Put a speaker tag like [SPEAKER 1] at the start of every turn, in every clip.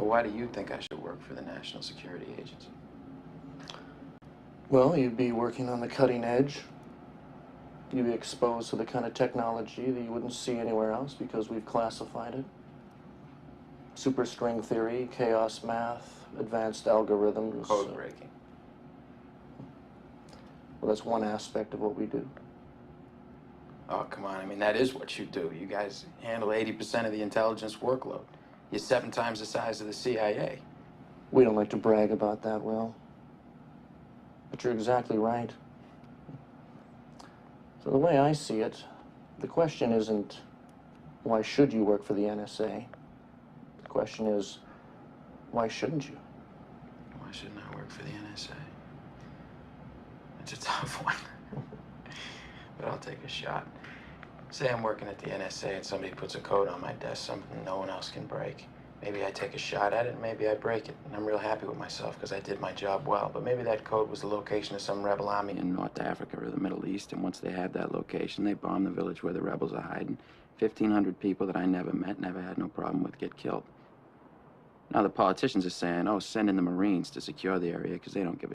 [SPEAKER 1] So why do you think I should work for the National Security Agency?
[SPEAKER 2] Well, you'd be working on the cutting edge. You'd be exposed to the kind of technology that you wouldn't see anywhere else because we've classified it. Superstring theory, chaos math, advanced algorithms.
[SPEAKER 1] Code breaking.
[SPEAKER 2] Well, that's one aspect of what we do.
[SPEAKER 1] Oh, come on. I mean, that is what you do. You guys handle 80% of the intelligence workload. You're 7 times the size of the CIA.
[SPEAKER 2] We don't like to brag about that, Will. But you're exactly right. So the way I see it, the question isn't, why should you work for the NSA? The question is, why shouldn't you?
[SPEAKER 1] Why shouldn't I work for the NSA? It's a tough one. But I'll take a shot. Say I'm working at the NSA and somebody puts a code on my desk, something no one else can break. Maybe I take a shot at it, and maybe I break it. And I'm real happy with myself because I did my job well. But maybe that code was the location of some rebel army in North Africa or the Middle East. And once they have that location, they bomb the village where the rebels are hiding. 1,500 people that I never met, never had no problem with, get killed. Now the politicians are saying, oh, send in the Marines to secure the area because they don't give a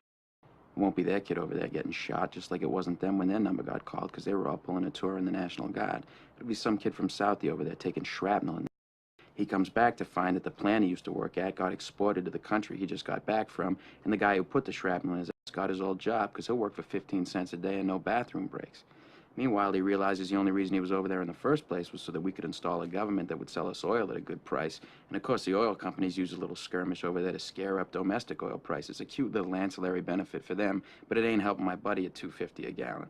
[SPEAKER 1] It won't be their kid over there getting shot, just like it wasn't them when their number got called because they were all pulling a tour in the National Guard. It'll be some kid from Southie over there taking shrapnel. And he comes back to find that the plant he used to work at got exported to the country he just got back from, and the guy who put the shrapnel in his ass got his old job because he'll work for 15 cents a day and no bathroom breaks. Meanwhile, he realizes the only reason he was over there in the first place was so that we could install a government that would sell us oil at a good price. And of course, the oil companies use a little skirmish over there to scare up domestic oil prices. A cute little ancillary benefit for them, but it ain't helping my buddy at $2.50 a gallon.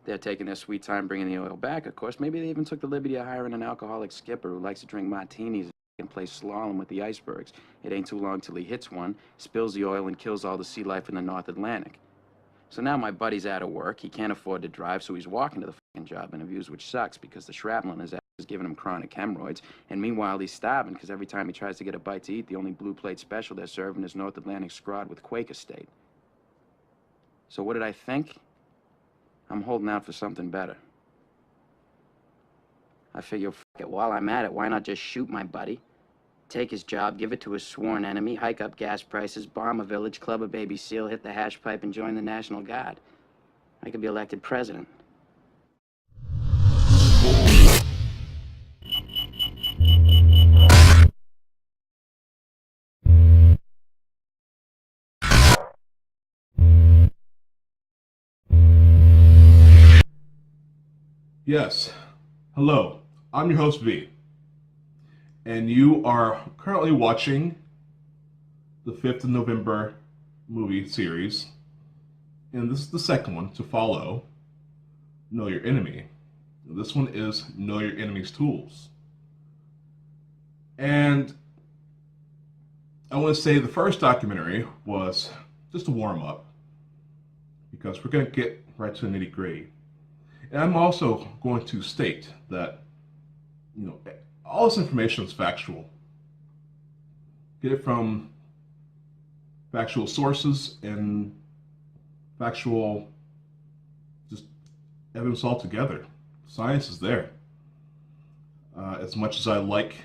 [SPEAKER 1] They're taking their sweet time bringing the oil back, of course. Maybe they even took the liberty of hiring an alcoholic skipper who likes to drink martinis and play slalom with the icebergs. It ain't too long till he hits one, spills the oil, and kills all the sea life in the North Atlantic. So now my buddy's out of work. He can't afford to drive, so he's walking to the fucking job interviews, which sucks because the shrapnel in his ass is giving him chronic hemorrhoids. And meanwhile, he's starving because every time he tries to get a bite to eat, the only blue plate special they're serving is North Atlantic scrod with Quaker State. So what did I think? I'm holding out for something better. I figure, fuck it, while I'm at it, why not just shoot my buddy? Take his job, give it to his sworn enemy, hike up gas prices, bomb a village, club a baby seal, hit the hash pipe, and join the National Guard. I could be elected president.
[SPEAKER 3] Yes. Hello. I'm your host, V. And you are currently watching the 5th of November movie series. And this is the second one to follow Know Your Enemy. This one is Know Your Enemy's Tools. And I want to say the first documentary was just a warm-up because we're going to get right to the nitty-gritty. And I'm also going to state that, all this information is factual. Get it from factual sources and factual just evidence altogether. Science is there. As much as I like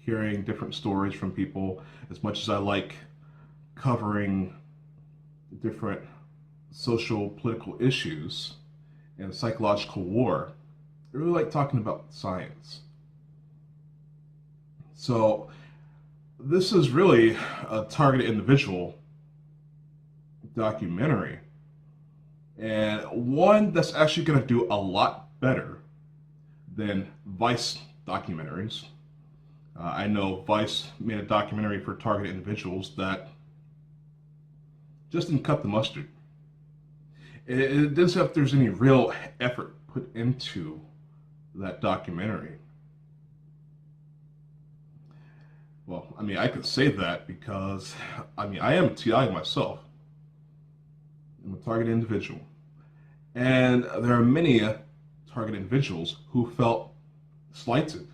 [SPEAKER 3] hearing different stories from people, as much as I like covering different social, political issues and psychological war, I really like talking about science. So this is really a targeted individual documentary, and one that's actually going to do a lot better than Vice documentaries. I know Vice made a documentary for targeted individuals that just didn't cut the mustard. It doesn't seem like there's any real effort put into that documentary. Well, I could say that because, I am a TI myself. I'm a targeted individual. And there are many targeted individuals who felt slighted,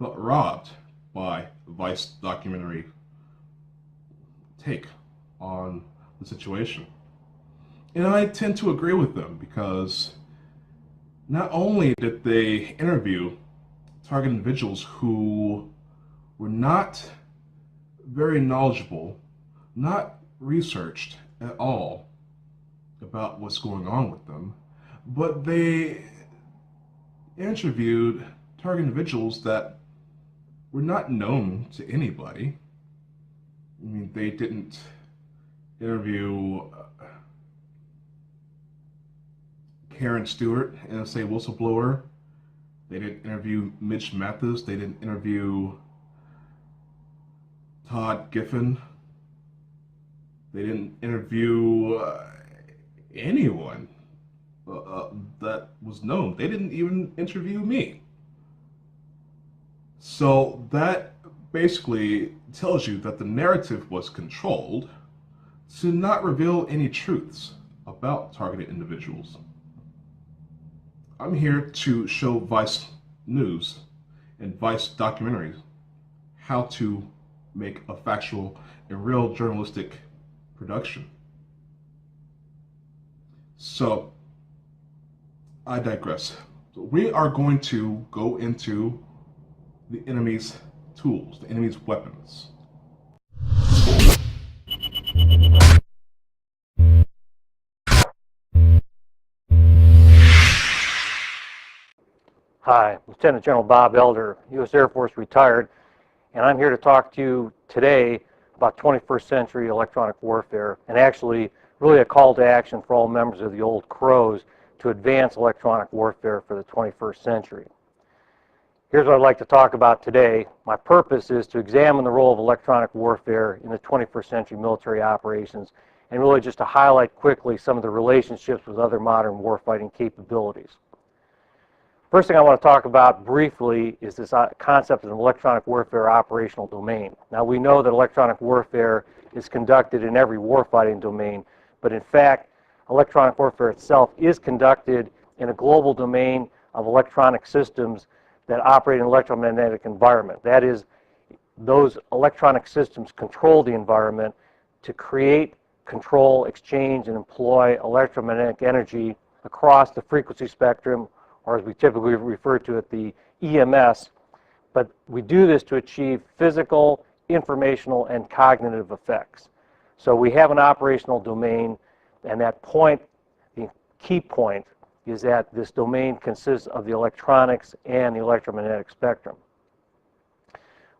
[SPEAKER 3] felt robbed by the Vice documentary take on the situation. And I tend to agree with them because not only did they interview targeted individuals who were not very knowledgeable, not researched at all about what's going on with them, but they interviewed target individuals that were not known to anybody. I mean, they didn't interview Karen Stewart, NSA whistleblower. They didn't interview Mitch Mathis. They didn't interview Todd Giffen. They didn't interview anyone that was known. They didn't even interview me. So that basically tells you that the narrative was controlled to not reveal any truths about targeted individuals. I'm here to show Vice News and Vice documentaries how to make a factual and real journalistic production. So, I digress. So we are going to go into the enemy's tools, the enemy's weapons.
[SPEAKER 2] Hi, Lieutenant General Bob Elder, U.S. Air Force retired, and I'm here to talk to you today about 21st century electronic warfare, and actually really a call to action for all members of the old crows to advance electronic warfare for the 21st century. Here's what I'd like to talk about today. My purpose is to examine the role of electronic warfare in the 21st century military operations, and really just to highlight quickly some of the relationships with other modern warfighting capabilities. First thing I want to talk about briefly is this concept of an electronic warfare operational domain. Now we know that electronic warfare is conducted in every warfighting domain, but in fact, electronic warfare itself is conducted in a global domain of electronic systems that operate in an electromagnetic environment. That is, those electronic systems control the environment to create, control, exchange, and employ electromagnetic energy across the frequency spectrum, or as we typically refer to it, the EMS, but we do this to achieve physical, informational, and cognitive effects. So we have an operational domain, and that point, the key point, is that this domain consists of the electronics and the electromagnetic spectrum.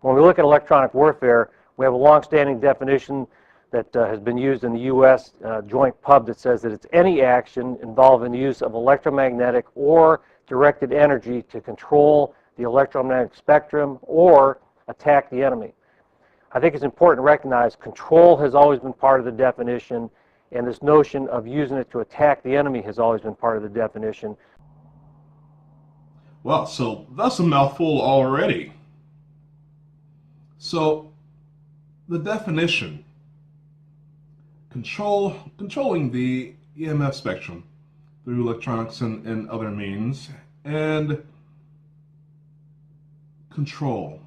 [SPEAKER 2] When we look at electronic warfare, we have a long-standing definition that has been used in the U.S. Joint Pub that says that it's any action involving the use of electromagnetic or directed energy to control the electromagnetic spectrum or attack the enemy. I think it's important to recognize control has always been part of the definition, and this notion of using it to attack the enemy has always been part of the definition.
[SPEAKER 3] Well, so that's a mouthful already. So, the definition, controlling the EMF spectrum through electronics and other means, and control.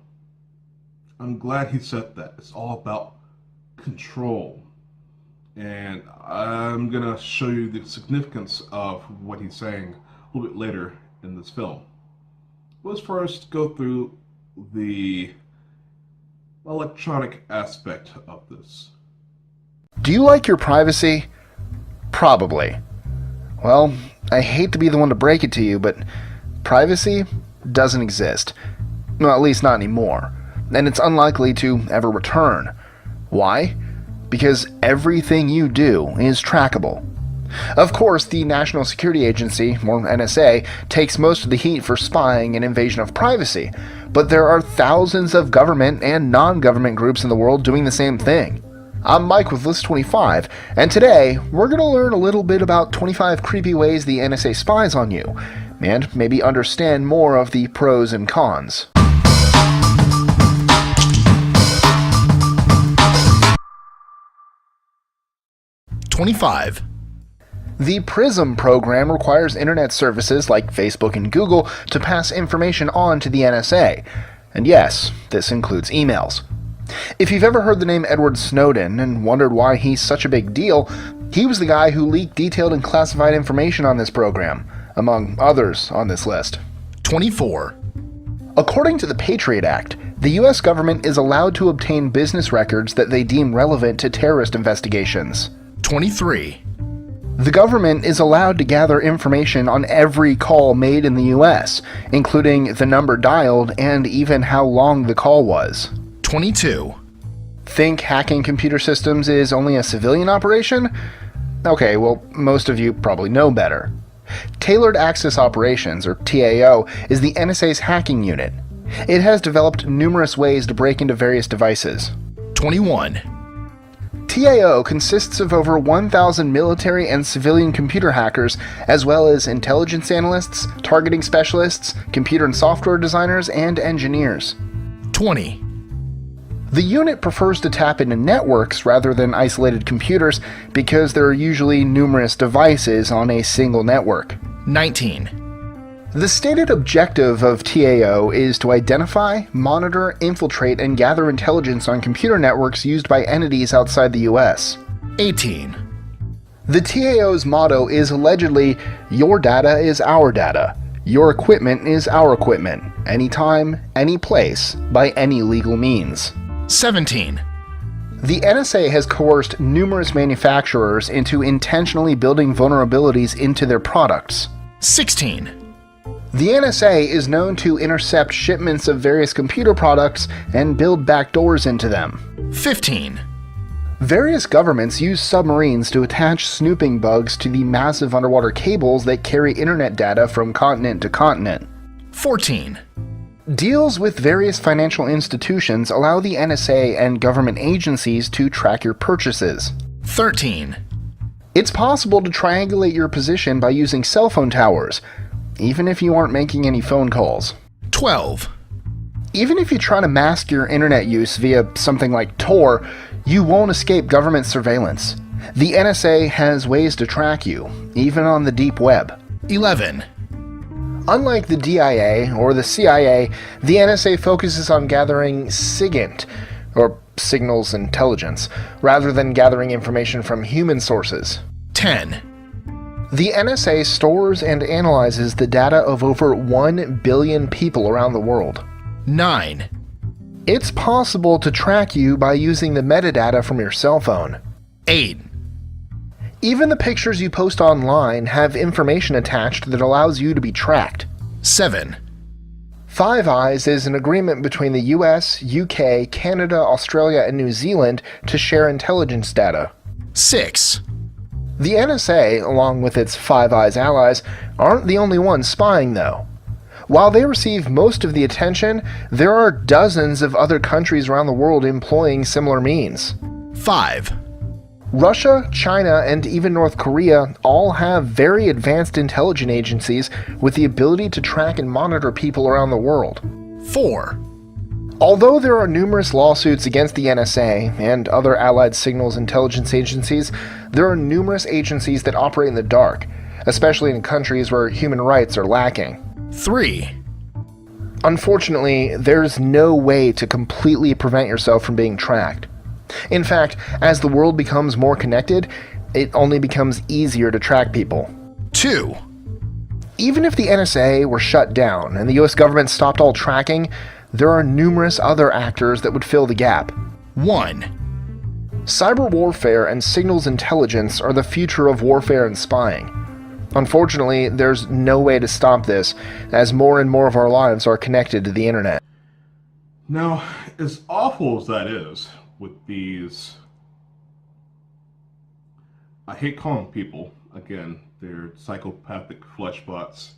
[SPEAKER 3] I'm glad he said that. It's all about control. And I'm going to show you the significance of what he's saying a little bit later in this film. Let's first go through the electronic aspect of this.
[SPEAKER 4] Do you like your privacy? Probably. Well, I hate to be the one to break it to you, but privacy doesn't exist. Well, at least not anymore. And it's unlikely to ever return. Why? Because everything you do is trackable. Of course, the National Security Agency, or NSA, takes most of the heat for spying and invasion of privacy, but there are thousands of government and non-government groups in the world doing the same thing. I'm Mike with List 25, and today we're going to learn a little bit about 25 creepy ways the NSA spies on you, and maybe understand more of the pros and cons. The PRISM program requires internet services like Facebook and Google to pass information on to the NSA. And yes, this includes emails. If you've ever heard the name Edward Snowden and wondered why he's such a big deal, he was the guy who leaked detailed and classified information on this program, among others on this list. 24. According to the Patriot Act, The US government is allowed to obtain business records that they deem relevant to terrorist investigations.
[SPEAKER 5] 23.
[SPEAKER 4] The government is allowed to gather information on every call made in the US, including the number dialed and even how long the call was.
[SPEAKER 5] 22.
[SPEAKER 4] Think hacking computer systems is only a civilian operation? Okay, well, most of you probably know better. Tailored Access Operations, or TAO, is the NSA's hacking unit. It has developed numerous ways to break into various devices.
[SPEAKER 5] 21.
[SPEAKER 4] TAO consists of over 1,000 military and civilian computer hackers, as well as intelligence analysts, targeting specialists, computer and software designers, and engineers.
[SPEAKER 5] 20.
[SPEAKER 4] The unit prefers to tap into networks rather than isolated computers because there are usually numerous devices on a single network.
[SPEAKER 5] 19.
[SPEAKER 4] The stated objective of TAO is to identify, monitor, infiltrate, and gather intelligence on computer networks used by entities outside the US.
[SPEAKER 5] 18.
[SPEAKER 4] The TAO's motto is allegedly, "Your data is our data. Your equipment is our equipment. Anytime, any place, by any legal means."
[SPEAKER 5] 17.
[SPEAKER 4] The NSA has coerced numerous manufacturers into intentionally building vulnerabilities into their products.
[SPEAKER 5] 16.
[SPEAKER 4] The NSA is known to intercept shipments of various computer products and build backdoors into them.
[SPEAKER 5] 15.
[SPEAKER 4] Various governments use submarines to attach snooping bugs to the massive underwater cables that carry internet data from continent to continent.
[SPEAKER 5] 14.
[SPEAKER 4] Deals with various financial institutions allow the NSA and government agencies to track your purchases.
[SPEAKER 5] 13.
[SPEAKER 4] It's possible to triangulate your position by using cell phone towers, even if you aren't making any phone calls.
[SPEAKER 5] 12.
[SPEAKER 4] Even if you try to mask your internet use via something like Tor, you won't escape government surveillance. The NSA has ways to track you, even on the deep web.
[SPEAKER 5] 11.
[SPEAKER 4] Unlike the DIA or the CIA, the NSA focuses on gathering SIGINT, or signals intelligence, rather than gathering information from human sources.
[SPEAKER 5] 10.
[SPEAKER 4] The NSA stores and analyzes the data of over 1 billion people around the world.
[SPEAKER 5] 9.
[SPEAKER 4] It's possible to track you by using the metadata from your cell phone.
[SPEAKER 5] 8.
[SPEAKER 4] Even the pictures you post online have information attached that allows you to be tracked.
[SPEAKER 5] 7.
[SPEAKER 4] Five Eyes is an agreement between the US, UK, Canada, Australia, and New Zealand to share intelligence data.
[SPEAKER 5] 6.
[SPEAKER 4] The NSA, along with its Five Eyes allies, aren't the only ones spying, though. While they receive most of the attention, there are dozens of other countries around the world employing similar means.
[SPEAKER 5] 5.
[SPEAKER 4] Russia, China, and even North Korea all have very advanced intelligence agencies with the ability to track and monitor people around the world.
[SPEAKER 5] 4.
[SPEAKER 4] Although there are numerous lawsuits against the NSA and other allied signals intelligence agencies, there are numerous agencies that operate in the dark, especially in countries where human rights are lacking.
[SPEAKER 5] 3.
[SPEAKER 4] Unfortunately, there's no way to completely prevent yourself from being tracked. In fact, as the world becomes more connected, it only becomes easier to track people.
[SPEAKER 5] 2.
[SPEAKER 4] Even if the NSA were shut down and the US government stopped all tracking, there are numerous other actors that would fill the gap.
[SPEAKER 5] 1.
[SPEAKER 4] Cyber warfare and signals intelligence are the future of warfare and spying. Unfortunately, there's no way to stop this, as more and more of our lives are connected to the internet.
[SPEAKER 3] Now, as awful as that is, with these, I hate calling people, again, they're psychopathic fleshbots,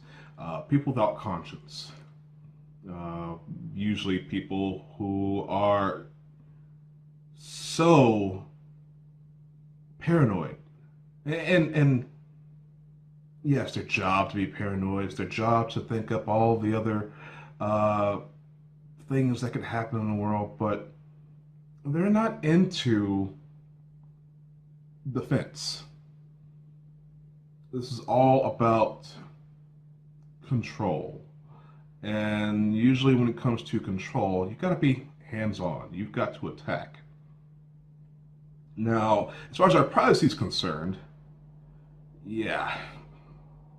[SPEAKER 3] people without conscience. Usually people who are so paranoid. And yeah, it's their job to be paranoid. It's their job to think up all the other things that could happen in the world, but they're not into defense. This is all about control. And usually when it comes to control, you've got to be hands-on. You've got to attack. Now, as far as our privacy is concerned, yeah,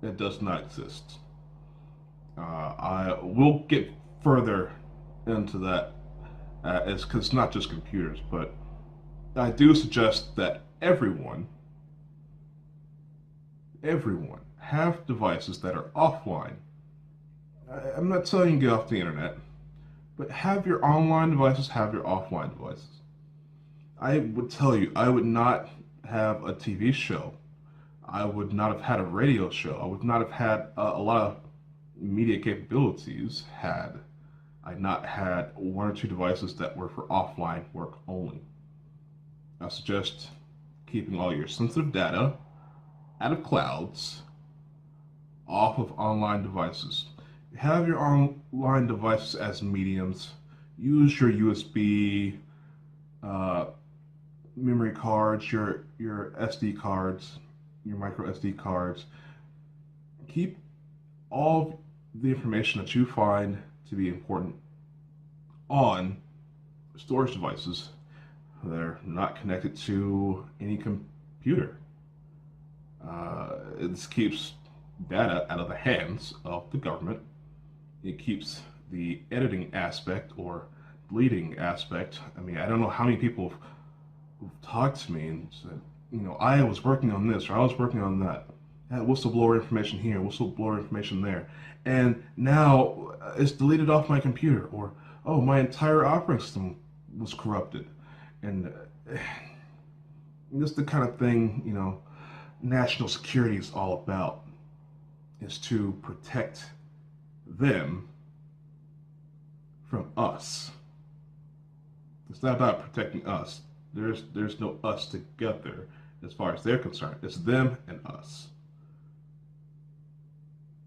[SPEAKER 3] it does not exist. I will get further into that because it's not just computers, but I do suggest that everyone have devices that are offline. I'm not telling you to get off the internet, but have your online devices, have your offline devices. I would tell you, I would not have a TV show. I would not have had a radio show. I would not have had a lot of media capabilities had I not had one or two devices that were for offline work only. I suggest keeping all your sensitive data out of clouds, off of online devices. Have your online devices as mediums. Use your USB memory cards, your SD cards, your micro SD cards. Keep all the information that you find to be important on storage devices that are not connected to any computer. This keeps data out of the hands of the government. It keeps the editing aspect or bleeding aspect. I mean, I don't know how many people have talked to me and said, you know, I was working on this or I was working on that. I had whistleblower information here, whistleblower information there. And now it's deleted off my computer, or, oh, my entire operating system was corrupted. And this is the kind of thing, you know, national security is all about, is to protect them from us. It's not about protecting us. There's no us together as far as they're concerned. It's them and us.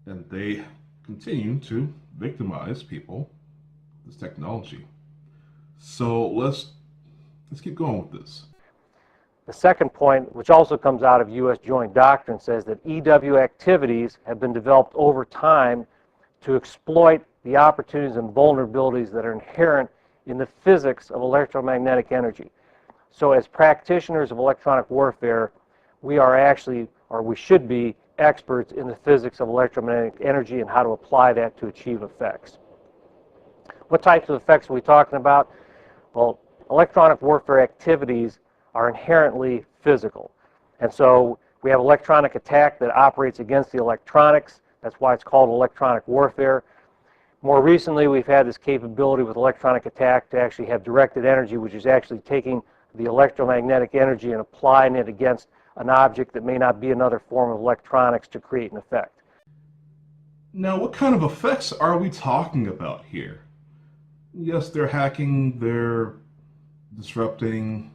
[SPEAKER 3] And they continue to victimize people with this technology. So let's keep going with this.
[SPEAKER 2] The second point, which also comes out of U.S. joint doctrine, says that EW activities have been developed over time to exploit the opportunities and vulnerabilities that are inherent in the physics of electromagnetic energy. So as practitioners of electronic warfare, we are actually, or we should be, experts in the physics of electromagnetic energy and how to apply that to achieve effects. What types of effects are we talking about? Well, electronic warfare activities are inherently physical. And so we have electronic attack that operates against the electronics. That's why it's called electronic warfare. More recently, we've had this capability with electronic attack to actually have directed energy, which is actually taking the electromagnetic energy and applying it against an object that may not be another form of electronics to create an effect.
[SPEAKER 3] Now, what kind of effects are we talking about here? Yes, they're hacking, they're disrupting,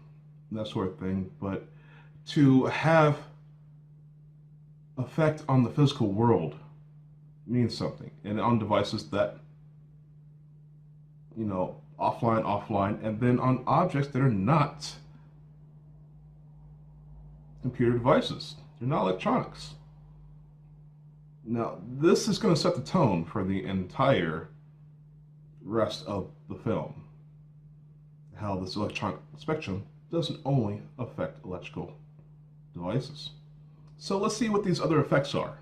[SPEAKER 3] that sort of thing, but to have effect on the physical world means something, and on devices that, you know, offline, and then on objects that are not computer devices. They're not electronics. Now, this is going to set the tone for the entire rest of the film. How this electronic spectrum doesn't only affect electrical devices. So let's see what these other effects are.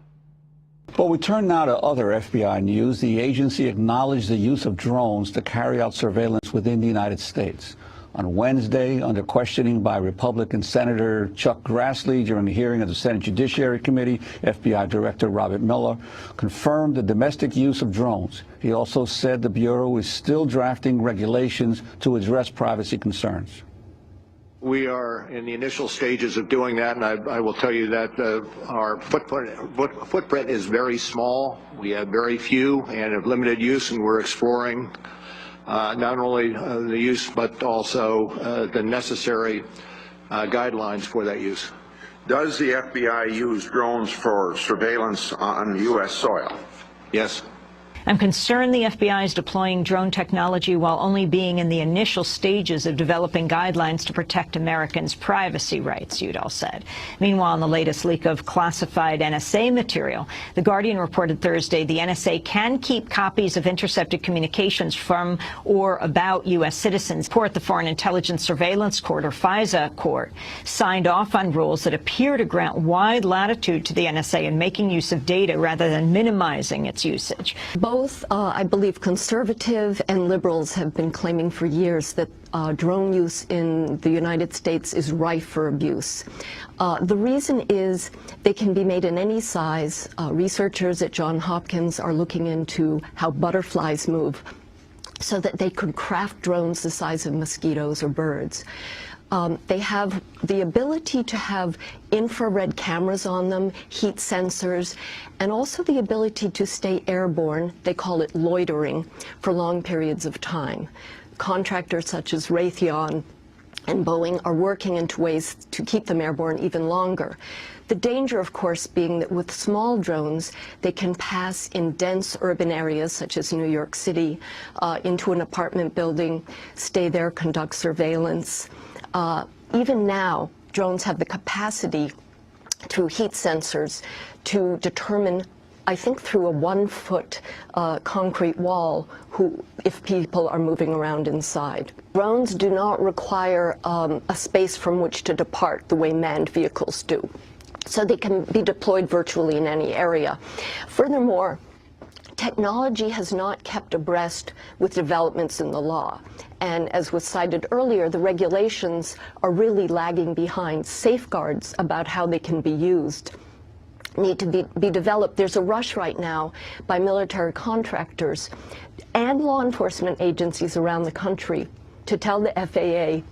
[SPEAKER 6] Well, we turn now to other FBI news. The agency acknowledged the use of drones to carry out surveillance within the United States. On Wednesday, under questioning by Republican Senator Chuck Grassley during a hearing of the Senate Judiciary Committee, FBI Director Robert Mueller confirmed the domestic use of drones. He also said the Bureau is still drafting regulations to address privacy concerns.
[SPEAKER 7] We are in the initial stages of doing that, and I will tell you that our footprint is very small. We have very few and have limited use, and we're exploring not only the use but also the necessary guidelines for that use.
[SPEAKER 8] Does the FBI use drones for surveillance on U.S. soil?
[SPEAKER 7] Yes.
[SPEAKER 9] I'm concerned the FBI is deploying drone technology while only being in the initial stages of developing guidelines to protect Americans' privacy rights, Udall said. Meanwhile, in the latest leak of classified NSA material, The Guardian reported Thursday the NSA can keep copies of intercepted communications from or about U.S. citizens. The Foreign Intelligence Surveillance Court, or FISA court, signed off on rules that appear to grant wide latitude to the NSA in making use of data rather than minimizing its usage.
[SPEAKER 10] Both, I believe, conservative and liberals have been claiming for years that drone use in the United States is rife for abuse. The reason is they can be made in any size. Researchers at Johns Hopkins are looking into how butterflies move so that they could craft drones the size of mosquitoes or birds. They have the ability to have infrared cameras on them, heat sensors, and also the ability to stay airborne. They call it loitering for long periods of time. Contractors such as Raytheon and Boeing are working into ways to keep them airborne even longer. The danger, of course, being that with small drones, they can pass in dense urban areas such as New York City, into an apartment building, stay there, conduct surveillance. Even now, drones have the capacity through heat sensors to determine, I think through a 1-foot concrete wall, if people are moving around inside. Drones do not require a space from which to depart the way manned vehicles do. So they can be deployed virtually in any area. Furthermore, technology has not kept abreast with developments in the law. And as was cited earlier, the regulations are really lagging behind. Safeguards about how they can be used need to be developed. There's a rush right now by military contractors and law enforcement agencies around the country to tell the FAA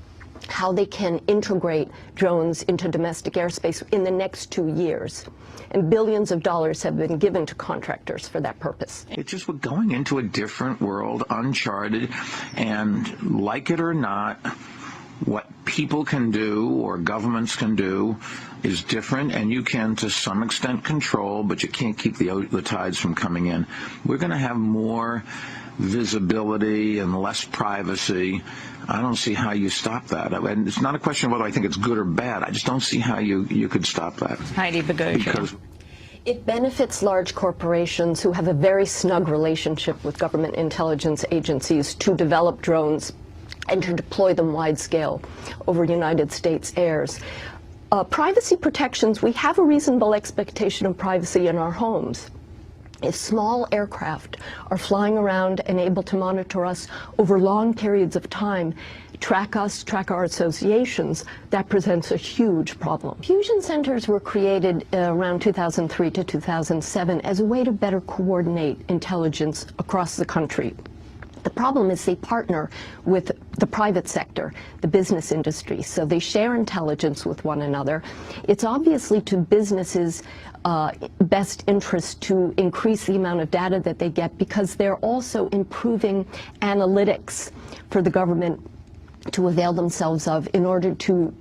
[SPEAKER 10] how they can integrate drones into domestic airspace in the next 2 years. And billions of dollars have been given to contractors for that purpose.
[SPEAKER 11] It's just we're going into a different world, uncharted, and like it or not, what people can do or governments can do is different, and you can to some extent control, but you can't keep the tides from coming in. We're going to have more visibility and less privacy. I don't see how you stop that. And it's not a question of whether I think it's good or bad. I just don't see how you could stop that.
[SPEAKER 9] Heidi Bogosian.
[SPEAKER 10] It benefits large corporations who have a very snug relationship with government intelligence agencies to develop drones and to deploy them wide scale over United States airs. Privacy protections, we have a reasonable expectation of privacy in our homes. If small aircraft are flying around and able to monitor us over long periods of time, track us, track our associations, that presents a huge problem. Fusion centers were created around 2003 to 2007 as a way to better coordinate intelligence across the country. The problem is they partner with the private sector, the business industry, so they share intelligence with one another. It's obviously to businesses' best interest to increase the amount of data that they get, because they're also improving analytics for the government to avail themselves of in order to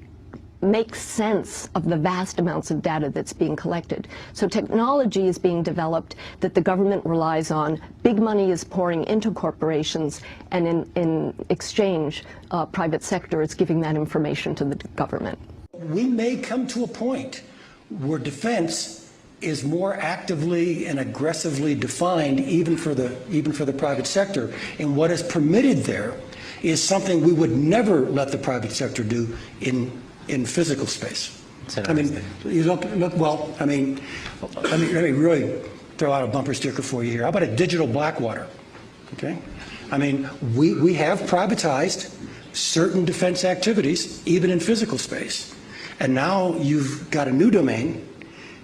[SPEAKER 10] make sense of the vast amounts of data that's being collected. So technology is being developed that the government relies on. Big money is pouring into corporations, and in exchange, private sector is giving that information to the government.
[SPEAKER 12] We may come to a point where defense is more actively and aggressively defined even for the private sector, and what is permitted there is something we would never let the private sector do in physical space. I mean, you look well, I mean, let me really throw out a bumper sticker for you here. How about a digital Blackwater? Okay? I mean, we have privatized certain defense activities, even in physical space. And now you've got a new domain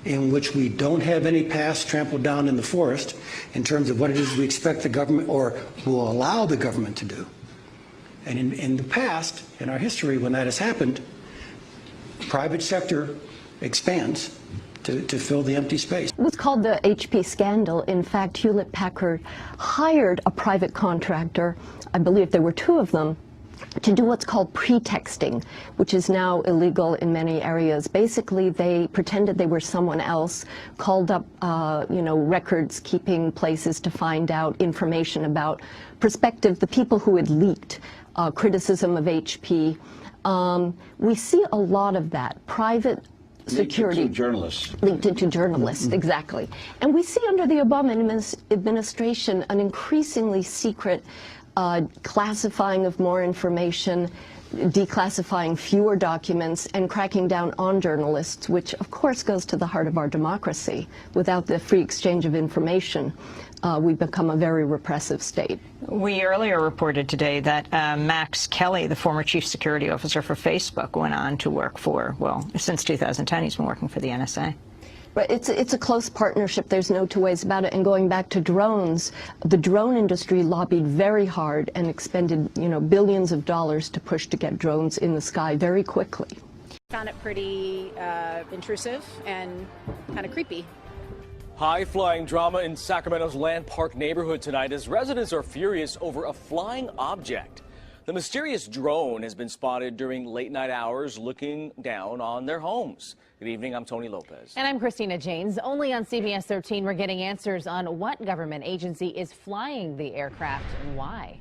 [SPEAKER 12] in which we don't have any past trampled down in the forest in terms of what it is we expect the government or will allow the government to do. And in the past, in our history, when that has happened, private sector expands to fill the empty space.
[SPEAKER 10] It was called the HP scandal. In fact, Hewlett-Packard hired a private contractor, I believe there were 2 of them, to do what's called pretexting, which is now illegal in many areas. Basically, they pretended they were someone else, called up, records-keeping places to find out information about the people who had leaked criticism of HP. We see a lot of that. Private security.
[SPEAKER 6] Linked to journalists.
[SPEAKER 10] Linked to journalists, exactly. And we see under the Obama administration an increasingly secret classifying of more information, declassifying fewer documents, and cracking down on journalists, which of course goes to the heart of our democracy. Without the free exchange of information, we've become a very repressive state.
[SPEAKER 9] We earlier reported today that Max Kelly, the former chief security officer for Facebook, went on to work for, well, since 2010, he's been working for the NSA.
[SPEAKER 10] But it's a close partnership. There's no two ways about it. And going back to drones, the drone industry lobbied very hard and expended, billions of dollars to push to get drones in the sky very quickly.
[SPEAKER 13] Found it pretty intrusive and kind of creepy.
[SPEAKER 14] High-flying drama in Sacramento's Land Park neighborhood tonight as residents are furious over a flying object. The mysterious drone has been spotted during late-night hours looking down on their homes. Good evening, I'm Tony Lopez.
[SPEAKER 15] And I'm Christina Janes. Only on CBS 13 we're getting answers on what government agency is flying the aircraft and why.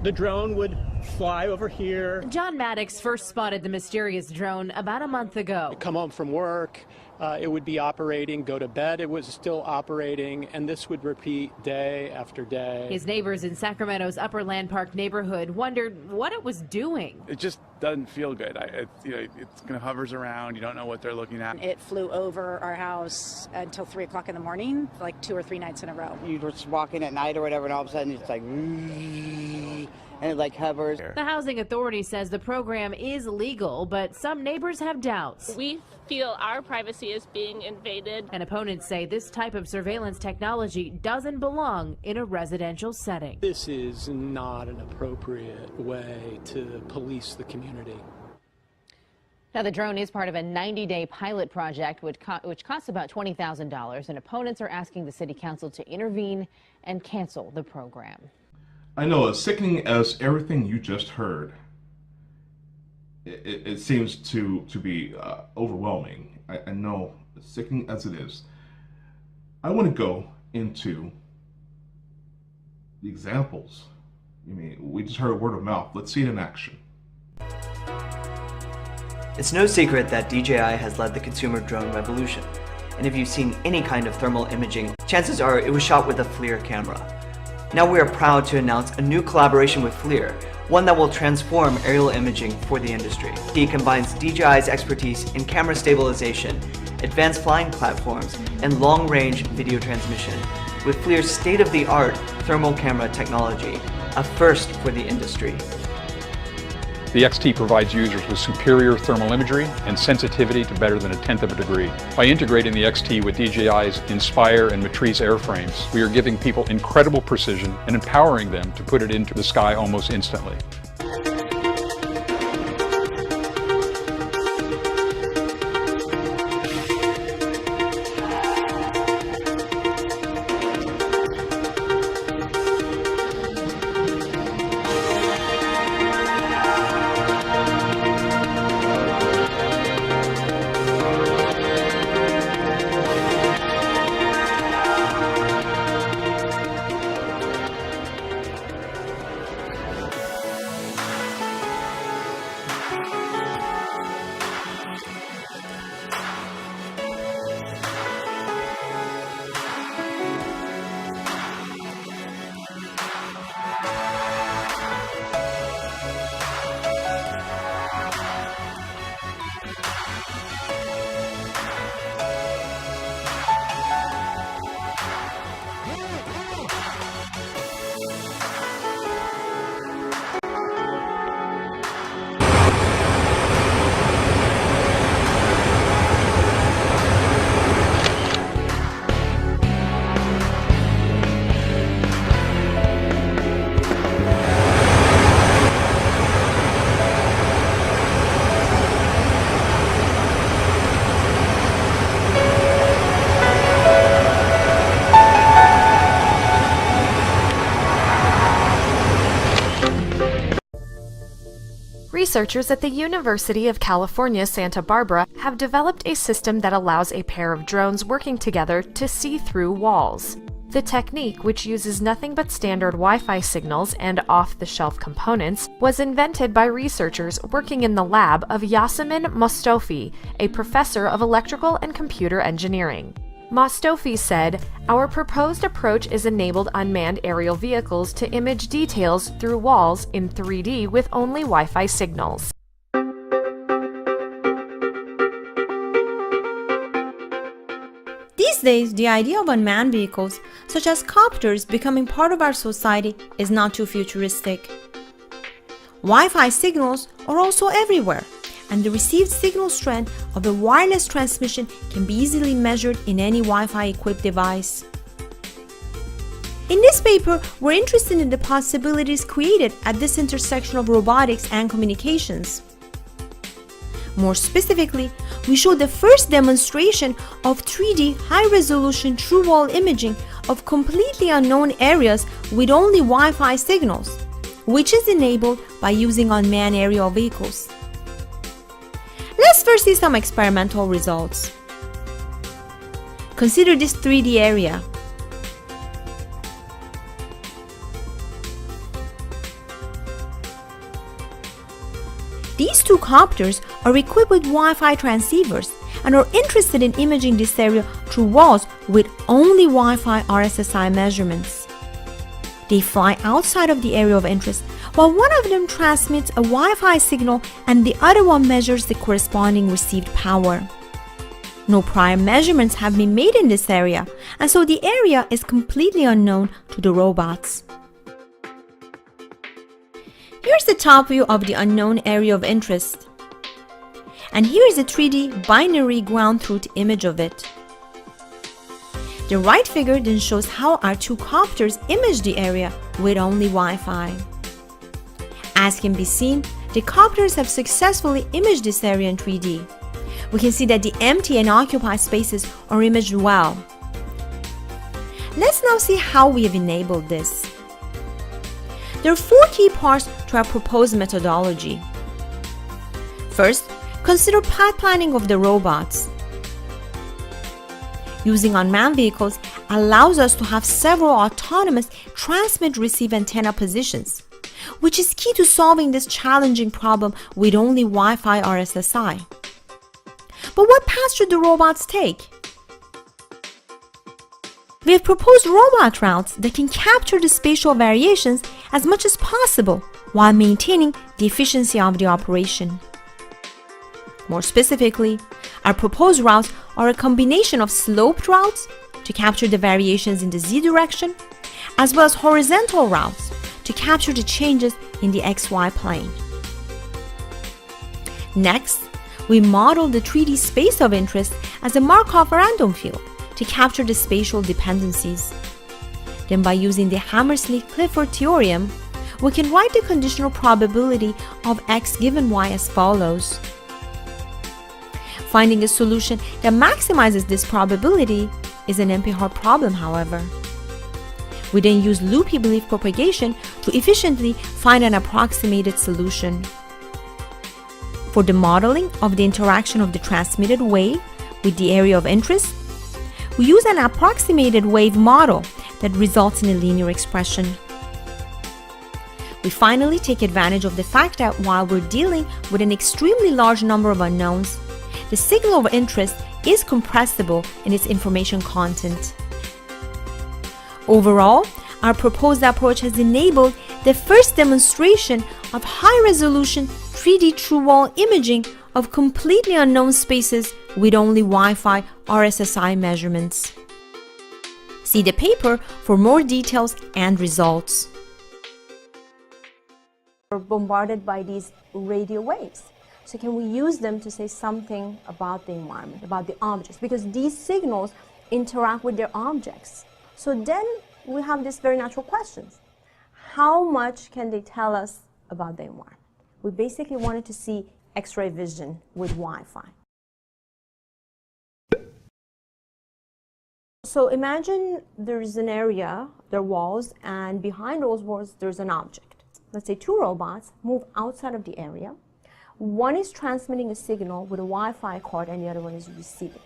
[SPEAKER 16] The drone would fly over here.
[SPEAKER 15] John Maddox first spotted the mysterious drone about a month ago.
[SPEAKER 16] Come home from work, it would be operating, go to bed, it was still operating, and this would repeat day after day.
[SPEAKER 15] His neighbors in Sacramento's Upper Land Park neighborhood wondered what it was doing.
[SPEAKER 17] It just doesn't feel good. It kind of hovers around. You don't know what they're looking at.
[SPEAKER 13] It flew over our house until 3 o'clock in the morning, like 2 or 3 nights in a row.
[SPEAKER 18] You're just walking at night or whatever, and all of a sudden it's like, and it like hovers.
[SPEAKER 15] The housing authority says the program is legal, but some neighbors have doubts.
[SPEAKER 19] We feel our privacy is being invaded.
[SPEAKER 15] And opponents say this type of surveillance technology doesn't belong in a residential setting.
[SPEAKER 16] This is not an appropriate way to police the community.
[SPEAKER 15] Now, the drone is part of a 90-day pilot project which costs about $20,000, and opponents are asking the city council to intervene and cancel the program.
[SPEAKER 3] I know, as sickening as everything you just heard, it seems to be overwhelming. I know, as sickening as it is. I want to go into the examples. We just heard word of mouth. Let's see it in action.
[SPEAKER 20] It's no secret that DJI has led the consumer drone revolution. And if you've seen any kind of thermal imaging, chances are it was shot with a FLIR camera. Now we are proud to announce a new collaboration with FLIR, one that will transform aerial imaging for the industry. It combines DJI's expertise in camera stabilization, advanced flying platforms, and long-range video transmission with FLIR's state-of-the-art thermal camera technology, a first for the industry.
[SPEAKER 21] The XT provides users with superior thermal imagery and sensitivity to better than 1/10 of a degree. By integrating the XT with DJI's Inspire and Matrice airframes, we are giving people incredible precision and empowering them to put it into the sky almost instantly.
[SPEAKER 22] Researchers at the University of California, Santa Barbara have developed a system that allows a pair of drones working together to see through walls. The technique, which uses nothing but standard Wi-Fi signals and off-the-shelf components, was invented by researchers working in the lab of Yasemin Mostofi, a professor of electrical and computer engineering. Mostofi said, "Our proposed approach is enabled unmanned aerial vehicles to image details through walls in 3D with only Wi-Fi signals."
[SPEAKER 23] These
[SPEAKER 1] days, the idea of unmanned vehicles, such as copters, becoming part of our society is not too futuristic. Wi-Fi signals are also everywhere, and the received signal strength of a wireless transmission can be easily measured in any Wi-Fi equipped device. In this paper, we're interested in the possibilities created at this intersection of robotics and communications. More specifically, we showed the first demonstration of 3D high-resolution true-wall imaging of completely unknown areas with only Wi-Fi signals, which is enabled by using unmanned aerial vehicles. Let's first see some experimental results. Consider this 3D area. These two copters are equipped with Wi-Fi transceivers and are interested in imaging this area through walls with only Wi-Fi RSSI measurements. They fly outside of the area of interest, while one of them transmits a Wi-Fi signal and the other one measures the corresponding received power. No prior measurements have been made in this area, and so the area is completely unknown to the robots. Here's the top view of the unknown area of interest. And here is a 3D binary ground truth image of it. The right figure then shows how our two copters image the area with only Wi-Fi. As can be seen, the copters have successfully imaged this area in 3D. We can see that the empty and occupied spaces are imaged well. Let's now see how we have enabled this. There are 4 key parts to our proposed methodology. First, consider path planning of the robots. Using unmanned vehicles allows us to have several autonomous transmit-receive antenna positions, which is key to solving this challenging problem with only Wi-Fi RSSI. But what path should the robots take? We have proposed robot routes that can capture the spatial variations as much as possible while maintaining the efficiency of the operation. More specifically, our proposed routes are a combination of sloped routes to capture the variations in the z direction, as well as horizontal routes to capture the changes in the xy plane. Next, we model the 3D space of interest as a Markov random field to capture the spatial dependencies. Then by using the Hammersley-Clifford theorem, we can write the conditional probability of x given y as follows. Finding a solution that maximizes this probability is an NP-hard problem, however. We then use loopy belief propagation to efficiently find an approximated solution. For the modeling of the interaction of the transmitted wave with the area of interest, we use an approximated wave model that results in a linear expression. We finally take advantage of the fact that while we're dealing with an extremely large number of unknowns, the signal of interest is compressible in its information content. Overall, our proposed approach has enabled the first demonstration of high-resolution 3D true-wall imaging of completely unknown spaces with only Wi-Fi RSSI measurements. See the paper for more details and results. We're bombarded by these radio waves. So can we use them to say something about the environment, about the objects? Because these signals interact with their objects. So then we have this very natural questions. How much can they tell us about the environment? We basically wanted to see X-ray vision with Wi-Fi. So imagine there's an area, there are walls, and behind those walls there's an object. Let's say 2 robots move outside of the area. One is transmitting a signal with a Wi-Fi cord and the other one is receiving.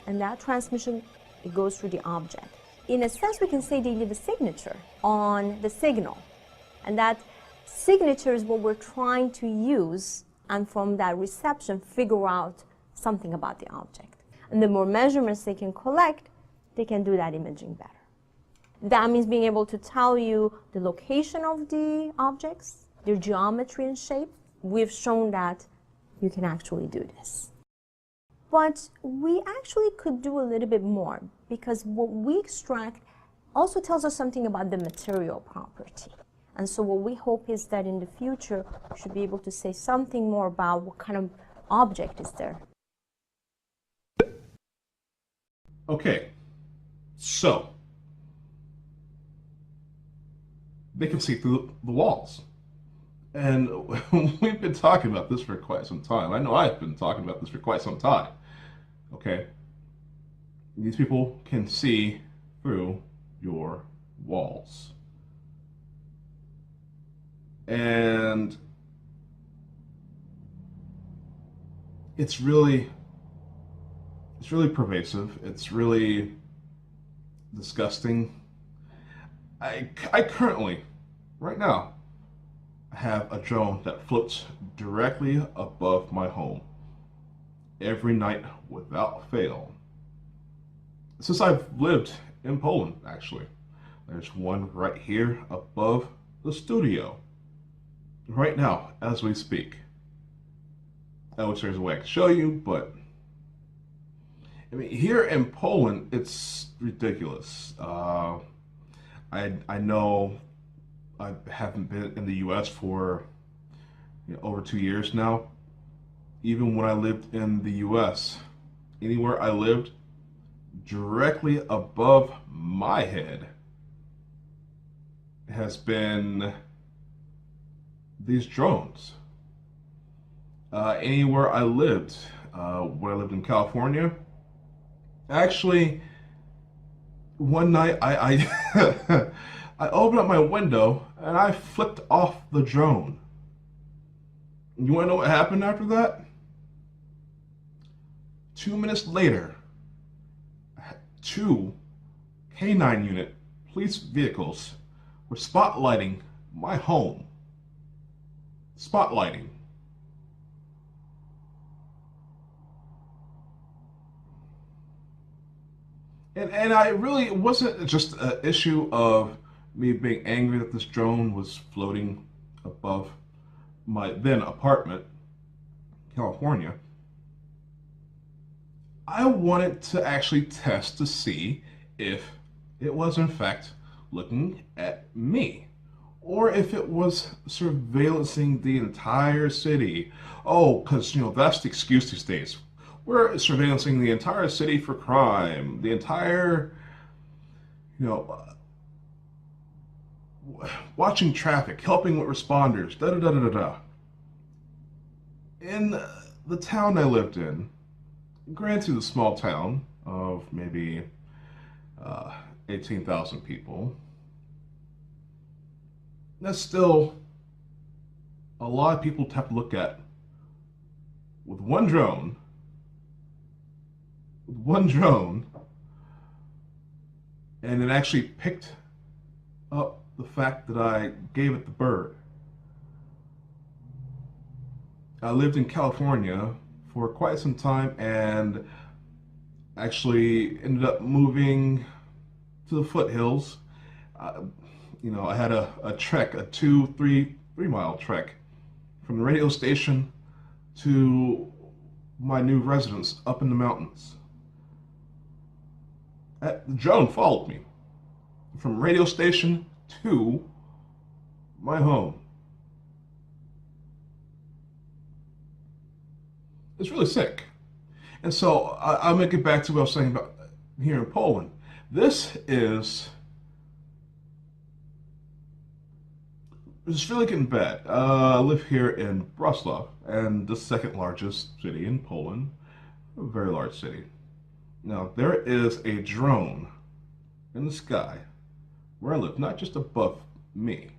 [SPEAKER 1] And that transmission, it goes through the object. In a sense, we can say they leave a signature on the signal. And that signature is what we're trying to use, and from that reception, figure out something about the object. And the more measurements they can collect, they can do that imaging better. That means being able to tell you the location of the objects, their geometry and shape. We've shown that you can actually do this. But we actually could do a little bit more, because what we extract also tells us something about the material property. And so what we hope is that in the future, we should be able to say something more about what kind of object is there.
[SPEAKER 3] Okay, so they can see through the walls. And we've been talking about this for quite some time. I know I've been talking about this for quite some time. Okay, these people can see through your walls. And it's really pervasive. It's really disgusting. I currently, right now, have a drone that floats directly above my home every night without fail. Since I've lived in Poland, actually. There's one right here above the studio. Right now, as we speak. I wish there's a way I could show you, but I mean, here in Poland, it's ridiculous. I know I haven't been in the U.S. for over 2 years now. Even when I lived in the U.S., anywhere I lived, directly above my head has been these drones. Anywhere I lived, when I lived in California, actually, one night I I opened up my window and I flipped off the drone. You want to know what happened after that? 2 minutes later, 2 K9 unit police vehicles were spotlighting my home. Spotlighting. And I really, it wasn't just an issue of me being angry that this drone was floating above my then apartment, California. I wanted to actually test to see if it was in fact looking at me, or if it was surveillancing the entire city. Oh, because that's the excuse these days. We're surveillancing the entire city for crime, the entire, watching traffic, helping with responders, da-da-da-da-da-da. In the town I lived in, granted a small town of maybe 18,000 people, that's still a lot of people to have to look at with one drone, and it actually picked up the fact that I gave it the bird. I lived in California for quite some time and actually ended up moving to the foothills. I had a trek, a 2-3 mile trek from the radio station to my new residence up in the mountains. The drone followed me from radio station to my home. It's really sick. And so I'll make it back to what I was saying about here in Poland. This is really getting bad. I live here in Wrocław, and the second largest city in Poland, a very large city. Now, there is a drone in the sky where I live, not just above me,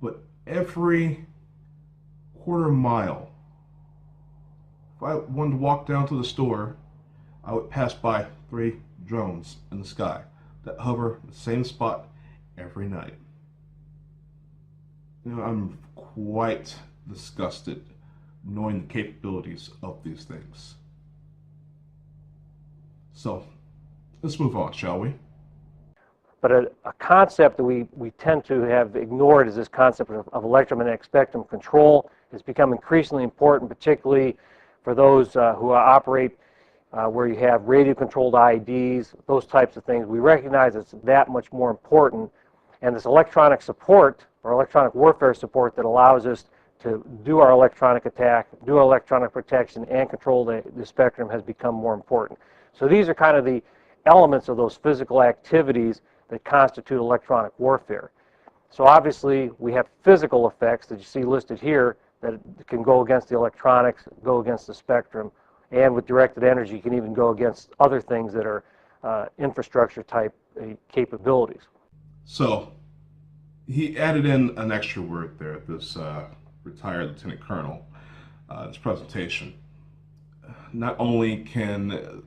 [SPEAKER 3] but every quarter mile. If I wanted to walk down to the store, I would pass by 3 drones in the sky that hover the same spot every night. I'm quite disgusted knowing the capabilities of these things. So, let's move on, shall we?
[SPEAKER 2] But a concept that we tend to have ignored is this concept of electromagnetic spectrum control. It's become increasingly important, particularly for those who operate where you have radio-controlled IEDs, those types of things. We recognize it's that much more important, and this electronic support, or electronic warfare support, that allows us to do our electronic attack, do our electronic protection, and control the spectrum has become more important. So these are kind of the elements of those physical activities that constitute electronic warfare. So obviously we have physical effects that you see listed here that can go against the electronics, go against the spectrum, and with directed energy you can even go against other things that are infrastructure type capabilities.
[SPEAKER 3] So he added in an extra word there, this retired lieutenant colonel, this presentation. Not only can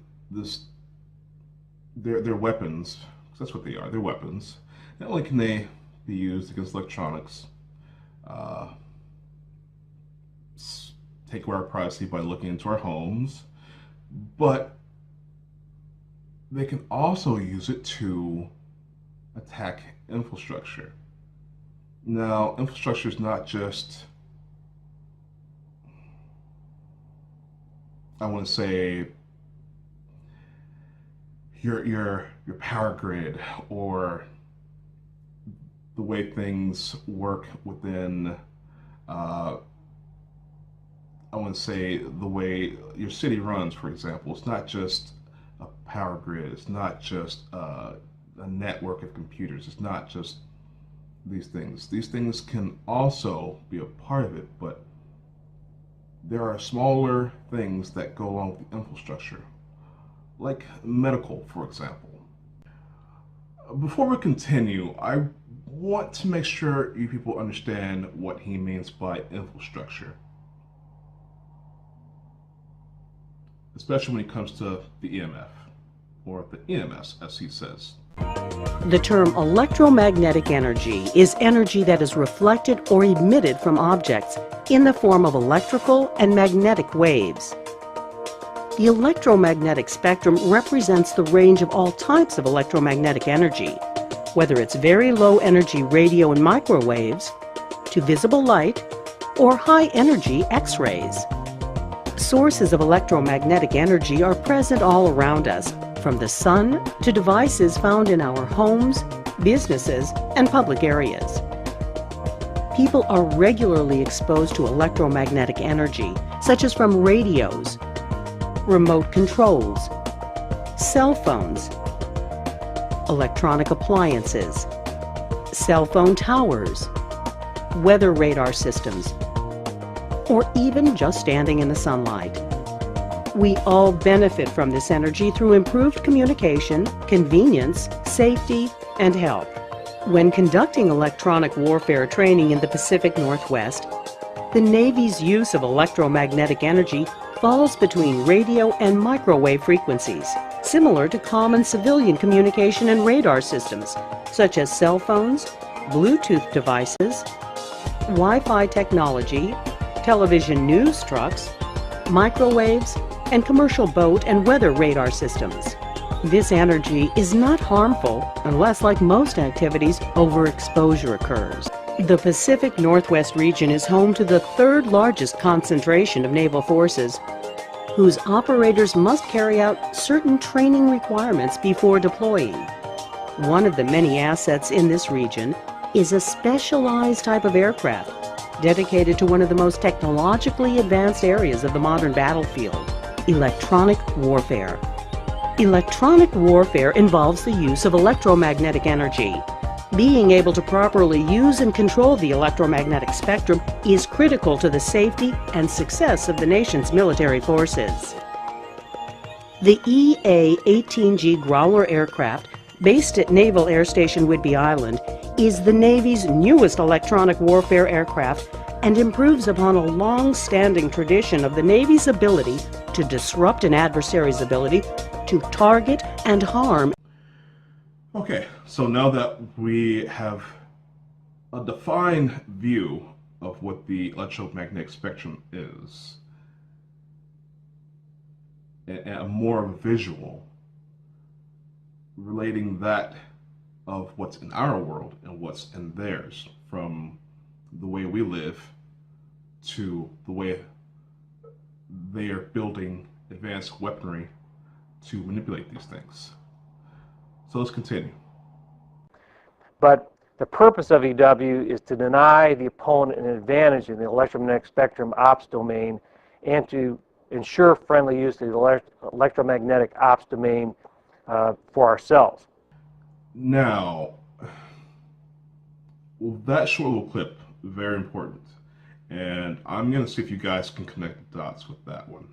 [SPEAKER 3] their weapons, because that's what they are, they're weapons, not only can they be used against electronics, take away our privacy by looking into our homes, but they can also use it to attack infrastructure. Now, infrastructure is not just, I want to say, your power grid, or the way things work within, I want to say, the way your city runs, for example. It's not just a power grid. It's not just a network of computers. It's not just these things. These things can also be a part of it, but there are smaller things that go along with the infrastructure, like medical, for example. Before we continue, I want to make sure you people understand what he means by infrastructure, especially when it comes to the EMF, or the EMS, as he says.
[SPEAKER 4] The term electromagnetic energy is energy that is reflected or emitted from objects in the form of electrical and magnetic waves. The electromagnetic spectrum represents the range of all types of electromagnetic energy, whether it's very low energy radio and microwaves, to visible light, or high energy X-rays. Sources of electromagnetic energy are present all around us, from the sun to devices found in our homes, businesses, and public areas. People are regularly exposed to electromagnetic energy, such as from radios, remote controls, cell phones, electronic appliances, cell phone towers, weather radar systems, or even just standing in the sunlight. We all benefit from this energy through improved communication, convenience, safety, and health. When conducting electronic warfare training in the Pacific Northwest, the Navy's use of electromagnetic energy falls between radio and microwave frequencies, similar to common civilian communication and radar systems, such as cell phones, Bluetooth devices, Wi-Fi technology, television news trucks, microwaves, and commercial boat and weather radar systems. This energy is not harmful unless, like most activities, overexposure occurs. The Pacific Northwest region is home to the third largest concentration of naval forces, whose operators must carry out certain training requirements before deploying. One of the many assets in this region is a specialized type of aircraft dedicated to one of the most technologically advanced areas of the modern battlefield: electronic warfare. Electronic warfare involves the use of electromagnetic energy. Being able to properly use and control the electromagnetic spectrum is critical to the safety and success of the nation's military forces. The EA-18G Growler aircraft, based at Naval Air Station Whidbey Island, is the Navy's newest electronic warfare aircraft and improves upon a long-standing tradition of the Navy's ability to disrupt an adversary's ability to target and harm.
[SPEAKER 3] Okay, so now that we have a defined view of what the electromagnetic spectrum is, and more of a visual, relating that of what's in our world and what's in theirs, from the way we live to the way they are building advanced weaponry to manipulate these things. So let's continue.
[SPEAKER 2] But the purpose of EW is to deny the opponent an advantage in the electromagnetic spectrum ops domain and to ensure friendly use of the electromagnetic ops domain for ourselves.
[SPEAKER 3] Now, that short little clip, very important. And I'm going to see if you guys can connect the dots with that one.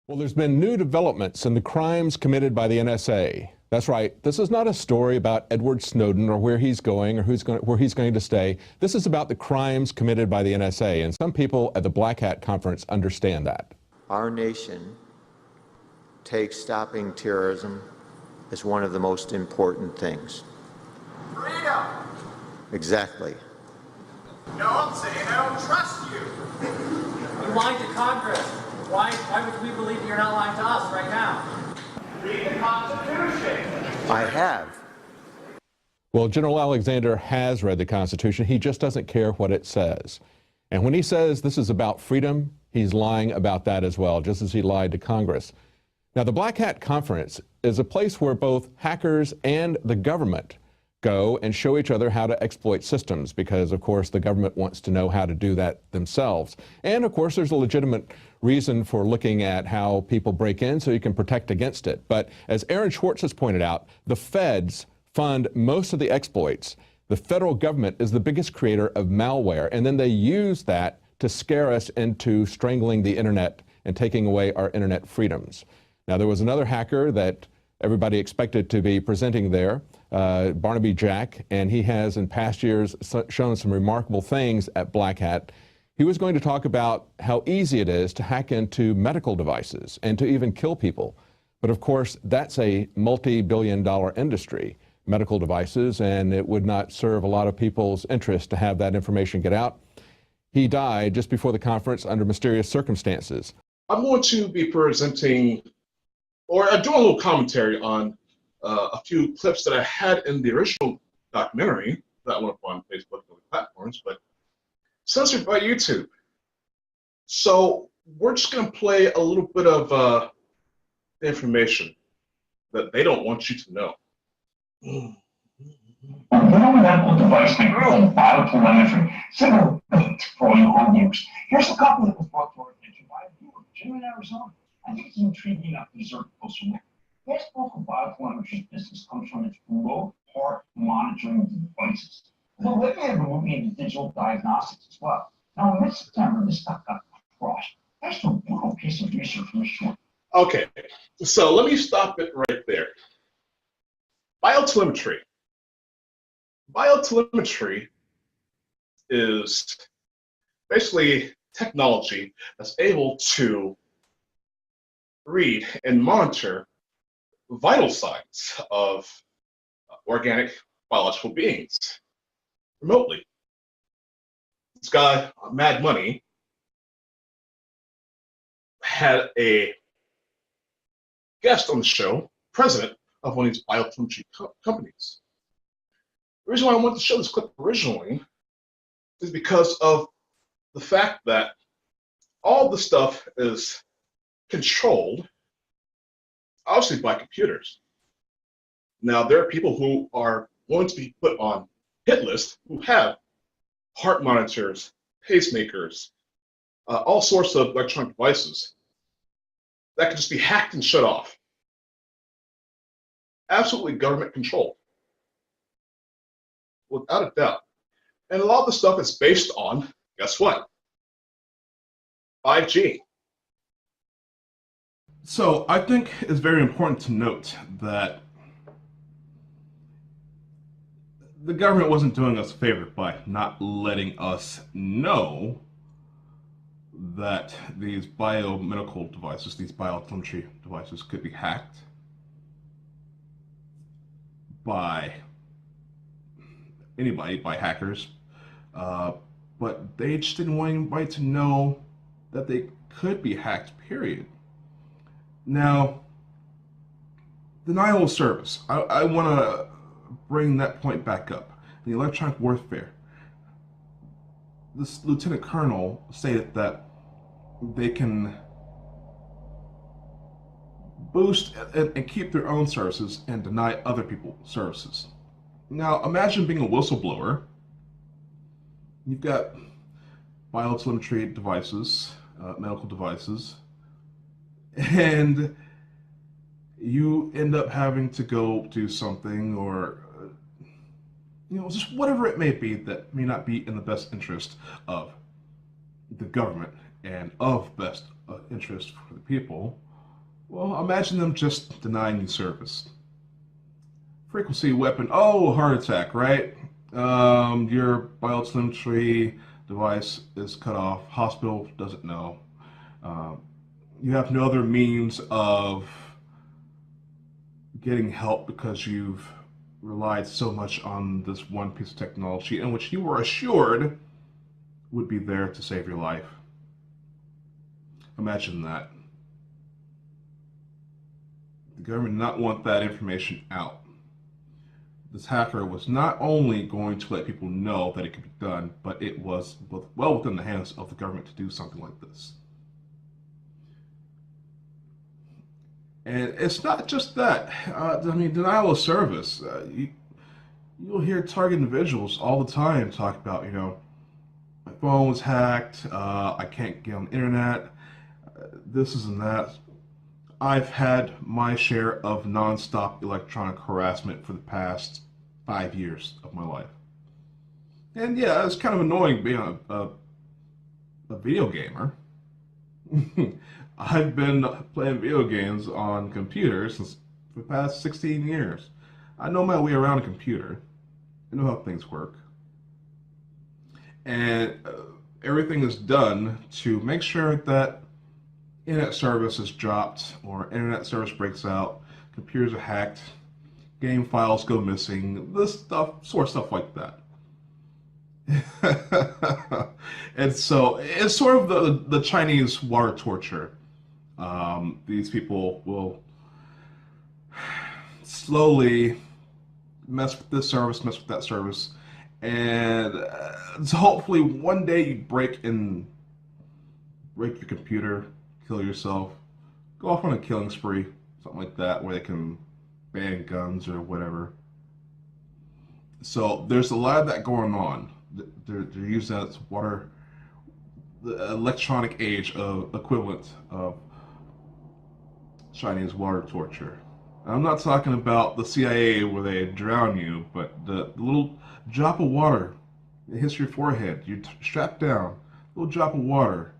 [SPEAKER 5] Well, there's been new developments in the crimes committed by the NSA. That's right. This is not a story about Edward Snowden or where he's going or where he's going to stay. This is about the crimes committed by the NSA, and some people at the Black Hat Conference understand that.
[SPEAKER 8] Our nation takes stopping terrorism as one of the most important things.
[SPEAKER 23] Freedom!
[SPEAKER 8] Exactly.
[SPEAKER 23] No, I'm saying I don't trust you.
[SPEAKER 24] You lied to Congress. Why would we believe you're not lying to us right now?
[SPEAKER 23] Read the Constitution.
[SPEAKER 8] I have.
[SPEAKER 5] Well, General Alexander has read the Constitution. He just doesn't care what it says. And when he says this is about freedom, he's lying about that as well, just as he lied to Congress. Now, the Black Hat Conference is a place where both hackers and the government go and show each other how to exploit systems because, of course, the government wants to know how to do that themselves. And, of course, there's a legitimate reason for looking at how people break in so you can protect against it. But as Aaron Schwartz has pointed out, the feds fund most of the exploits. The federal government is the biggest creator of malware, and then they use that to scare us into strangling the internet and taking away our internet freedoms. Now, there was another hacker that everybody expected to be presenting there, Barnaby Jack, and he has in past years shown some remarkable things at Black Hat. He was going to talk about how easy it is to hack into medical devices and to even kill people. But of course, that's a multi-billion-dollar industry, medical devices, and it would not serve a lot of people's interest to have that information get out. He died just before the conference under mysterious circumstances.
[SPEAKER 3] I'm going to be presenting, or doing a little commentary on a few clips that I had in the original documentary that went up on Facebook and other platforms, but censored by YouTube. So we're just going to play a little bit of information that they don't want you to know.
[SPEAKER 25] Now an Apple device can grow biotelemetry, several things for your own use. Here's a couple that was brought to our attention by a viewer, Jim in Arizona. I think it's intriguing enough to deserve a closer look. This local biotelemetry business comes from its remote heart monitoring devices. Though they may have been looking into digital diagnostics as well. Now, in mid-September, this stuff got crushed. That's a brutal piece of research from the short.
[SPEAKER 3] Okay, so let me stop it right there. Biotelemetry. Biotelemetry is basically technology that's able to read and monitor vital signs of organic biological beings remotely. This guy, Mad Money, had a guest on the show, president of one of these biotelemetry companies. The reason why I wanted to show this clip originally is because of the fact that all the stuff is controlled, obviously, by computers. Now, there are people who are going to be put on hit lists who have heart monitors, pacemakers, all sorts of electronic devices that can just be hacked and shut off. Absolutely government controlled, without a doubt. And a lot of the stuff is based on, guess what? 5G. So I think it's very important to note that the government wasn't doing us a favor by not letting us know that these biomedical devices, these biotelemetry devices, could be hacked by anybody, by hackers, but they just didn't want anybody to know that they could be hacked, period. Now, denial of service. I want to bring that point back up. The electronic warfare. This lieutenant colonel stated that they can boost and keep their own services and deny other people services. Now, imagine being a whistleblower. You've got biotelemetry devices, medical devices, and you end up having to go do something, or just whatever it may be that may not be in the best interest of the government and of best interest for the people. Well, imagine them just denying you service. Frequency weapon, oh, heart attack, right? Your biotelemetry device is cut off, hospital doesn't know. You have no other means of getting help because you've relied so much on this one piece of technology in which you were assured would be there to save your life. Imagine that. The government did not want that information out. This hacker was not only going to let people know that it could be done, but it was well within the hands of the government to do something like this. And it's not just that. Denial of service. You'll hear target individuals all the time talk about, my phone was hacked, I can't get on the internet, this and that. I've had my share of non-stop electronic harassment for the past 5 years of my life. And yeah, it's kind of annoying being a video gamer. I've been playing video games on computers since for the past 16 years. I know my way around a computer. I know how things work. And everything is done to make sure that internet service is dropped or internet service breaks out, computers are hacked, game files go missing, this stuff, sort of stuff like that. And so it's sort of the Chinese water torture. These people will slowly mess with this service, mess with that service, and so hopefully one day you break your computer, kill yourself, go off on a killing spree, something like that, where they can ban guns or whatever. So there's a lot of that going on. They're using that as the electronic age of equivalent of Chinese water torture. I'm not talking about the CIA where they drown you, but the little drop of water that hits your forehead. You're strapped down, little drop of water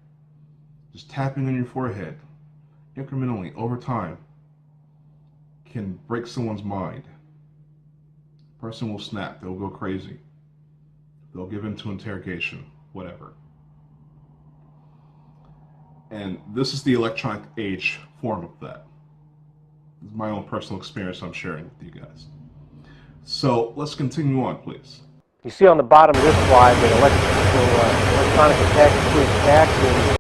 [SPEAKER 3] just tapping on your forehead incrementally over time can break someone's mind. A person will snap, they'll go crazy, they'll give in to interrogation, whatever. And this is the electronic age form of that. This is my own personal experience I'm sharing with you guys. So let's continue on, please.
[SPEAKER 2] You see on the bottom of this slide that electronic attacks include actions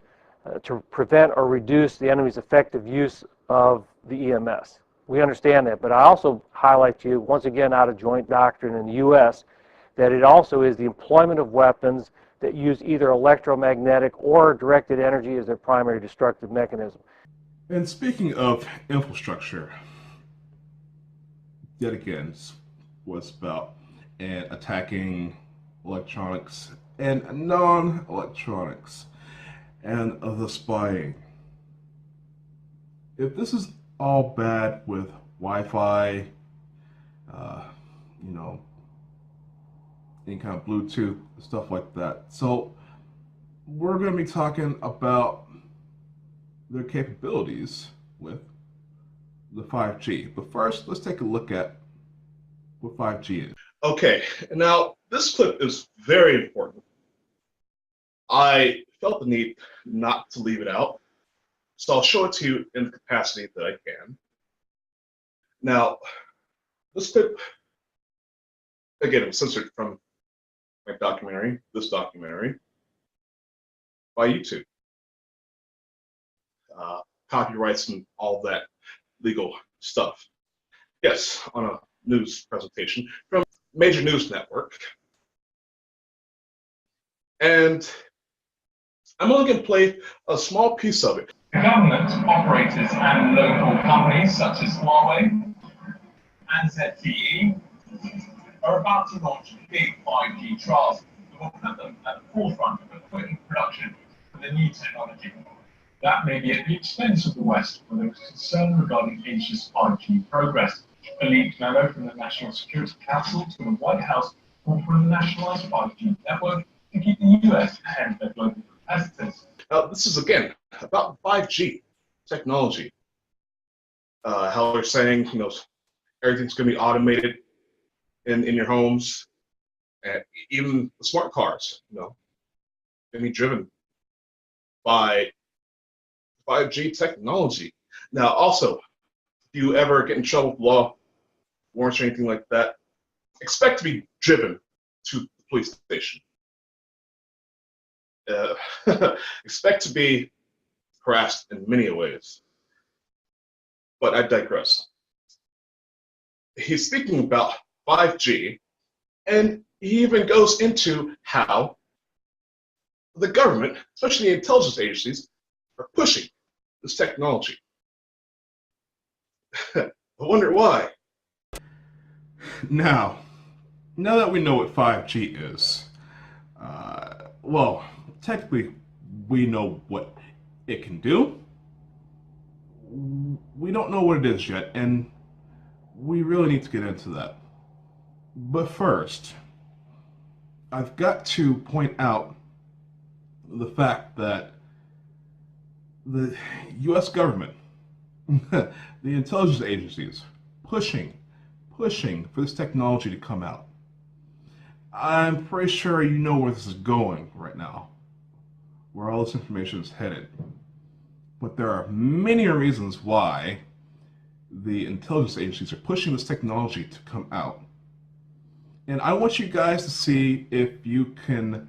[SPEAKER 2] to prevent or reduce the enemy's effective use of the EMS. We understand that, but I also highlight to you, once again out of joint doctrine in the U.S., that it also is the employment of weapons that use either electromagnetic or directed energy as their primary destructive mechanism.
[SPEAKER 3] And speaking of infrastructure, yet again, was about and attacking electronics and non-electronics and the spying. If this is all bad with Wi-Fi, any kind of Bluetooth, stuff like that. So we're going to be talking about their capabilities with the 5G. But first, let's take a look at what 5G is.
[SPEAKER 6] Okay, now this clip is very important. I felt the need not to leave it out, so I'll show it to you in the capacity that I can. Now, this clip, again, it was censored from my documentary, this documentary, by YouTube. Copyrights and all that legal stuff. Yes, on a news presentation from a major news network. And I'm only going to play a small piece of it.
[SPEAKER 25] The government, operators and local companies such as Huawei and ZTE are about to launch big 5G trials that will put them at the forefront of equipment production for the new technology. That may be at the expense of the West, where there is concern regarding Asia's 5G progress. A leaked memo from the National Security Council to the White House called for a nationalized 5G network to keep the US ahead of their global competitors.
[SPEAKER 6] This is, again, about 5G technology. How they're saying, everything's going to be automated in your homes, and even the smart cars, going to be driven by 5G technology. Now, also, if you ever get in trouble with law, warrants or anything like that, expect to be driven to the police station. Expect to be harassed in many ways. But I digress. He's speaking about 5G, and he even goes into how the government, especially the intelligence agencies, are pushing this technology. I wonder why.
[SPEAKER 3] Now that we know what 5G is, well, technically we know what it can do. We don't know what it is yet, and we really need to get into that. But first, I've got to point out the fact that the US government, the intelligence agencies, pushing for this technology to come out. I'm pretty sure you know where this is going right now, where all this information is headed. But there are many reasons why the intelligence agencies are pushing this technology to come out. And I want you guys to see if you can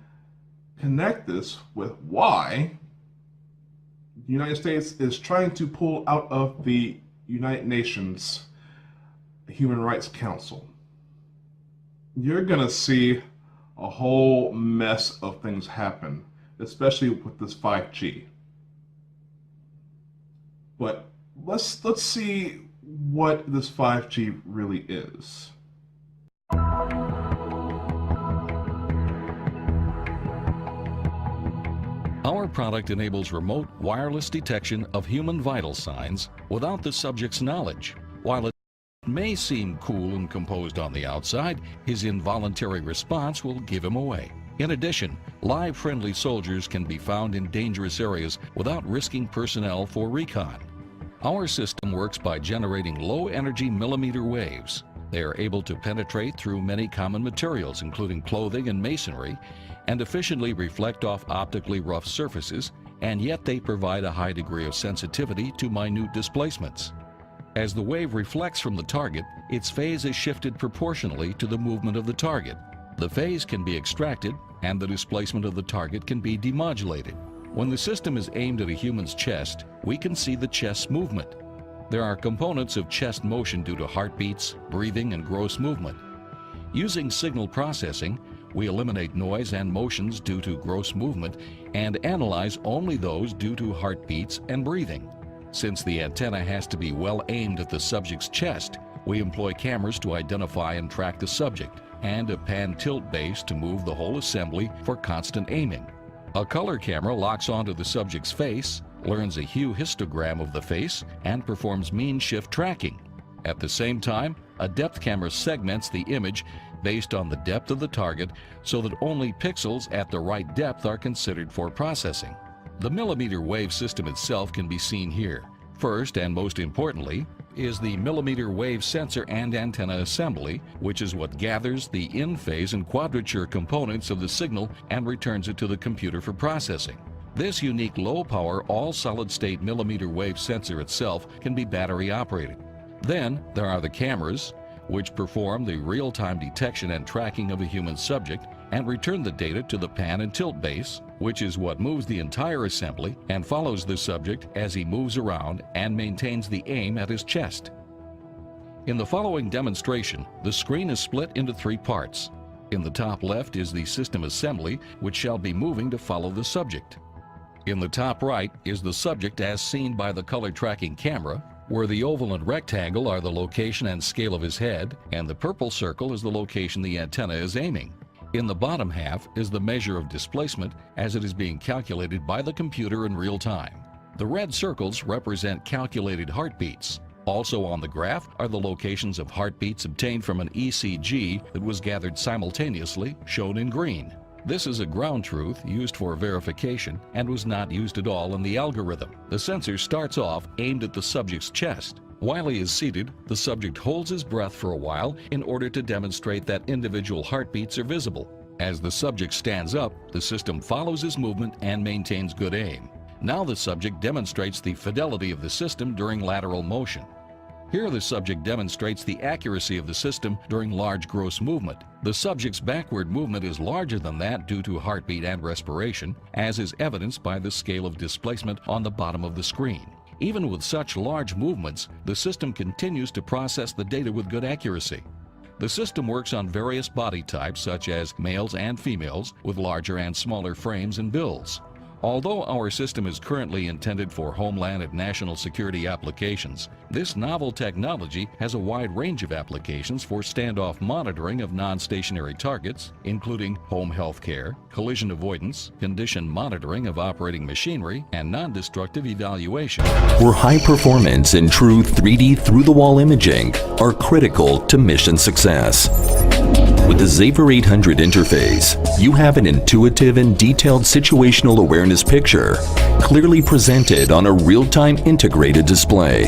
[SPEAKER 3] connect this with why the United States is trying to pull out of the United Nations Human Rights Council. You're gonna see a whole mess of things happen, especially with this 5G. But let's see what this 5G really is.
[SPEAKER 7] Our product enables remote wireless detection of human vital signs without the subject's knowledge. While it may seem cool and composed on the outside, his involuntary response will give him away. In addition, live friendly soldiers can be found in dangerous areas without risking personnel for recon. Our system works by generating low-energy millimeter waves. They are able to penetrate through many common materials, including clothing and masonry, and efficiently reflect off optically rough surfaces, and yet they provide a high degree of sensitivity to minute displacements. As the wave reflects from the target, its phase is shifted proportionally to the movement of the target. The phase can be extracted, and the displacement of the target can be demodulated. When the system is aimed at a human's chest, we can see the chest's movement. There are components of chest motion due to heartbeats, breathing, and gross movement. Using signal processing, we eliminate noise and motions due to gross movement and analyze only those due to heartbeats and breathing. Since the antenna has to be well aimed at the subject's chest, we employ cameras to identify and track the subject, and a pan-tilt base to move the whole assembly for constant aiming. A color camera locks onto the subject's face, learns a hue histogram of the face, and performs mean shift tracking. At the same time, a depth camera segments the image based on the depth of the target so that only pixels at the right depth are considered for processing. The millimeter wave system itself can be seen here. First, and most importantly, is the millimeter wave sensor and antenna assembly, which is what gathers the in-phase and quadrature components of the signal and returns it to the computer for processing. This unique low-power, all-solid-state millimeter wave sensor itself can be battery operated. Then there are the cameras, which perform the real-time detection and tracking of a human subject and return the data to the pan and tilt base, which is what moves the entire assembly and follows the subject as he moves around and maintains the aim at his chest. In the following demonstration, the screen is split into 3 parts. In the top left is the system assembly, which shall be moving to follow the subject. In the top right is the subject as seen by the color tracking camera, where the oval and rectangle are the location and scale of his head, and the purple circle is the location the antenna is aiming. In the bottom half is the measure of displacement as it is being calculated by the computer in real time. The red circles represent calculated heartbeats. Also on the graph are the locations of heartbeats obtained from an ECG that was gathered simultaneously, shown in green. This is a ground truth used for verification and was not used at all in the algorithm. The sensor starts off aimed at the subject's chest. While he is seated, the subject holds his breath for a while in order to demonstrate that individual heartbeats are visible. As the subject stands up, the system follows his movement and maintains good aim. Now the subject demonstrates the fidelity of the system during lateral motion. Here the subject demonstrates the accuracy of the system during large gross movement. The subject's backward movement is larger than that due to heartbeat and respiration, as is evidenced by the scale of displacement on the bottom of the screen. Even with such large movements, the system continues to process the data with good accuracy. The system works on various body types such as males and females with larger and smaller frames and bills. Although our system is currently intended for homeland and national security applications, this novel technology has a wide range of applications for standoff monitoring of non-stationary targets, including home health care, collision avoidance, condition monitoring of operating machinery, and non-destructive evaluation.
[SPEAKER 9] Where high performance and true 3D through-the-wall imaging are critical to mission success. With the Xaver 800 interface, you have an intuitive and detailed situational awareness picture, clearly presented on a real-time integrated display.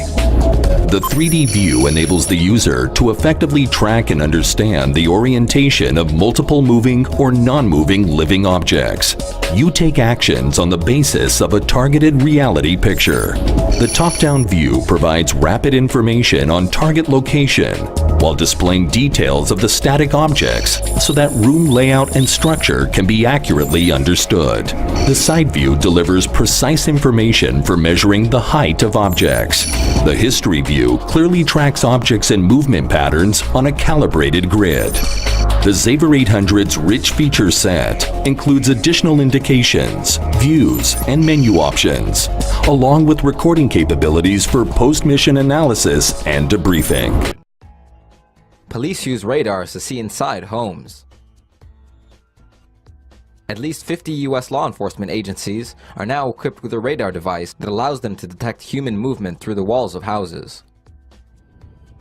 [SPEAKER 9] The 3D view enables the user to effectively track and understand the orientation of multiple moving or non-moving living objects. You take actions on the basis of a targeted reality picture. The top-down view provides rapid information on target location, while displaying details of the static objects so that room layout and structure can be accurately understood. The side view delivers precise information for measuring the height of objects. The history view clearly tracks objects and movement patterns on a calibrated grid. The Xaver 800's rich feature set includes additional indications, views, and menu options, along with recording capabilities for post-mission analysis and debriefing.
[SPEAKER 10] Police use radars to see inside homes. At least 50 U.S. law enforcement agencies are now equipped with a radar device that allows them to detect human movement through the walls of houses.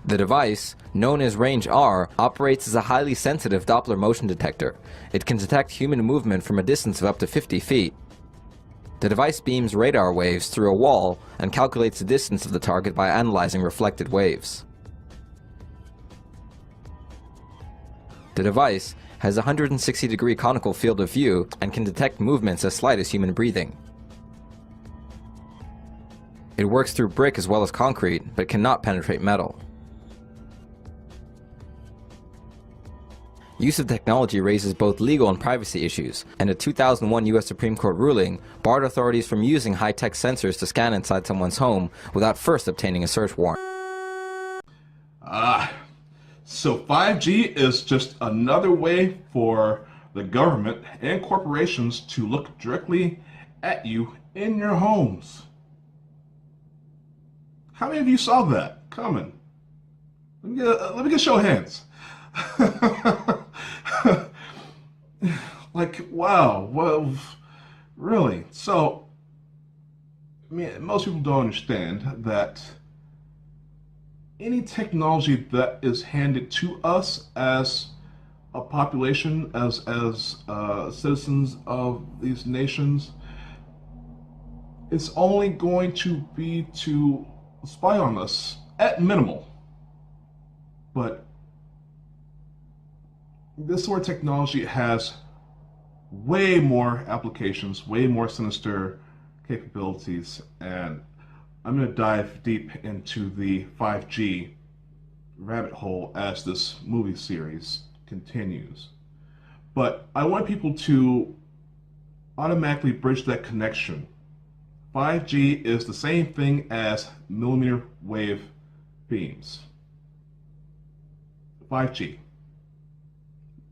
[SPEAKER 10] The device, known as Range R, operates as a highly sensitive Doppler motion detector. It can detect human movement from a distance of up to 50 feet. The device beams radar waves through a wall and calculates the distance of the target by analyzing reflected waves. The device has a 160-degree conical field of view and can detect movements as slight as human breathing. It works through brick as well as concrete, but cannot penetrate metal. Use of technology raises both legal and privacy issues, and a 2001 U.S. Supreme Court ruling barred authorities from using high-tech sensors to scan inside someone's home without first obtaining a search warrant.
[SPEAKER 3] So 5G is just another way for the government and corporations to look directly at you in your homes. How many of you saw that coming? Let me get a show of hands. Like, wow, well, really? So, I mean, most people don't understand that any technology that is handed to us as a population, as citizens of these nations, is only going to be to spy on us at minimal. But this sort of technology has way more applications, way more sinister capabilities, and I'm going to dive deep into the 5G rabbit hole as this movie series continues. But I want people to automatically bridge that connection. 5G is the same thing as millimeter wave beams. 5G,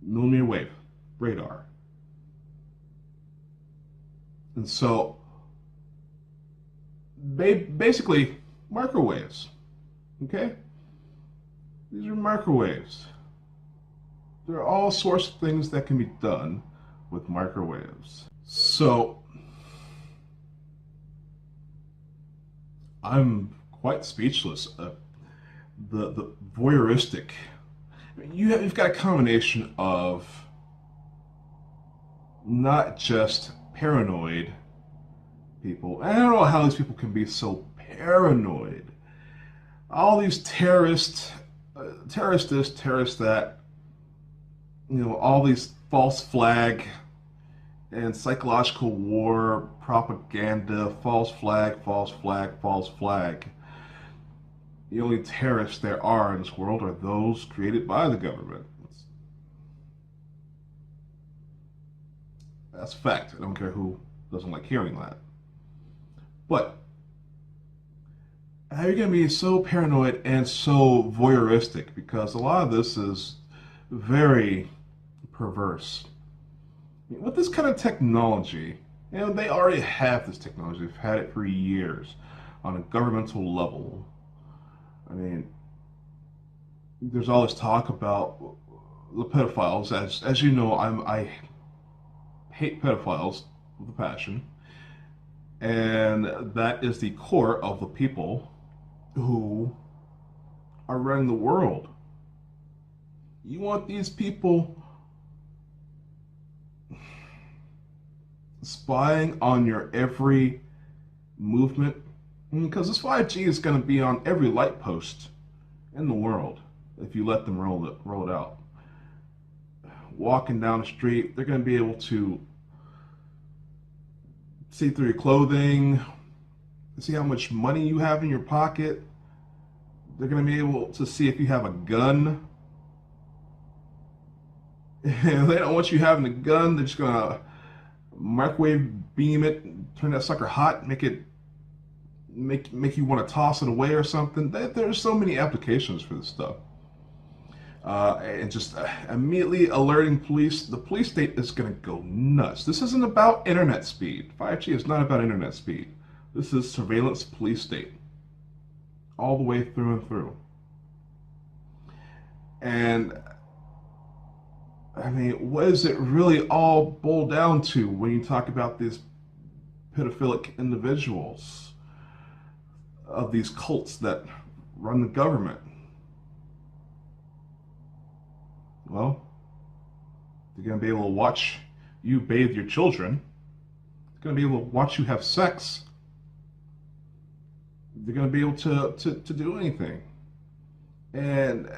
[SPEAKER 3] millimeter wave radar. And so basically microwaves. Okay? These are microwaves. There are all sorts of things that can be done with microwaves. So, I'm quite speechless. The voyeuristic. I mean, you've got a combination of not just paranoid people. And I don't know how these people can be so paranoid. All these terrorists this, terrorists that, you know, all these false flag and psychological war propaganda, false flag, false flag, false flag. The only terrorists there are in this world are those created by the government. That's a fact. I don't care who doesn't like hearing that. But how are you going to be so paranoid and so voyeuristic? Because a lot of this is very perverse. I mean, with this kind of technology, you know, they already have this technology. They've had it for years on a governmental level. I mean, there's all this talk about the pedophiles. As you know, I hate pedophiles with a passion. And that is the core of the people who are running the world. You want these people spying on your every movement? Because this 5G is going to be on every light post in the world if you let them roll it out. Walking down the street, they're going to be able to see through your clothing, see how much money you have in your pocket. They're going to be able to see if you have a gun. And they don't want you having a gun. They're just going to microwave beam it, turn that sucker hot, make you want to toss it away or something. There's so many applications for this stuff. And just immediately alerting police. The police state is going to go nuts. This isn't about internet speed. 5G is not about internet speed. This is surveillance police state. All the way through and through. And I mean, what does it really all boil down to when you talk about these pedophilic individuals of these cults that run the government? Well, they're going to be able to watch you bathe your children. They're going to be able to watch you have sex. They're going to be able to do anything. And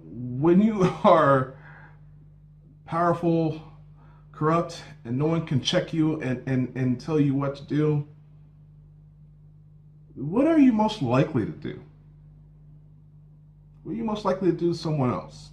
[SPEAKER 3] when you are powerful, corrupt, and no one can check you and tell you what to do, what are you most likely to do? What are you most likely to do to someone else?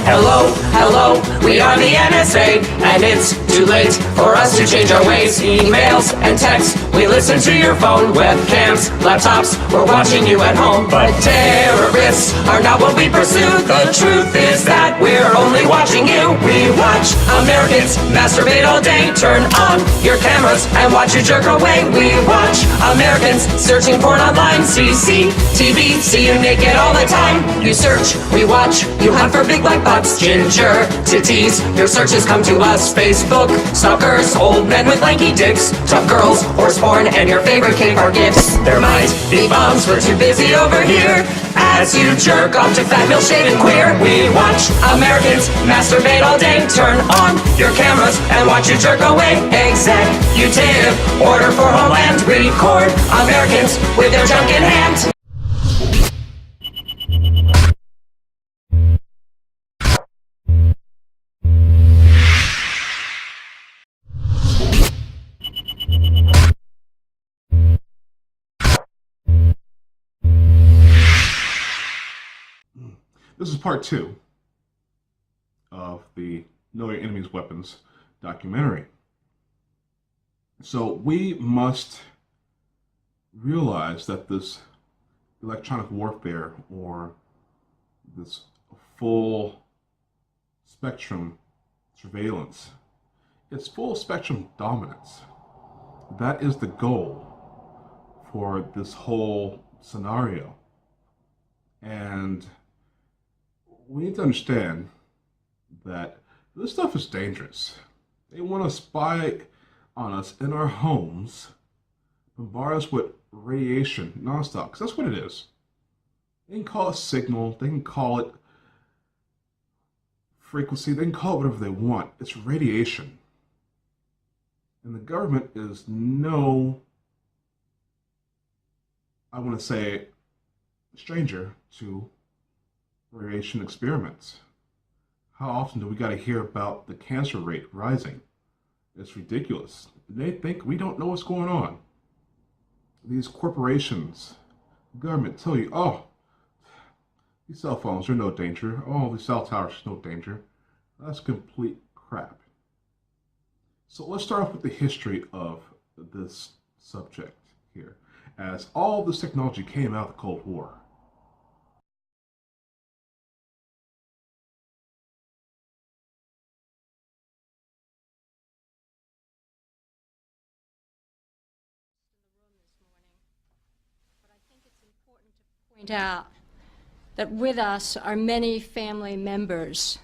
[SPEAKER 11] Hello, hello, we are the NSA, and it's too late for us to change our ways. Emails and texts, we listen to your phone. Webcams, laptops, we're watching you at home. But terrorists are not what we pursue. The truth is that we're only watching you. We watch Americans masturbate all day. Turn on your cameras and watch you jerk away. We watch Americans searching porn online. CCTV, see you naked all the time. You search, we watch, you hunt for big black butts, ginger titties. Your searches come to us. Facebook stalkers, old men with lanky dicks, tough girls, horse porn, and your favorite cave are gifts. There might be bombs, we're too busy over here. As you jerk off to fat, milk-shaven queer, we watch Americans masturbate all day. Turn on your cameras and watch you jerk away. Executive order for Homeland. Record Americans with their junk in hand.
[SPEAKER 3] This is part 2 of the Know Your Enemy's Weapons documentary. So we must realize that this electronic warfare, or this full spectrum surveillance, It's full spectrum dominance. That is the goal for this whole scenario. And we need to understand that this stuff is dangerous. They want to spy on us in our homes, bombard us with radiation nonstop, because that's what it is. They can call it signal, they can call it frequency, they can call it whatever they want. It's radiation. And the government is no, I want to say, stranger to radiation experiments. How often do we got to hear about the cancer rate rising? It's ridiculous. They think we don't know what's going on. These corporations, government tell you, oh, these cell phones are no danger. Oh, these cell towers are no danger. That's complete crap. So let's start off with the history of this subject here, as all this technology came out of the Cold War.
[SPEAKER 12] Point out that with us are many family members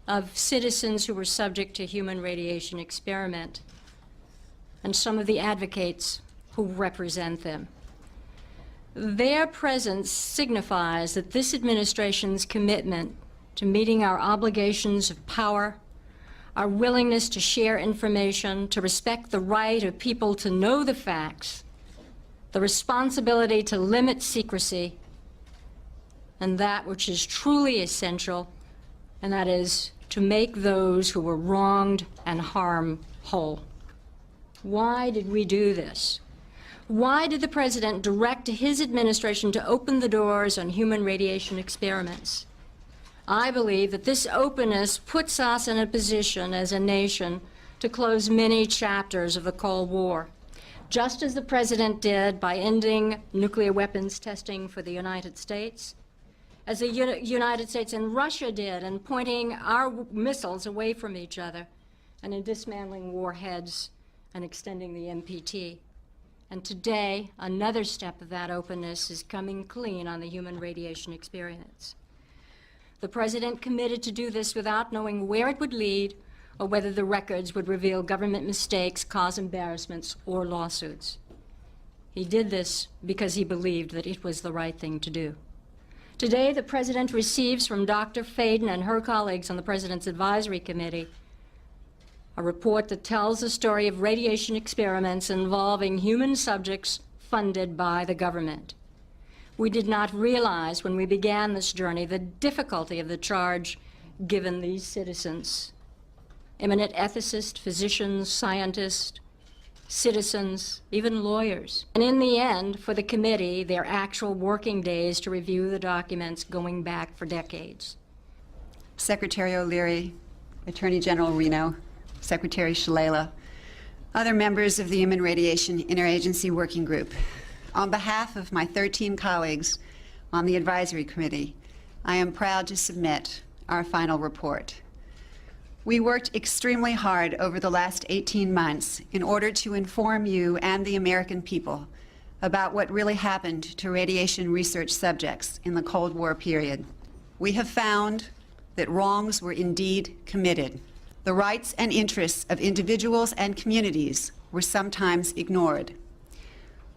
[SPEAKER 12] of citizens who were subject to human radiation experiment and some of the advocates who represent them. Their presence signifies that this administration's commitment to meeting our obligations of power, our willingness to share information, to respect the right of people to know the facts, the responsibility to limit secrecy, and that which is truly essential, and that is to make those who were wronged and harmed whole. Why did we do this? Why did the President direct his administration to open the doors on human radiation experiments? I believe that this openness puts us in a position as a nation to close many chapters of the Cold War, just as the President did by ending nuclear weapons testing for the United States, as the United States and Russia did in pointing our missiles away from each other, and in dismantling warheads and extending the NPT. And today, another step of that openness is coming clean on the human radiation experience. The President committed to do this without knowing where it would lead or whether the records would reveal government mistakes, cause embarrassments, or lawsuits. He did this because he believed that it was the right thing to do. Today, the President receives from Dr. Fadin and her colleagues on the President's Advisory Committee a report that tells the story of radiation experiments involving human subjects funded by the government. We did not realize when we began this journey the difficulty of the charge given these citizens. Eminent ethicists, physicians, scientists, citizens, even lawyers. And in the end, for the committee, their actual working days to review the documents going back for decades.
[SPEAKER 13] Secretary O'Leary, Attorney General Reno, Secretary Shalala, other members of the Human Radiation Interagency Working Group. On behalf of my 13 colleagues on the Advisory Committee, I am proud to submit our final report. We worked extremely hard over the last 18 months in order to inform you and the American people about what really happened to radiation research subjects in the Cold War period. We have found that wrongs were indeed committed. The rights and interests of individuals and communities were sometimes ignored.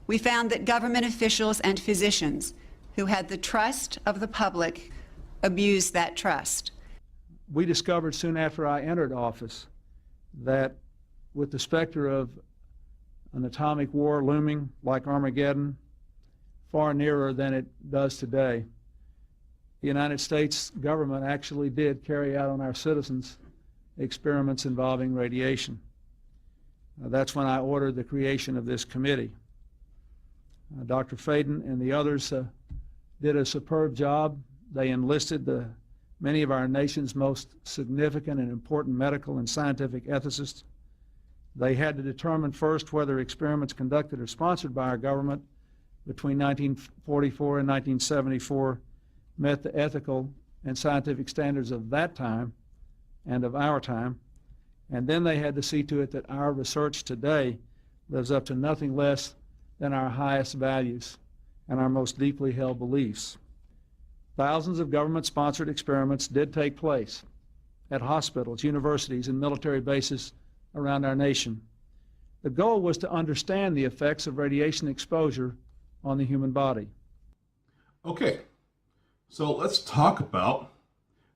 [SPEAKER 13] We found that government officials and physicians who had the trust of the public abused that trust.
[SPEAKER 14] We discovered soon after I entered office that with the specter of an atomic war looming like Armageddon, far nearer than it does today, the United States government actually did carry out on our citizens experiments involving radiation. That's when I ordered the creation of this committee. Dr. Fadin and the others did a superb job. They enlisted many of our nation's most significant and important medical and scientific ethicists. They had to determine first whether experiments conducted or sponsored by our government between 1944 and 1974 met the ethical and scientific standards of that time and of our time. And then they had to see to it that our research today lives up to nothing less than our highest values and our most deeply held beliefs. Thousands of government-sponsored experiments did take place at hospitals, universities, and military bases around our nation. The goal was to understand the effects of radiation exposure on the human body.
[SPEAKER 3] Okay, so let's talk about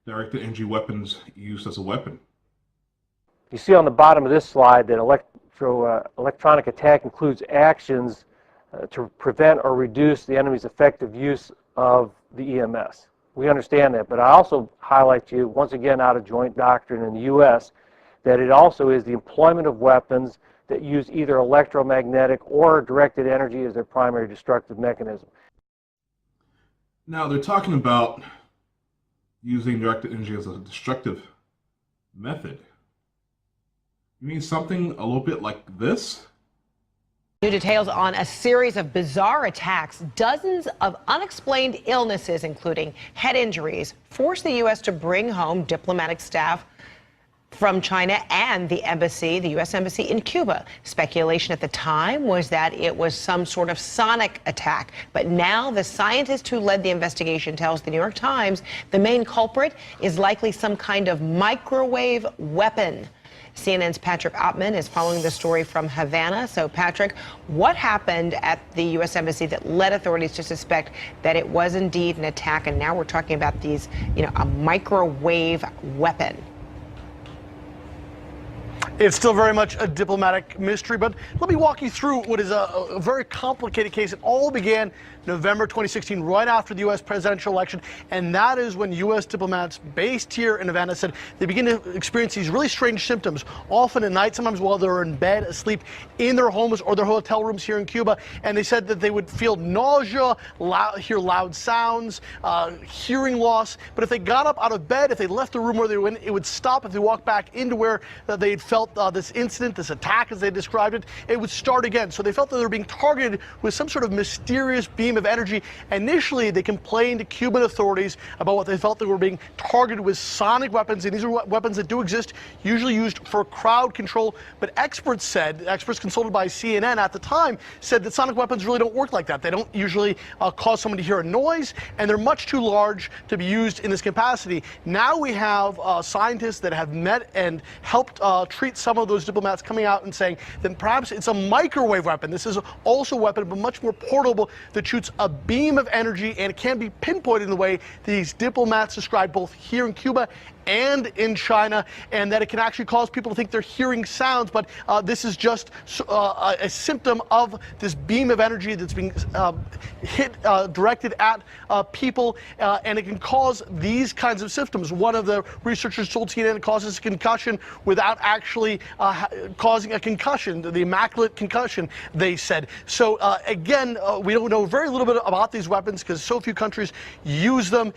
[SPEAKER 3] directed energy weapons used as a weapon.
[SPEAKER 2] You see on the bottom of this slide that electronic attack includes actions to prevent or reduce the enemy's effective use of the EMS. We understand that, but I also highlight to you, once again out of joint doctrine in the U.S., that it also is the employment of weapons that use either electromagnetic or directed energy as their primary destructive mechanism.
[SPEAKER 3] Now, they're talking about using directed energy as a destructive method. You mean something a little bit like this?
[SPEAKER 15] New details on a series of bizarre attacks. Dozens of unexplained illnesses, including head injuries, forced the U.S. to bring home diplomatic staff from China and the U.S. Embassy in Cuba. Speculation at the time was that it was some sort of sonic attack. But now the scientist who led the investigation tells the New York Times the main culprit is likely some kind of microwave weapon. CNN's Patrick Ottman is following the story from Havana. So, Patrick, what happened at the U.S. Embassy that led authorities to suspect that it was indeed an attack? And now we're talking about these, a microwave weapon.
[SPEAKER 16] It's still very much a diplomatic mystery, but let me walk you through what is a very complicated case. It all began November 2016, right after the U.S. presidential election, and that is when U.S. diplomats based here in Havana said they begin to experience these really strange symptoms, often at night, sometimes while they're in bed, asleep in their homes or their hotel rooms here in Cuba, and they said that they would feel nausea, hear loud sounds, hearing loss, but if they got up out of bed, if they left the room where they were in, it would stop. If they walked back into where they had felt this incident, this attack as they described it, it would start again. So they felt that they were being targeted with some sort of mysterious beam of energy. Initially, they complained to Cuban authorities about what they felt they were being targeted with sonic weapons, and these are weapons that do exist, usually used for crowd control. But experts consulted by CNN at the time, said that sonic weapons really don't work like that. They don't usually cause someone to hear a noise, and they're much too large to be used in this capacity. Now we have scientists that have met and helped treat some of those diplomats coming out and saying that perhaps it's a microwave weapon. This is also a weapon, but much more portable, that shoots a beam of energy, and it can be pinpointed in the way these diplomats described both here in Cuba and in China, and that it can actually cause people to think they're hearing sounds, but this is just a symptom of this beam of energy that's being directed at people, and it can cause these kinds of symptoms. One of the researchers told CNN it causes concussion without actually causing a concussion, the immaculate concussion, they said. So again, we don't know very little bit about these weapons because so few countries use them.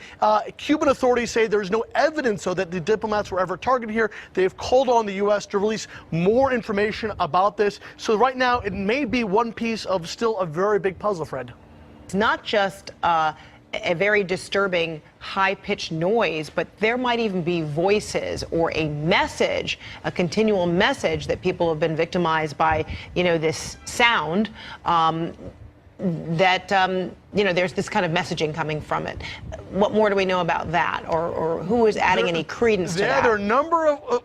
[SPEAKER 16] Cuban authorities say there's no evidence, though, that the diplomats were ever targeted here. They have called on the U.S. to release more information about this. So right now, it may be one piece of still a very big puzzle, Fred.
[SPEAKER 15] It's not just a very disturbing high-pitched noise, but there might even be voices or a message, a continual message that people have been victimized by, this sound. There's this kind of messaging coming from it. What more do we know about that, or who is adding any credence to that?
[SPEAKER 16] There are a number of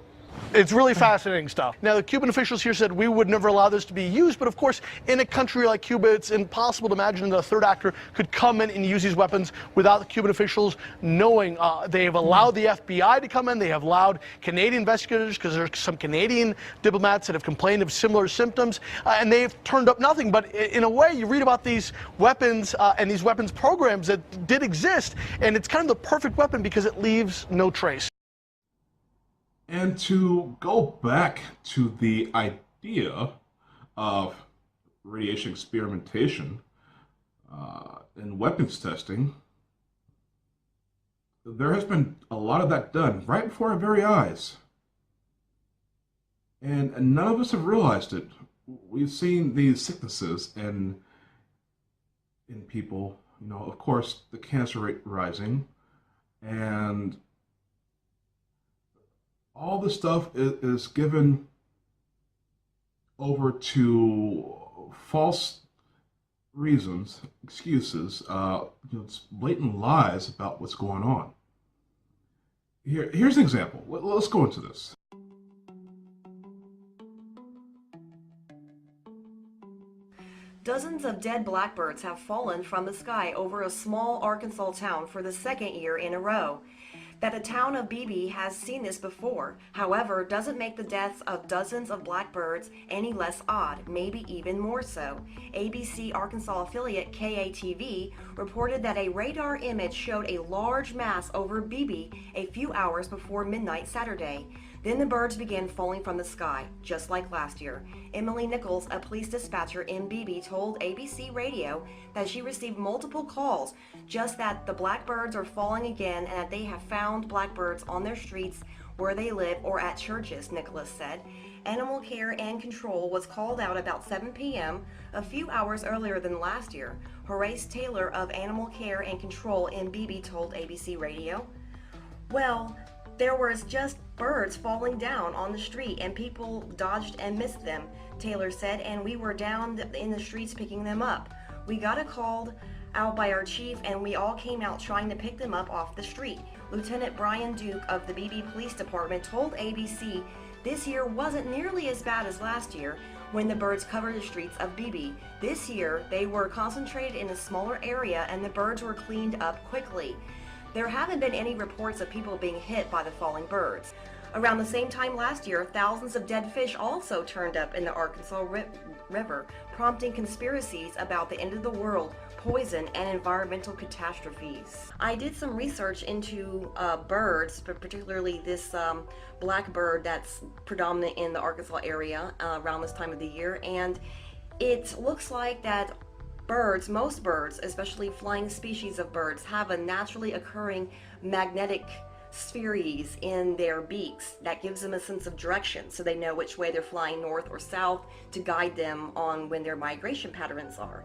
[SPEAKER 16] it's really fascinating stuff. Now, the Cuban officials here said we would never allow this to be used, but of course, in a country like Cuba, it's impossible to imagine that a third actor could come in and use these weapons without the Cuban officials knowing. They have allowed the FBI to come in. They have allowed Canadian investigators, because there are some Canadian diplomats that have complained of similar symptoms, and they've turned up nothing. But in a way, you read about these weapons and these weapons programs that did exist, and it's kind of the perfect weapon because it leaves no trace.
[SPEAKER 3] And to go back to the idea of radiation experimentation and weapons testing, there has been a lot of that done right before our very eyes. And none of us have realized it. We've seen these sicknesses in people, of course, the cancer rate rising, and all this stuff is given over to false reasons, excuses, it's blatant lies about what's going on. Here's an example. Let's go into this.
[SPEAKER 1] Dozens of dead blackbirds have fallen from the sky over a small Arkansas town for the second year in a row. That the town of Beebe has seen this before, however, doesn't make the deaths of dozens of blackbirds any less odd, maybe even more so. ABC Arkansas affiliate KATV reported that a radar image showed a large mass over Beebe a few hours before midnight Saturday. Then the birds began falling from the sky, just like last year. Emily Nichols, a police dispatcher in Beebe, told ABC Radio that she received multiple calls, just that the blackbirds are falling again and that they have found blackbirds on their streets where they live or at churches, Nicholas said. Animal Care and Control was called out about 7 p.m., a few hours earlier than last year. Horace Taylor of Animal Care and Control in Beebe told ABC Radio, "Well, there was just birds falling down on the street and people dodged and missed them," Taylor said, "and we were down in the streets picking them up. We got a call out by our chief and we all came out trying to pick them up off the street." Lieutenant Brian Duke of the Beebe Police Department told ABC this year wasn't nearly as bad as last year when the birds covered the streets of Beebe. This year they were concentrated in a smaller area and the birds were cleaned up quickly. There haven't been any reports of people being hit by the falling birds. Around the same time last year, thousands of dead fish also turned up in the Arkansas River, prompting conspiracies about the end of the world, poison, and environmental catastrophes. I did some research into birds, but particularly this blackbird that's predominant in the Arkansas area around this time of the year, and it looks like that birds, most birds, especially flying species of birds, have a naturally occurring magnetic spheres in their beaks that gives them a sense of direction so they know which way they're flying, north or south, to guide them on when their migration patterns are.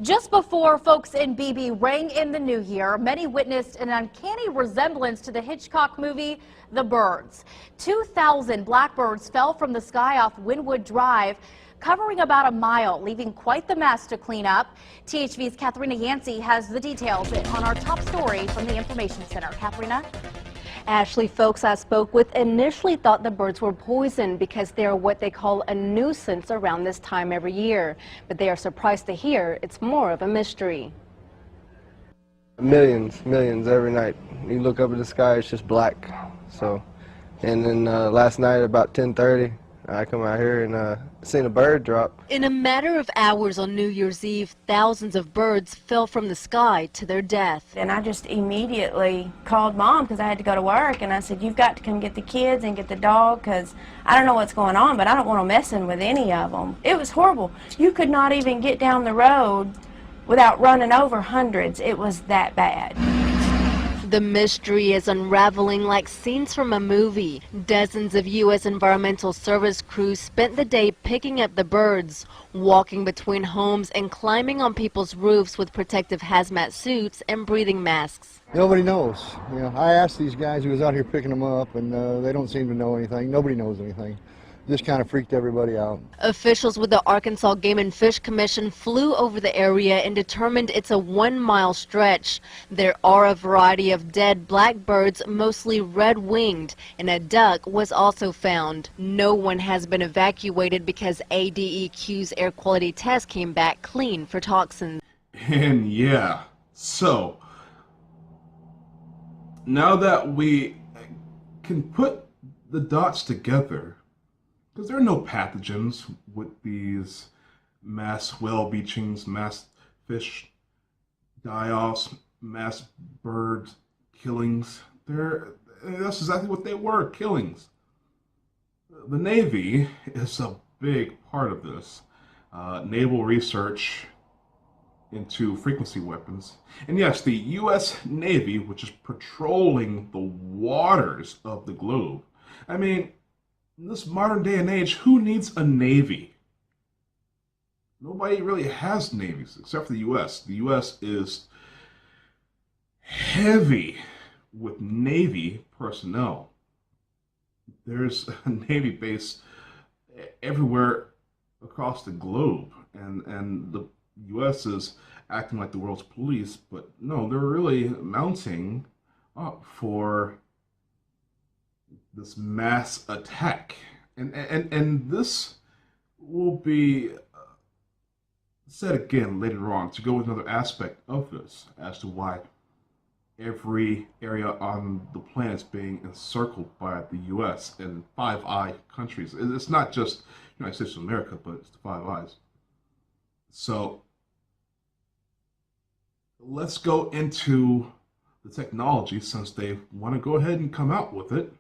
[SPEAKER 17] Just before folks in Beebe rang in the new year, many witnessed an uncanny resemblance to the Hitchcock movie, The Birds. 2,000 blackbirds fell from the sky off Wynwood Drive, covering about a mile, leaving quite the mess to clean up. THV's Katharina Yancey has the details on our top story from the Information Center. Katharina?
[SPEAKER 18] Ashley, folks I spoke with initially thought the birds were poisoned because they are what they call a nuisance around this time every year. But they are surprised to hear it's more of a mystery.
[SPEAKER 19] Millions every night. You look up at the sky, it's just black. So, and then last night about 10:30, I come out here and seen a bird drop.
[SPEAKER 18] In a matter of hours on New Year's Eve, thousands of birds fell from the sky to their death.
[SPEAKER 20] And I just immediately called Mom because I had to go to work, and I said, "You've got to come get the kids and get the dog because I don't know what's going on, but I don't want them messing with any of them." It was horrible. You could not even get down the road without running over hundreds. It was that bad.
[SPEAKER 18] The mystery is unraveling like scenes from a movie. Dozens of U.S. Environmental Service crews spent the day picking up the birds, walking between homes and climbing on people's roofs with protective hazmat suits and breathing masks.
[SPEAKER 4] Nobody knows. You know, I asked these guys who was out here picking them up, and they don't seem to know anything. Nobody knows anything. Just kind of freaked everybody out.
[SPEAKER 18] Officials with the Arkansas Game and Fish Commission flew over the area and determined it's a 1-mile stretch. There are a variety of dead blackbirds, mostly red-winged, and a duck was also found. No one has been evacuated because ADEQ's air quality test came back clean for toxins.
[SPEAKER 3] And yeah, so now that we can put the dots together, because there are no pathogens with these mass whale beachings, mass fish die-offs, mass bird killings. That's exactly what they were, killings. The Navy is a big part of this. Naval research into frequency weapons. And yes, the U.S. Navy, which is patrolling the waters of the globe. I mean, in this modern day and age, who needs a navy? Nobody really has navies except for the U.S. The U.S. is heavy with Navy personnel. There's a Navy base everywhere across the globe, and the U.S. is acting like the world's police, but no, they're really mounting up for this mass attack, and this will be said again later on to go with another aspect of this as to why every area on the planet is being encircled by the U.S. and Five Eye countries. It's not just the United States of America, but it's the Five Eyes. So let's go into the technology, since they want to go ahead and come out with it.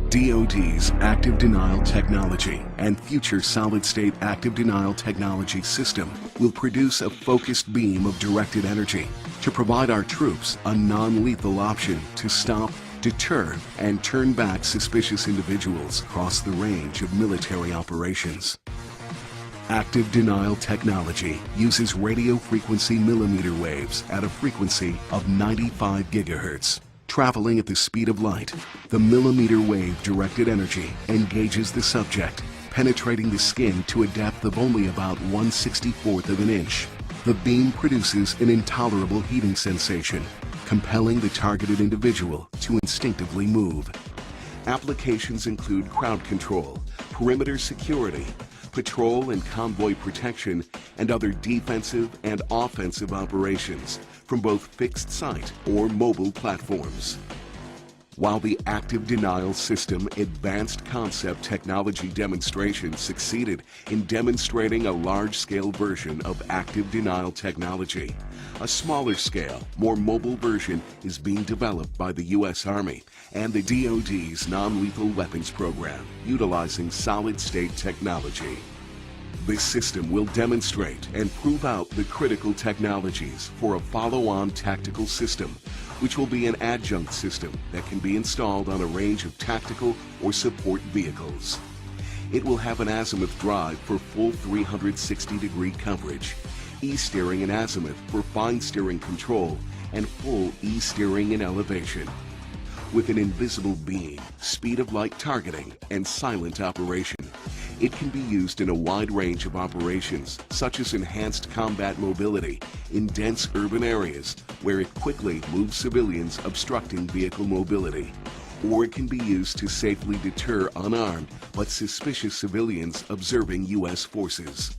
[SPEAKER 21] DoD's active denial technology and future solid-state active denial technology system will produce a focused beam of directed energy to provide our troops a non-lethal option to stop, deter, and turn back suspicious individuals across the range of military operations. Active denial technology uses radio frequency millimeter waves at a frequency of 95 gigahertz. Traveling at the speed of light, the millimeter wave directed energy engages the subject, penetrating the skin to a depth of only about 1/64th of an inch. The beam produces an intolerable heating sensation, compelling the targeted individual to instinctively move. Applications include crowd control, perimeter security, patrol and convoy protection, and other defensive and offensive operations from both fixed site or mobile platforms. While the active denial system advanced concept technology demonstration succeeded in demonstrating a large-scale version of active denial technology, a smaller scale, more mobile version is being developed by the U.S. Army and the DoD's non-lethal weapons program, utilizing solid-state technology. This system will demonstrate and prove out the critical technologies for a follow-on tactical system, which will be an adjunct system that can be installed on a range of tactical or support vehicles. It will have an azimuth drive for full 360-degree coverage, E-steering and azimuth for fine steering control, and full E-steering in elevation. With an invisible beam, speed of light targeting, and silent operation, it can be used in a wide range of operations, such as enhanced combat mobility in dense urban areas where it quickly moves civilians obstructing vehicle mobility. Or it can be used to safely deter unarmed but suspicious civilians observing U.S. forces.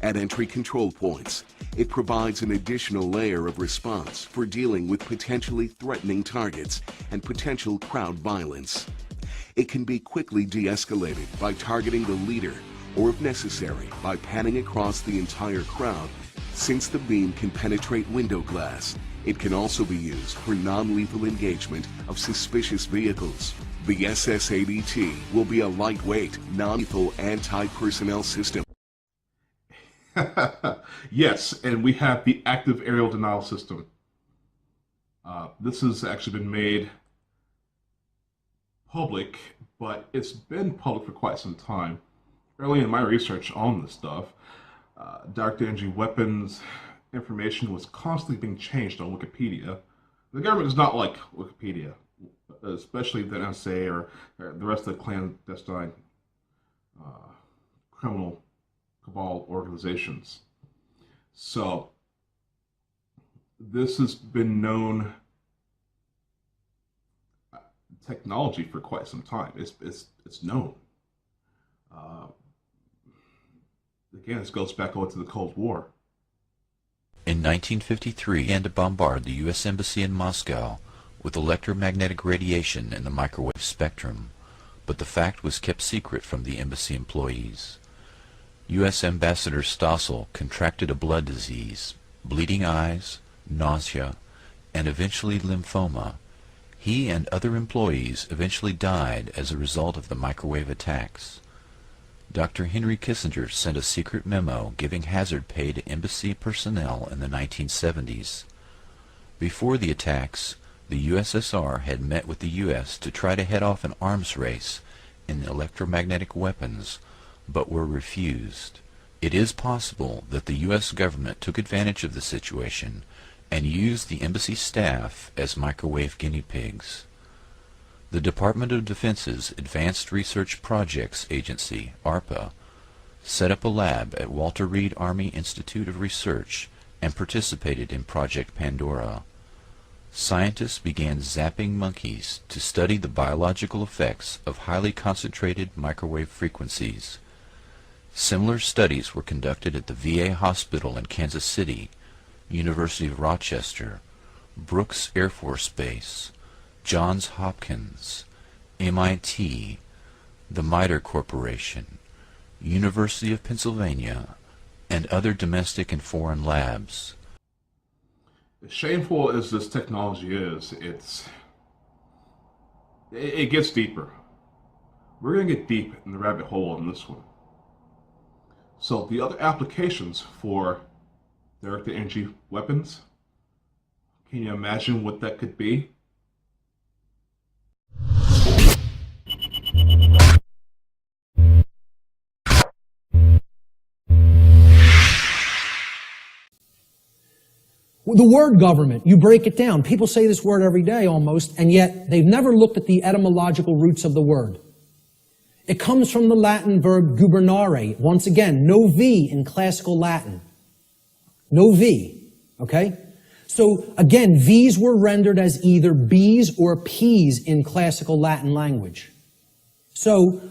[SPEAKER 21] At entry control points, it provides an additional layer of response for dealing with potentially threatening targets and potential crowd violence. It can be quickly de-escalated by targeting the leader, or if necessary, by panning across the entire crowd. Since the beam can penetrate window glass, it can also be used for non-lethal engagement of suspicious vehicles. The SSADT will be a lightweight, non-lethal anti-personnel system.
[SPEAKER 3] Yes, and we have the active aerial denial system. This has actually been made public, but it's been public for quite some time. Early in my research on this stuff, Dark Energy weapons information was constantly being changed on Wikipedia. The government does not like Wikipedia, especially the NSA or the rest of the clandestine criminal cabal organizations. So this has been known technology for quite some time. It's known. Again, this goes back over to the Cold War.
[SPEAKER 5] In 1953, he began to bombard the U.S. Embassy in Moscow with electromagnetic radiation in the microwave spectrum, but the fact was kept secret from the embassy employees. U.S. Ambassador Stossel contracted a blood disease, bleeding eyes, nausea, and eventually lymphoma. He and other employees eventually died as a result of the microwave attacks. Dr. Henry Kissinger sent a secret memo giving hazard pay to embassy personnel in the 1970s. Before the attacks, the USSR had met with the U.S. to try to head off an arms race in electromagnetic weapons, but were refused. It is possible that the U.S. government took advantage of the situation and used the embassy staff as microwave guinea pigs. The Department of Defense's Advanced Research Projects Agency, ARPA, set up a lab at Walter Reed Army Institute of Research and participated in Project Pandora. Scientists began zapping monkeys to study the biological effects of highly concentrated microwave frequencies. Similar studies were conducted at the VA Hospital in Kansas City, University of Rochester, Brooks Air Force Base, Johns Hopkins, MIT, the MITRE Corporation, University of Pennsylvania, and other domestic and foreign labs.
[SPEAKER 3] As shameful as this technology is, it gets deeper. We're going to get deep in the rabbit hole on this one. So the other applications for direct energy weapons, can you imagine what that could be?
[SPEAKER 8] The word government, you break it down. People say this word every day almost, and yet they've never looked at the etymological roots of the word. It comes from the Latin verb gubernare. Once again, no V in classical Latin. No V, okay? So again, V's were rendered as either B's or P's in classical Latin language. So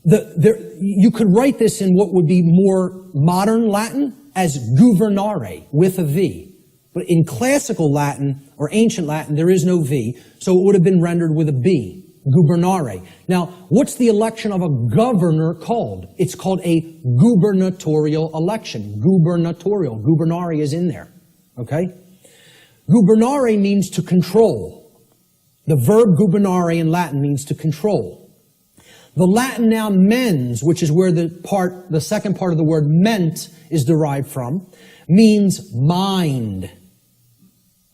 [SPEAKER 8] you could write this in what would be more modern Latin as gubernare with a V. But in classical Latin or ancient Latin, there is no V, so it would have been rendered with a B, gubernare. Now, what's the election of a governor called? It's called a gubernatorial election. Gubernatorial. Gubernare is in there, okay? Gubernare means to control. The verb gubernare in Latin means to control. The Latin noun mens, which is where the second part of the word ment is derived from, means mind.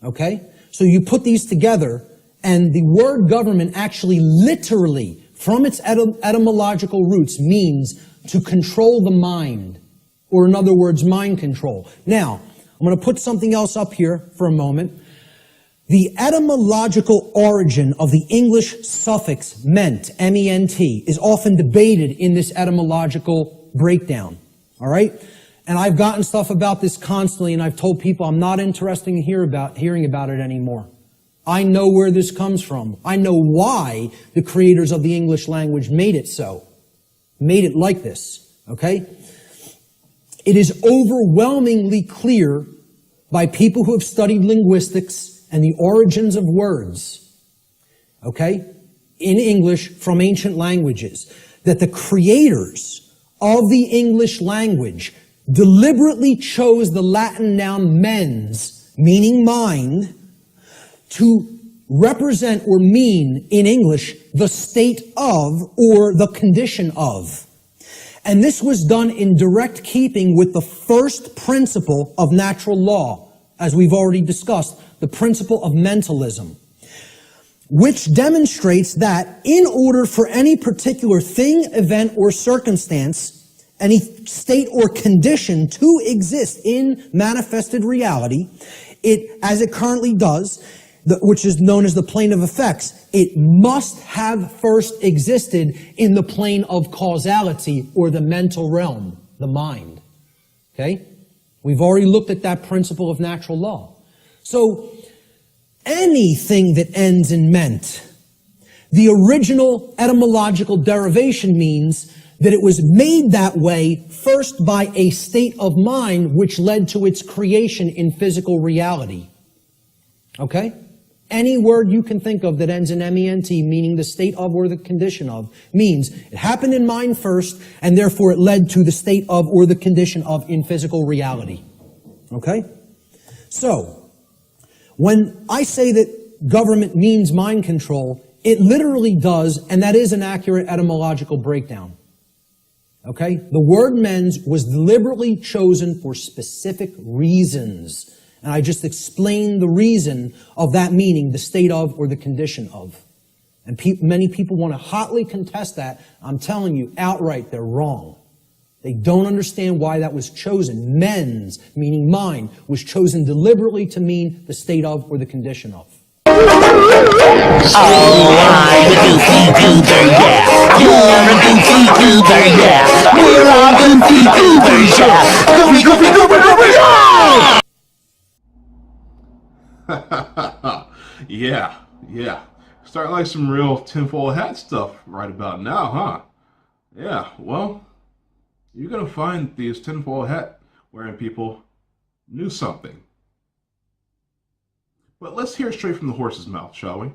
[SPEAKER 8] Okay? So you put these together, and the word government actually literally, from its etymological roots, means to control the mind, or in other words, mind control. Now, I'm going to put something else up here for a moment. The etymological origin of the English suffix ment, M-E-N-T, is often debated in this etymological breakdown. All right? And I've gotten stuff about this constantly, and I've told people I'm not interested in hearing about it anymore. I know where this comes from. I know why the creators of the English language made it so. Made it like this. Okay? It is overwhelmingly clear by people who have studied linguistics and the origins of words, okay, in English from ancient languages, that the creators of the English language deliberately chose the Latin noun mens, meaning mind, to represent or mean in English the state of or the condition of. And this was done in direct keeping with the first principle of natural law, as we've already discussed, the principle of mentalism, which demonstrates that in order for any particular thing, event, or circumstance, any state or condition to exist in manifested reality, it, as it currently does, which is known as the plane of effects, it must have first existed in the plane of causality, or the mental realm, the mind. Okay? We've already looked at that principle of natural law. So, anything that ends in ment, the original etymological derivation means that it was made that way first by a state of mind which led to its creation in physical reality. Okay? Any word you can think of that ends in ment, meaning the state of or the condition of, means it happened in mind first, and therefore it led to the state of or the condition of in physical reality. Okay? So, when I say that government means mind control, it literally does, and that is an accurate etymological breakdown. Okay? The word mens was deliberately chosen for specific reasons. And I just explained the reason of that meaning, the state of or the condition of. And many people want to hotly contest that. I'm telling you outright, they're wrong. They don't understand why that was chosen. Mens, meaning mind, was chosen deliberately to mean the state of or the condition of.
[SPEAKER 3] Yeah. Starting like some real tinfoil hat stuff right about now, huh? Yeah, well, you're gonna find these tinfoil hat wearing people knew something. But let's hear straight from the horse's mouth, shall we?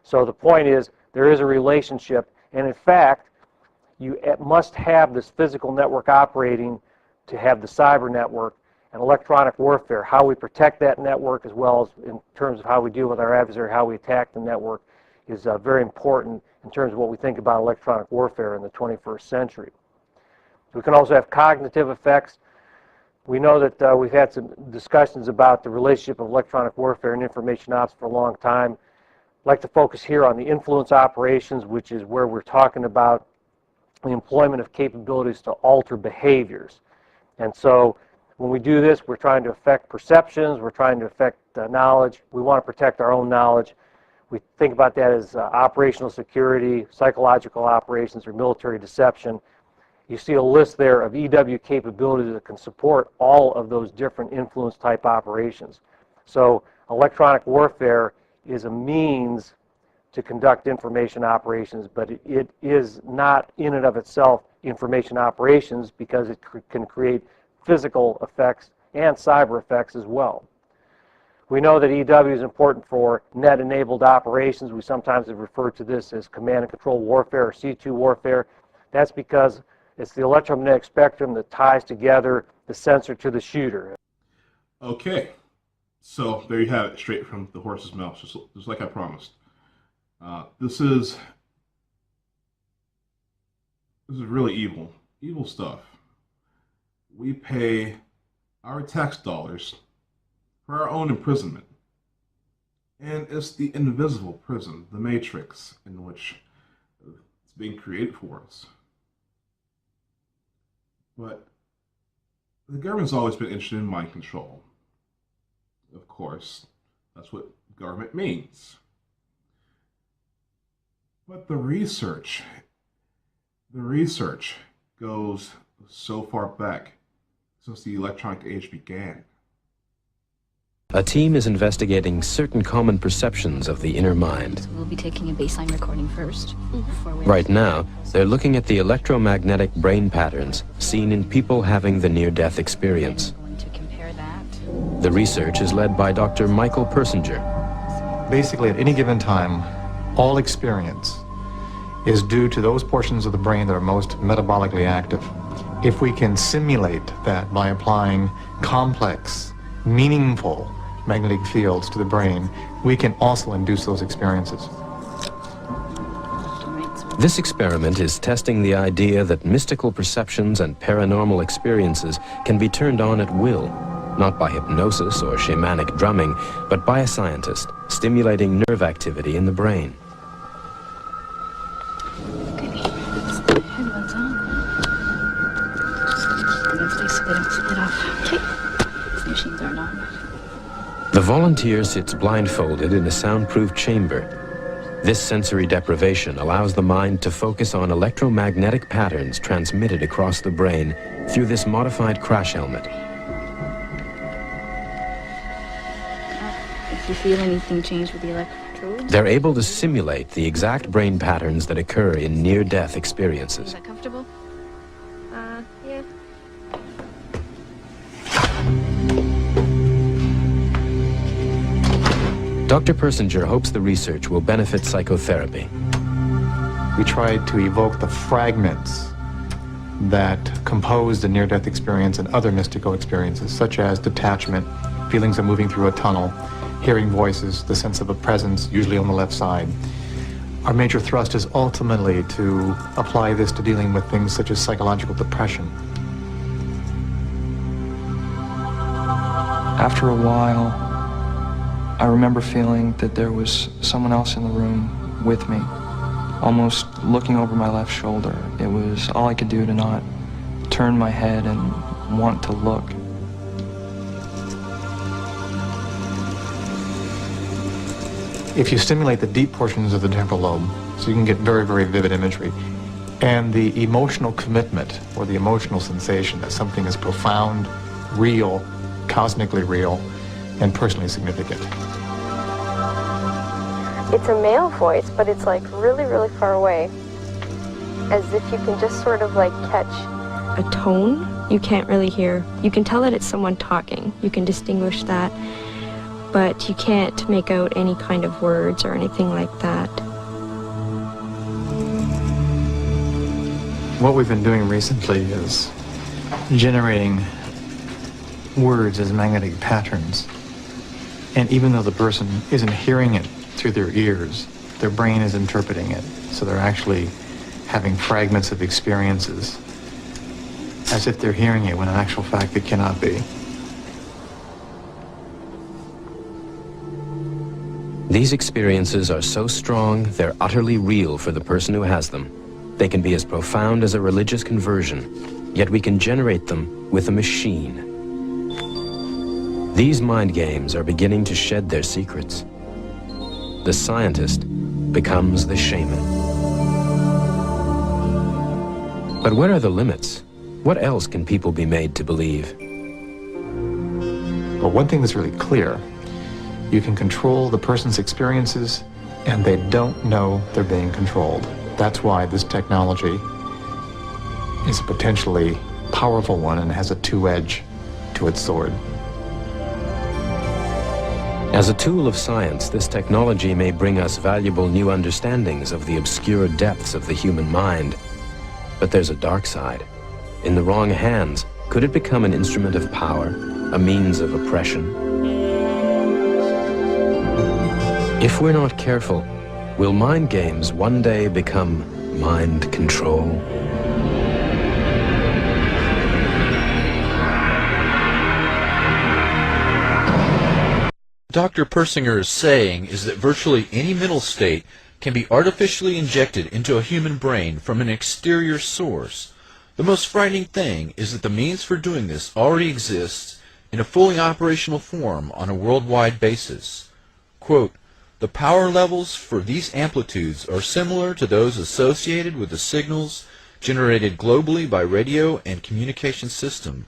[SPEAKER 2] So the point is, there is a relationship, and in fact, you must have this physical network operating to have the cyber network and electronic warfare. How we protect that network, as well as in terms of how we deal with our adversary, how we attack the network, is very important in terms of what we think about electronic warfare in the 21st century. We can also have cognitive effects. We know that we've had some discussions about the relationship of electronic warfare and information ops for a long time. I'd like to focus here on the influence operations, which is where we're talking about the employment of capabilities to alter behaviors. And so when we do this, we're trying to affect perceptions, we're trying to affect knowledge. We want to protect our own knowledge. We think about that as operational security, psychological operations, or military deception. You see a list there of EW capabilities that can support all of those different influence type operations. So electronic warfare is a means to conduct information operations, but it is not in and of itself information operations, because it can create physical effects and cyber effects as well. We know that EW is important for net-enabled operations. We sometimes have referred to this as command and control warfare, or C2 warfare. That's because it's the electromagnetic spectrum that ties together the sensor to the shooter.
[SPEAKER 3] Okay, so there you have it, straight from the horse's mouth, just like I promised. This is really evil stuff. We pay our tax dollars for our own imprisonment. And it's the invisible prison, the matrix, in which it's being created for us. But the government's always been interested in mind control. Of course, that's what government means. But the research goes so far back since the electronic age began.
[SPEAKER 6] A team is investigating certain common perceptions of the inner mind.
[SPEAKER 22] We'll be taking a baseline recording first.
[SPEAKER 6] Right now, they're looking at the electromagnetic brain patterns seen in people having the near-death experience. The research is led by Dr. Michael Persinger.
[SPEAKER 23] Basically, at any given time, all experience is due to those portions of the brain that are most metabolically active. If we can simulate that by applying complex, meaningful magnetic fields to the brain, we can also induce those experiences.
[SPEAKER 6] This experiment is testing the idea that mystical perceptions and paranormal experiences can be turned on at will, not by hypnosis or shamanic drumming, but by a scientist, stimulating nerve activity in the brain.
[SPEAKER 22] Headphones on. Just they split off. Okay. These machines aren't on.
[SPEAKER 6] The volunteer sits blindfolded in a soundproof chamber. This sensory deprivation allows the mind to focus on electromagnetic patterns transmitted across the brain through this modified crash helmet.
[SPEAKER 22] If you feel anything change with the electrodes.
[SPEAKER 6] They're able to simulate the exact brain patterns that occur in near-death experiences.
[SPEAKER 22] Is that comfortable? Yeah.
[SPEAKER 6] Dr. Persinger hopes the research will benefit psychotherapy.
[SPEAKER 23] We tried to evoke the fragments that compose the near-death experience and other mystical experiences, such as detachment, feelings of moving through a tunnel, hearing voices, the sense of a presence, usually on the left side. Our major thrust is ultimately to apply this to dealing with things such as psychological depression.
[SPEAKER 7] After a while, I remember feeling that there was someone else in the room with me, almost looking over my left shoulder. It was all I could do to not turn my head and want to look.
[SPEAKER 23] If you stimulate the deep portions of the temporal lobe, so you can get very, very vivid imagery, and the emotional commitment or the emotional sensation that something is profound, real, cosmically real, and personally significant.
[SPEAKER 9] It's a male voice, but it's like really, really far away. As if you can just sort of like catch a tone. You can't really hear. You can tell that it's someone talking. You can distinguish that, but you can't make out any kind of words or anything like that.
[SPEAKER 23] What we've been doing recently is generating words as magnetic patterns. And even though the person isn't hearing it through their ears, their brain is interpreting it. So they're actually having fragments of experiences as if they're hearing it, when in actual fact it cannot be.
[SPEAKER 6] These experiences are so strong, they're utterly real for the person who has them. They can be as profound as a religious conversion, yet we can generate them with a machine. These mind games are beginning to shed their secrets. The scientist becomes the shaman. But where are the limits? What else can people be made to believe?
[SPEAKER 23] But one thing that's really clear, you can control the person's experiences, and they don't know they're being controlled. That's why this technology is a potentially powerful one and has a two-edge to its sword.
[SPEAKER 6] As a tool of science, this technology may bring us valuable new understandings of the obscure depths of the human mind. But there's a dark side. In the wrong hands, could it become an instrument of power, a means of oppression? If we're not careful, will mind games one day become mind control?
[SPEAKER 5] Dr. Persinger is saying is that virtually any mental state can be artificially injected into a human brain from an exterior source. The most frightening thing is that the means for doing this already exists in a fully operational form on a worldwide basis. Quote, "The power levels for these amplitudes are similar to those associated with the signals generated globally by radio and communication system.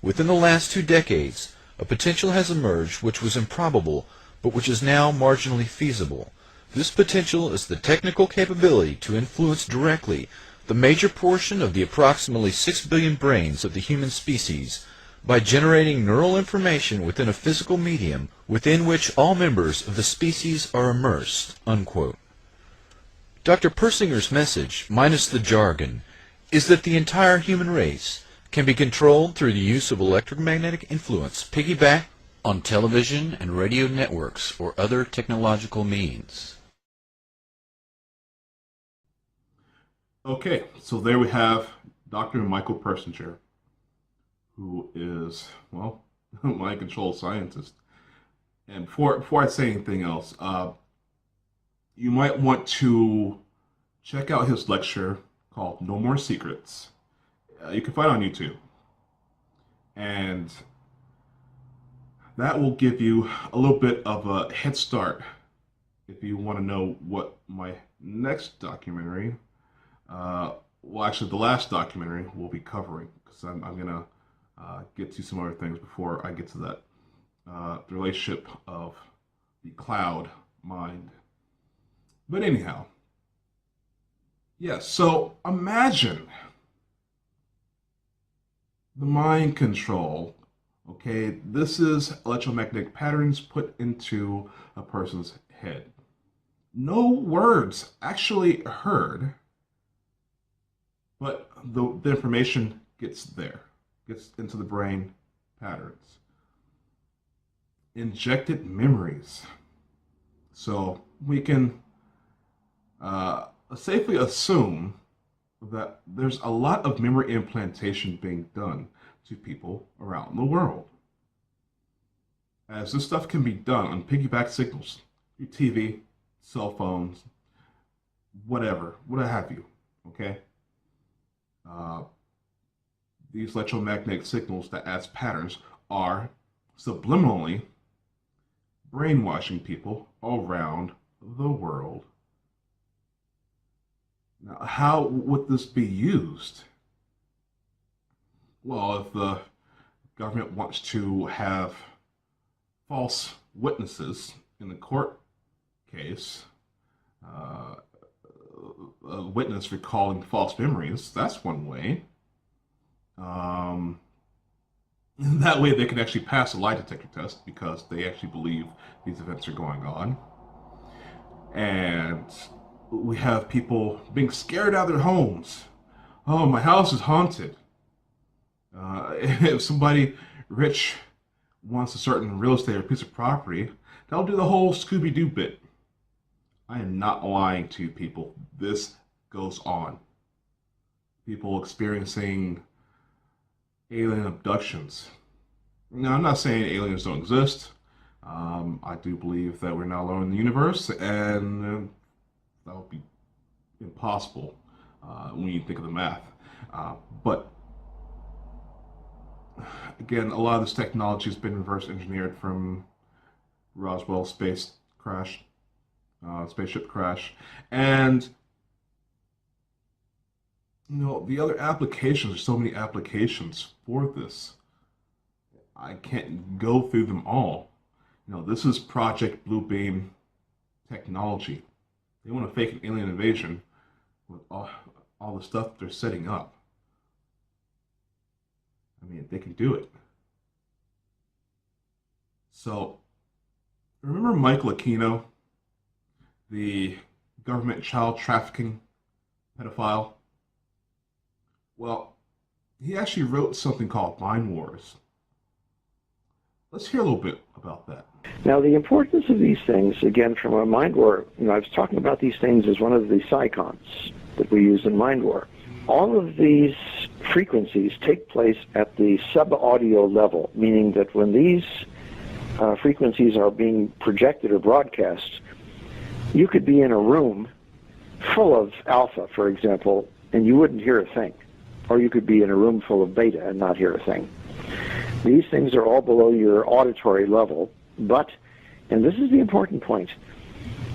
[SPEAKER 5] Within the last 2 decades, a potential has emerged which was improbable, but which is now marginally feasible. This potential is the technical capability to influence directly the major portion of the approximately 6 billion brains of the human species by generating neural information within a physical medium within which all members of the species are immersed." Unquote. Dr. Persinger's message, minus the jargon, is that the entire human race can be controlled through the use of electromagnetic influence piggyback on television and radio networks or other technological means.
[SPEAKER 3] Okay, so there we have Dr. Michael Persinger, who is, well, mind control scientist. And before I say anything else, you might want to check out his lecture called No More Secrets. You can find it on YouTube. And that will give you a little bit of a head start if you want to know what my next documentary, well, actually the last documentary will be covering, because I'm going to get to some other things before I get to that. The relationship of the cloud mind. But anyhow, yes, so imagine the mind control. Okay, this is electromagnetic patterns put into a person's head. No words actually heard, but the information gets there, gets into the brain patterns. Injected memories. So we can safely assume that there's a lot of memory implantation being done to people around the world. As this stuff can be done on piggyback signals, your TV, cell phones, whatever, what have you, okay? These electromagnetic signals that adds patterns are subliminally brainwashing people around the world. Now, how would this be used? Well, if the government wants to have false witnesses in the court case, a witness recalling false memories, that's one way. That way they can actually pass a lie detector test because they actually believe these events are going on. And we have people being scared out of their homes. Oh, my house is haunted. If somebody rich wants a certain real estate or piece of property, they'll do the whole Scooby-Doo bit. I am not lying to you people. This goes on. People experiencing alien abductions. Now, I'm not saying aliens don't exist. I do believe that we're not alone in the universe, and that would be impossible when you think of the math. But again, a lot of this technology has been reverse engineered from Roswell spaceship crash, and you know, the other applications, there's so many applications for this. I can't go through them all. You know, this is Project Bluebeam technology. They want to fake an alien invasion with all the stuff they're setting up. I mean, they can do it. So, remember Michael Aquino, the government child trafficking pedophile? Well, he actually wrote something called Mind Wars. Let's hear a little bit about that.
[SPEAKER 10] Now, the importance of these things, again, from a Mind War, you know, I was talking about these things as one of the psychons that we use in Mind War. All of these frequencies take place at the sub-audio level, meaning that when these frequencies are being projected or broadcast, you could be in a room full of alpha, for example, and you wouldn't hear a thing. Or you could be in a room full of beta and not hear a thing. These things are all below your auditory level, but, and this is the important point,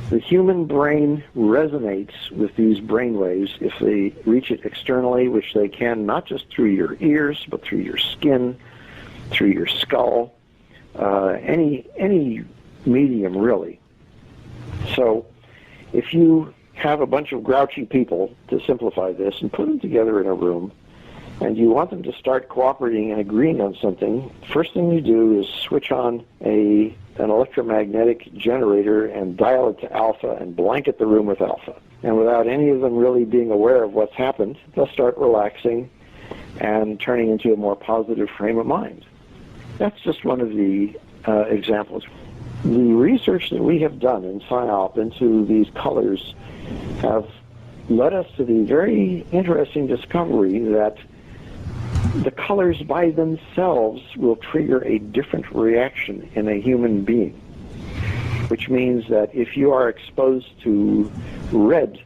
[SPEAKER 10] the human brain resonates with these brain waves if they reach it externally, which they can not just through your ears, but through your skin, through your skull, any medium really. So if you have a bunch of grouchy people, to simplify this, and put them together in a room, and you want them to start cooperating and agreeing on something, first thing you do is switch on an electromagnetic generator and dial it to alpha and blanket the room with alpha. And without any of them really being aware of what's happened, they'll start relaxing and turning into a more positive frame of mind. That's just one of the examples. The research that we have done in PSYOP into these colors have led us to the very interesting discovery that the colors by themselves will trigger a different reaction in a human being, which means that if you are exposed to red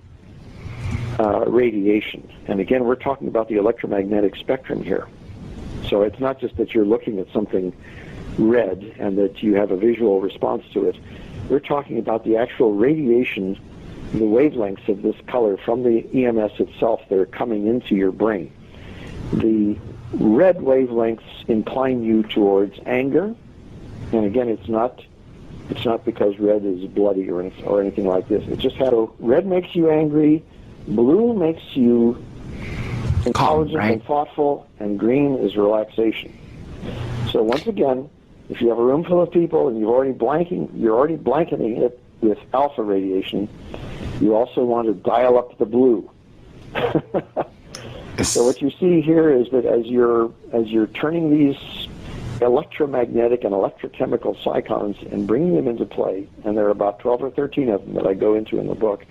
[SPEAKER 10] radiation, and again, we're talking about the electromagnetic spectrum here, so it's not just that you're looking at something red and that you have a visual response to it. We're talking about the actual radiation, the wavelengths of this color from the EMS itself that are coming into your brain. The red wavelengths incline you towards anger, and again, it's not because red is bloody or anything like this. It's just how red makes you angry, blue makes you intelligent and thoughtful, and green is relaxation. So once again, if you have a room full of people and you're already blanketing it with alpha radiation, you also want to dial up the blue. So what you see here is that as you're turning these electromagnetic and electrochemical cyclones and bringing them into play, and there are about 12 or 13 of them that I go into in the book,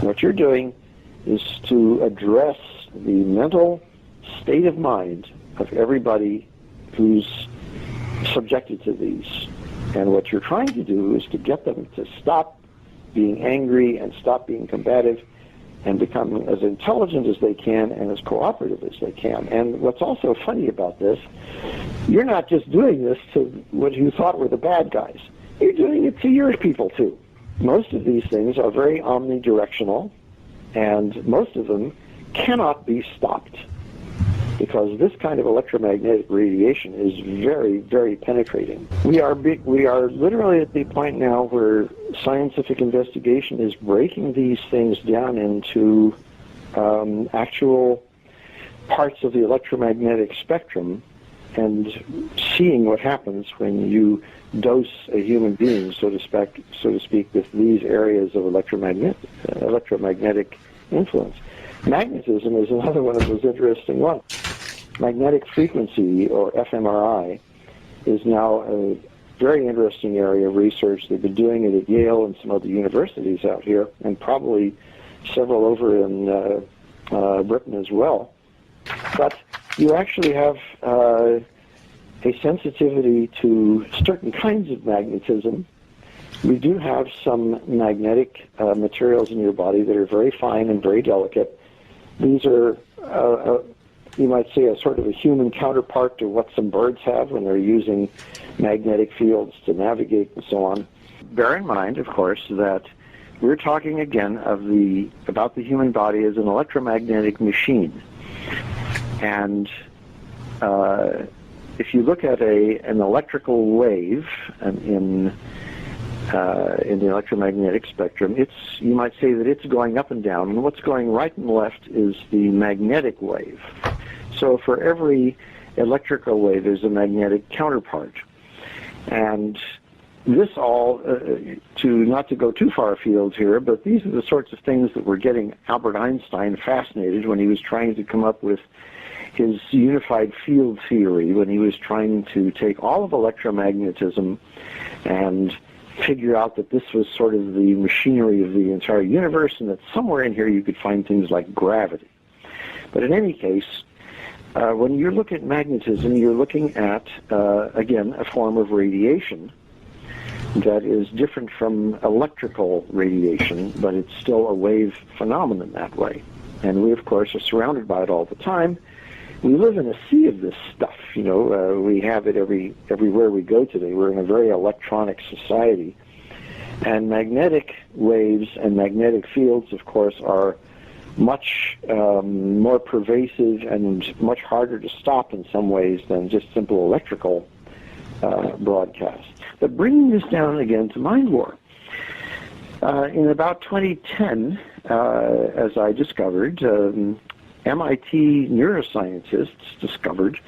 [SPEAKER 10] what you're doing is to address the mental state of mind of everybody who's subjected to these. And what you're trying to do is to get them to stop being angry and stop being combative and become as intelligent as they can and as cooperative as they can. And what's also funny about this, you're not just doing this to what you thought were the bad guys. You're doing it to your people too. Most of these things are very omnidirectional, and most of them cannot be stopped, because this kind of electromagnetic radiation is very, very penetrating. We are literally at the point now where scientific investigation is breaking these things down into actual parts of the electromagnetic spectrum and seeing what happens when you dose a human being, so to speak, with these areas of electromagnetic influence. Magnetism is another one of those interesting ones. Magnetic frequency, or fMRI, is now a very interesting area of research. They've been doing it at Yale and some other universities out here, and probably several over in Britain as well. But you actually have a sensitivity to certain kinds of magnetism. We do have some magnetic materials in your body that are very fine and very delicate. These are, you might say, a sort of a human counterpart to what some birds have when they're using magnetic fields to navigate and so on. Bear in mind, of course, that we're talking again about the human body as an electromagnetic machine. And if you look at an electrical wave in the electromagnetic spectrum, you might say that it's going up and down, and what's going right and left is the magnetic wave. So for every electrical wave, there's a magnetic counterpart. And this all, not to go too far afield here, but these are the sorts of things that were getting Albert Einstein fascinated when he was trying to come up with his unified field theory, when he was trying to take all of electromagnetism and figure out that this was sort of the machinery of the entire universe, and that somewhere in here you could find things like gravity. But in any case, when you look at magnetism, you're looking at, again, a form of radiation that is different from electrical radiation, but it's still a wave phenomenon that way. And we, of course, are surrounded by it all the time. We live in a sea of this stuff. You know, we have it everywhere we go today. We're in a very electronic society. And magnetic waves and magnetic fields, of course, are much more pervasive and much harder to stop in some ways than just simple electrical broadcasts. But bringing this down again to mind war. In about 2010, as I discovered, MIT neuroscientists discovered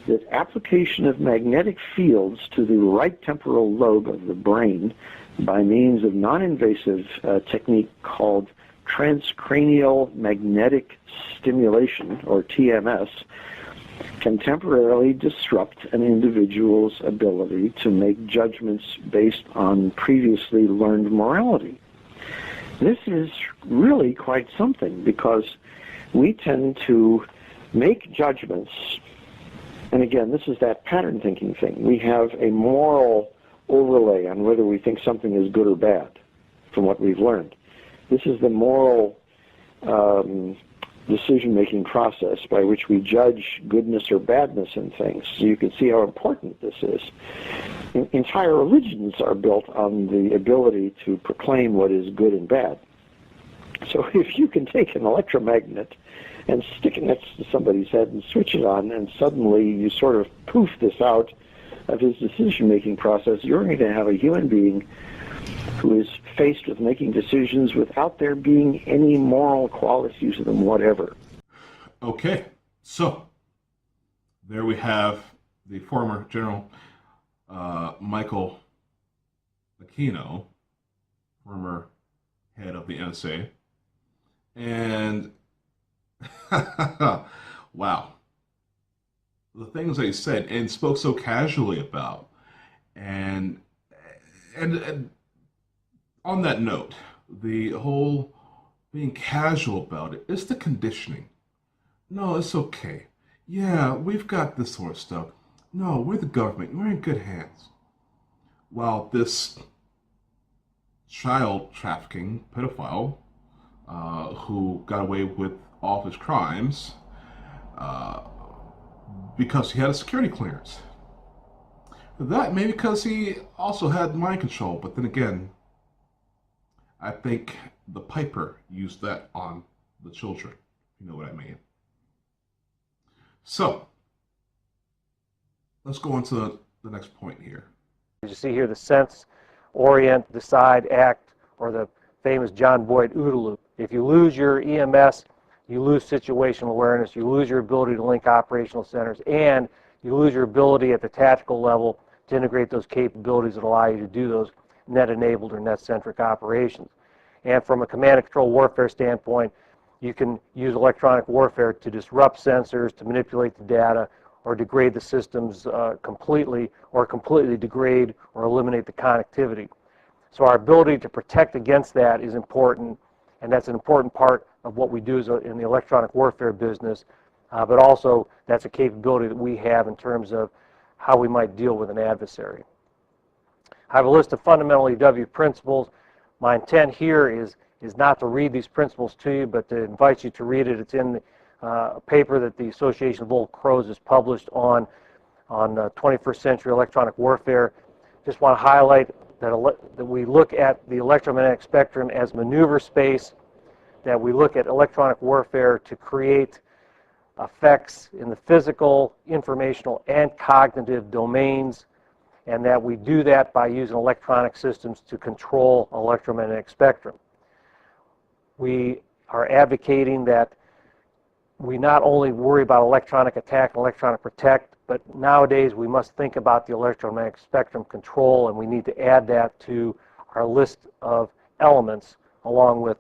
[SPEAKER 10] that application of magnetic fields to the right temporal lobe of the brain by means of non-invasive technique called transcranial magnetic stimulation, or TMS, can temporarily disrupt an individual's ability to make judgments based on previously learned morality. This is really quite something, because we tend to make judgments. And again, this is that pattern thinking thing. We have a moral overlay on whether we think something is good or bad from what we've learned. This is the moral decision-making process by which we judge goodness or badness in things. So you can see how important this is. Entire religions are built on the ability to proclaim what is good and bad. So if you can take an electromagnet and stick it next to somebody's head and switch it on, and suddenly you sort of poof this out of his decision-making process, you're going to have a human being who is faced with making decisions without there being any moral qualities to them whatever.
[SPEAKER 3] Okay, so there we have the former General Michael Aquino, former head of the NSA, and wow, the things they said and spoke so casually about, and on that note, the whole being casual about it is the conditioning. No, it's okay. Yeah, we've got this sort of stuff. No, we're the government. We're in good hands. While this child trafficking pedophile who got away with all of his crimes because he had a security clearance. That maybe because he also had mind control, but then again, I think the piper used that on the children. You know what I mean? So, let's go on to the next point here.
[SPEAKER 2] As you see here, the sense, orient, decide, act, or the famous John Boyd OODA loop. If you lose your EMS, you lose situational awareness, you lose your ability to link operational centers, and you lose your ability at the tactical level to integrate those capabilities that allow you to do those net-enabled or net-centric operations. And from a command and control warfare standpoint, you can use electronic warfare to disrupt sensors, to manipulate the data, or degrade the systems completely, or completely degrade or eliminate the connectivity. So our ability to protect against that is important, and that's an important part of what we do in the electronic warfare business, but also that's a capability that we have in terms of how we might deal with an adversary. I have a list of fundamental EW principles. My intent here is not to read these principles to you, but to invite you to read it. It's in a paper that the Association of Old Crows has published on 21st century electronic warfare. Just want to highlight that we look at the electromagnetic spectrum as maneuver space, that we look at electronic warfare to create effects in the physical, informational, and cognitive domains, and that we do that by using electronic systems to control electromagnetic spectrum. We are advocating that we not only worry about electronic attack and electronic protect, but nowadays we must think about the electromagnetic spectrum control, and we need to add that to our list of elements along with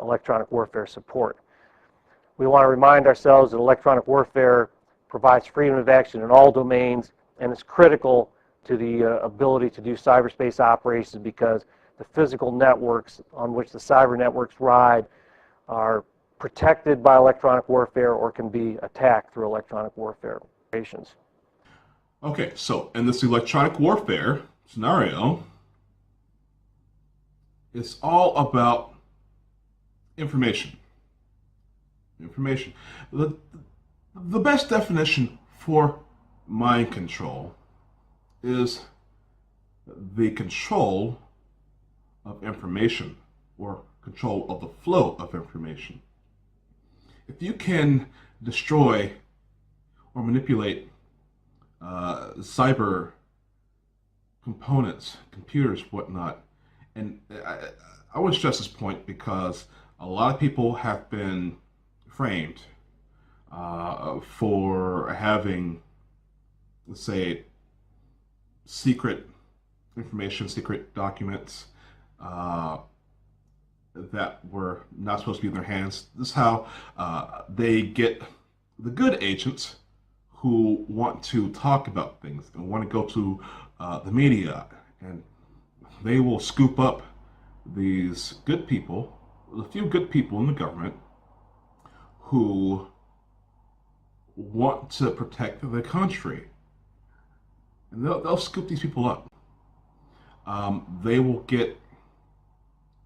[SPEAKER 2] electronic warfare support. We want to remind ourselves that electronic warfare provides freedom of action in all domains, and it's critical to the ability to do cyberspace operations because the physical networks on which the cyber networks ride are protected by electronic warfare or can be attacked through electronic warfare operations.
[SPEAKER 3] Okay, so in this electronic warfare scenario, it's all about information. Information. The best definition for mind control is the control of information or control of the flow of information. If you can destroy or manipulate cyber components, computers, whatnot, and I want to stress this point because a lot of people have been framed for having, let's say, secret information, secret documents that were not supposed to be in their hands. This is how they get the good agents who want to talk about things and want to go to the media, and they will scoop up these good people, a few good people in the government who want to protect the country. And they'll scoop these people up. They will get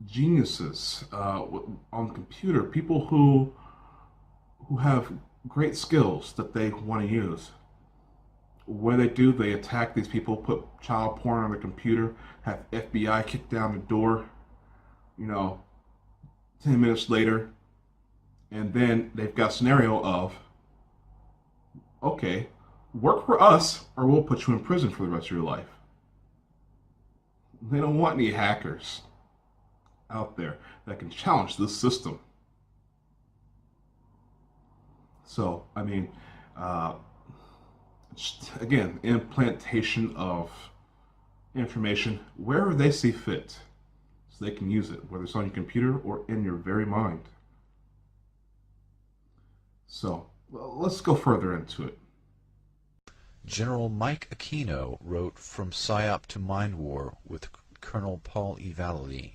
[SPEAKER 3] geniuses on the computer, people who have great skills that they want to use. What do, they attack these people, put child porn on their computer, have FBI kick down the door, 10 minutes later, and then they've got a scenario of, okay, work for us or we'll put you in prison for the rest of your life. They don't want any hackers out there that can challenge this system. So, I mean, again, implantation of information wherever they see fit, so they can use it, whether it's on your computer or in your very mind. So, let's go further into it.
[SPEAKER 5] General Mike Aquino wrote From PSYOP to Mind War with Colonel Paul E. Vallely,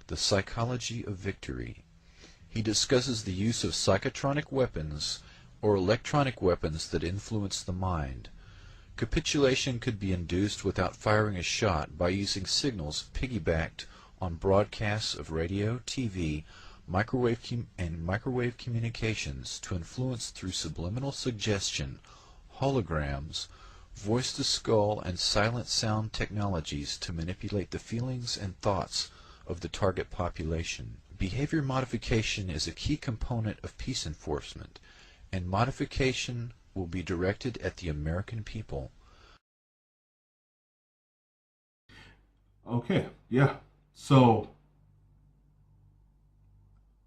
[SPEAKER 5] The Psychology of Victory. He discusses the use of psychotronic weapons or electronic weapons that influence the mind. Capitulation could be induced without firing a shot by using signals piggybacked on broadcasts of radio, TV, microwave communications to influence through subliminal suggestion, holograms, voice-to-skull and silent sound technologies to manipulate the feelings and thoughts of the target population. Behavior modification is a key component of peace enforcement, and modification will be directed at the American people.
[SPEAKER 3] Okay, yeah. So,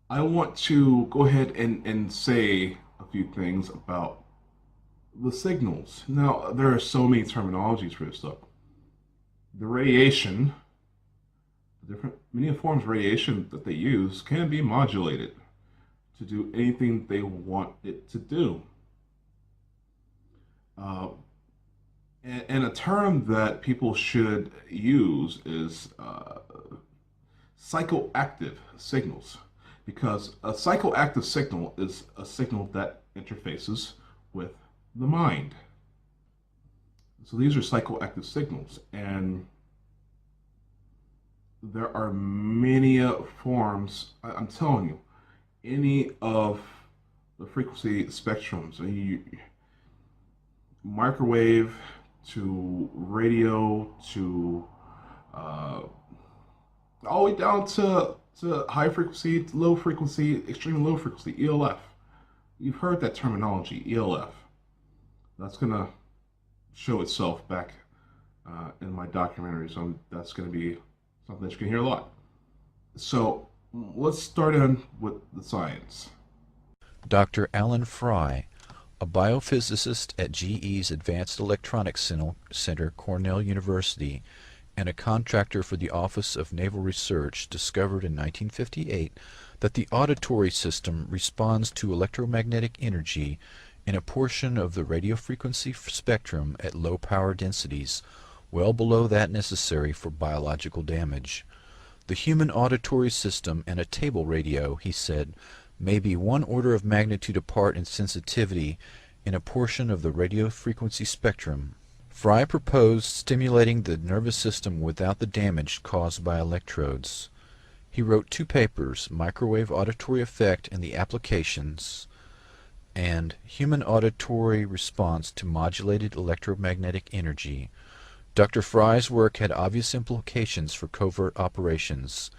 [SPEAKER 3] I want to go ahead and say a few things about the signals. Now, there are so many terminologies for this stuff. The radiation, many forms of radiation that they use can be modulated to do anything they want it to do. And a term that people should use is psychoactive signals, because a psychoactive signal is a signal that interfaces with the mind. So these are psychoactive signals, and there are many forms. I'm telling you, any of the frequency spectrums, microwave to radio to all the way down to high frequency, to low frequency, extreme low frequency, ELF. You've heard that terminology, ELF. That's going to show itself back in my documentary, so that's going to be something that you can hear a lot. So let's start in with the science.
[SPEAKER 5] Dr. Alan Fry, a biophysicist at GE's Advanced Electronics Center, Cornell University, and a contractor for the Office of Naval Research, discovered in 1958 that the auditory system responds to electromagnetic energy in a portion of the radio frequency spectrum at low power densities, well below that necessary for biological damage. The human auditory system and a table radio, he said, may be 1 order of magnitude apart in sensitivity in a portion of the radio frequency spectrum. Fry proposed stimulating the nervous system without the damage caused by electrodes. He wrote 2 papers, Microwave Auditory Effect and the Applications, and Human Auditory Response to Modulated Electromagnetic Energy. Dr. Fry's work had obvious implications for covert operations.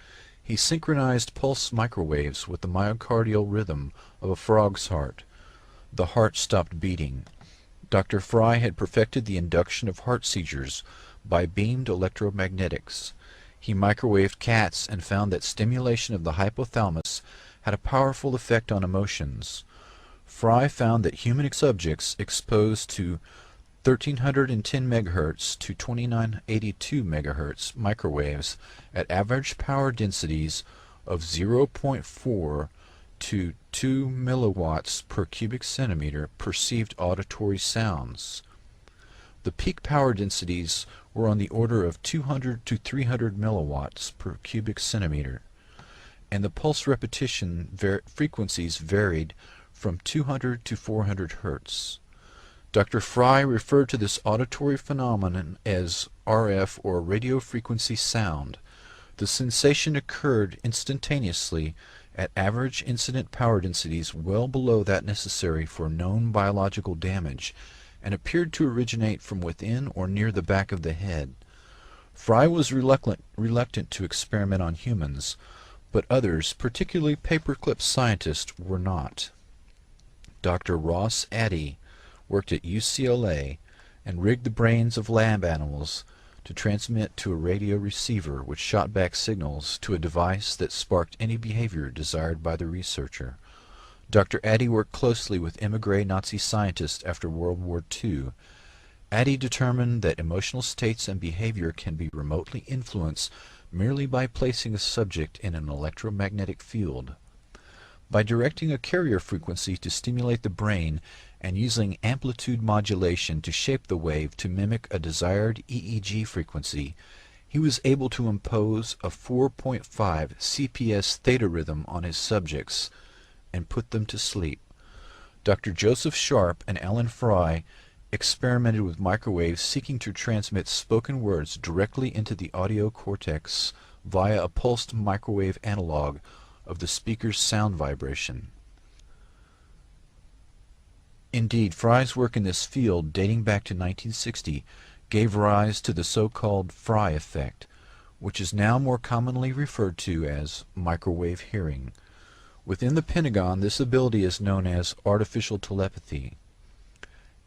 [SPEAKER 5] He synchronized pulse microwaves with the myocardial rhythm of a frog's heart. The heart stopped beating. Dr. Fry had perfected the induction of heart seizures by beamed electromagnetics. He microwaved cats and found that stimulation of the hypothalamus had a powerful effect on emotions. Fry found that human subjects exposed to 1310 MHz to 2982 MHz microwaves at average power densities of 0.4 to 2 milliwatts per cubic centimeter perceived auditory sounds. The peak power densities were on the order of 200 to 300 milliwatts per cubic centimeter, and the pulse repetition frequencies varied from 200 to 400 Hertz. Dr. Fry referred to this auditory phenomenon as RF, or radio frequency sound. The sensation occurred instantaneously at average incident power densities well below that necessary for known biological damage, and appeared to originate from within or near the back of the head. Fry was reluctant to experiment on humans, but others, particularly paperclip scientists, were not. Dr. Ross Addy worked at UCLA and rigged the brains of lab animals to transmit to a radio receiver which shot back signals to a device that sparked any behavior desired by the researcher. Dr. Addy worked closely with émigré Nazi scientists after World War II. Addy determined that emotional states and behavior can be remotely influenced merely by placing a subject in an electromagnetic field. By directing a carrier frequency to stimulate the brain and using amplitude modulation to shape the wave to mimic a desired EEG frequency, he was able to impose a 4.5 CPS theta rhythm on his subjects and put them to sleep. Dr. Joseph Sharp and Alan Fry experimented with microwaves seeking to transmit spoken words directly into the audio cortex via a pulsed microwave analog of the speaker's sound vibration. Indeed, Fry's work in this field, dating back to 1960, gave rise to the so-called Fry effect, which is now more commonly referred to as microwave hearing. Within the Pentagon, this ability is known as artificial telepathy.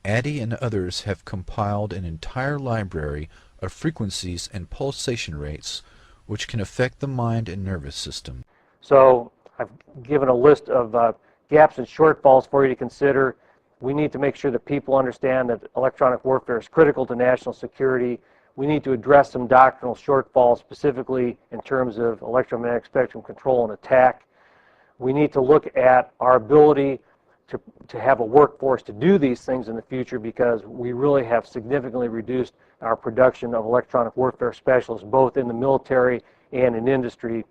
[SPEAKER 5] Addy and others have compiled an entire library of frequencies and pulsation rates which can affect the mind and nervous system.
[SPEAKER 2] So I've given a list of gaps and shortfalls for you to consider. We need to make sure that people understand that electronic warfare is critical to national security. We need to address some doctrinal shortfalls, specifically in terms of electromagnetic spectrum control and attack. We need to look at our ability to have a workforce to do these things in the future, because we really have significantly reduced our production of electronic warfare specialists, both in the military and in industry.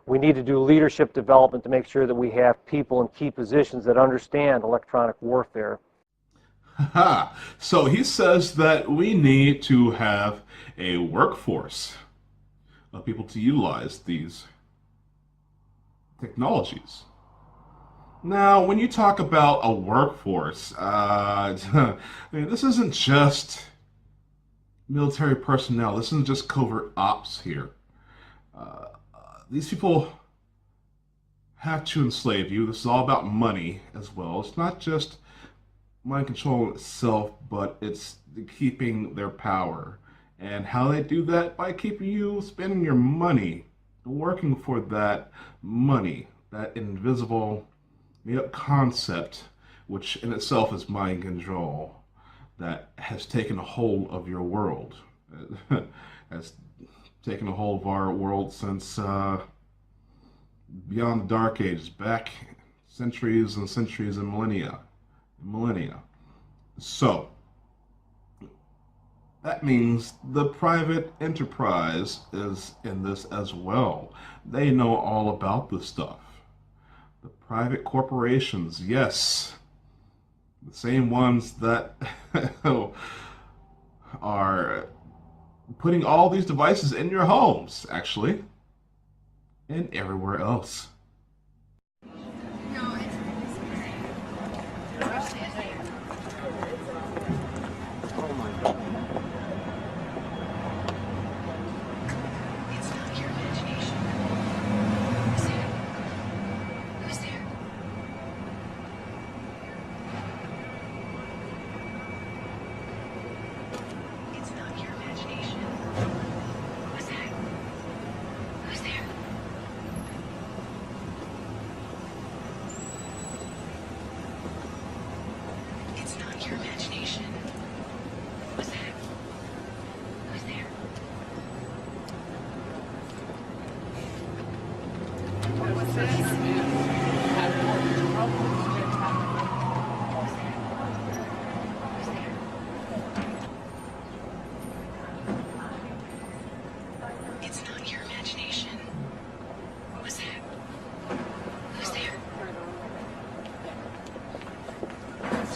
[SPEAKER 2] We need to do leadership development to make sure that we have people in key positions that understand electronic warfare.
[SPEAKER 3] So he says that we need to have a workforce of people to utilize these technologies. Now, when you talk about a workforce, I mean, this isn't just military personnel. This isn't just covert ops here. These people have to enslave you. This is all about money as well. It's not just mind control itself, but it's keeping their power. And how they do that? By keeping you spending your money, working for that money, that invisible concept, which in itself is mind control, that has taken a hold of your world. Has taken a hold of our world since beyond the Dark Ages, back centuries and centuries and millennia. So that means the private enterprise is in this as well. They know all about this stuff. The private corporations, yes, the same ones that are putting all these devices in your homes, actually, and everywhere else.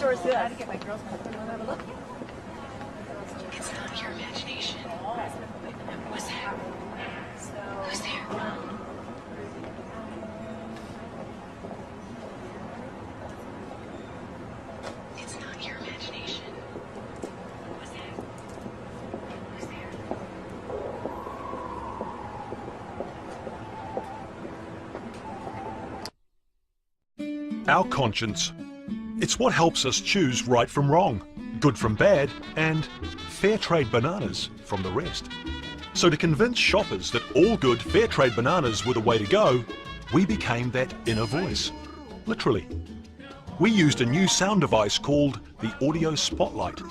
[SPEAKER 11] store is this?
[SPEAKER 12] I had to get my girls to have a look.
[SPEAKER 11] It's not your imagination. What's that? Who's there? It's not your imagination. What's that? Who's there?
[SPEAKER 13] Our conscience. It's what helps us choose right from wrong, good from bad, and fair trade bananas from the rest. So to convince shoppers that all good fair trade bananas were the way to go, we became that inner voice. Literally. We used a new sound device called the Audio Spotlight.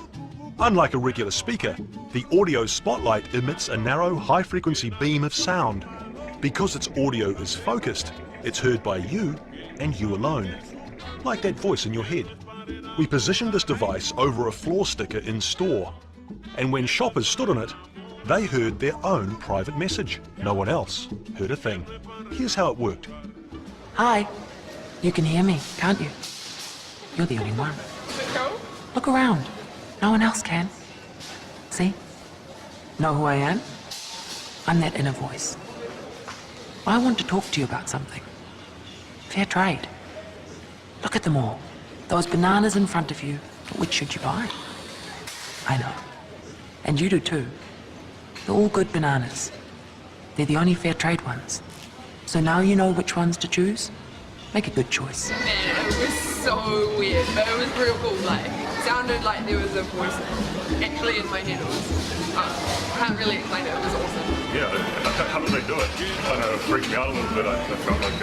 [SPEAKER 13] Unlike a regular speaker, the Audio Spotlight emits a narrow, high-frequency beam of sound. Because its audio is focused, it's heard by you and you alone. Like that voice in your head. We positioned this device over a floor sticker in store, and when shoppers stood on it, they heard their own private message. No one else heard a thing. Here's how it worked.
[SPEAKER 11] Hi. You can hear me, can't you? You're the only one. Look around. No one else can. See? Know who I am? I'm that inner voice. I want to talk to you about something. Fair trade. Look at them all. Those bananas in front of you. Which should you buy? I know. And you do too. They're all good bananas. They're the only fair trade ones. So now you know which ones to choose? Make a good choice.
[SPEAKER 24] Man, it was so weird, but it was real cool. Like, it sounded like there was a voice actually in my head. It was, I can't really explain it. It was awesome.
[SPEAKER 25] Yeah, how did they do it? Kind of freaked me out a little bit. I felt like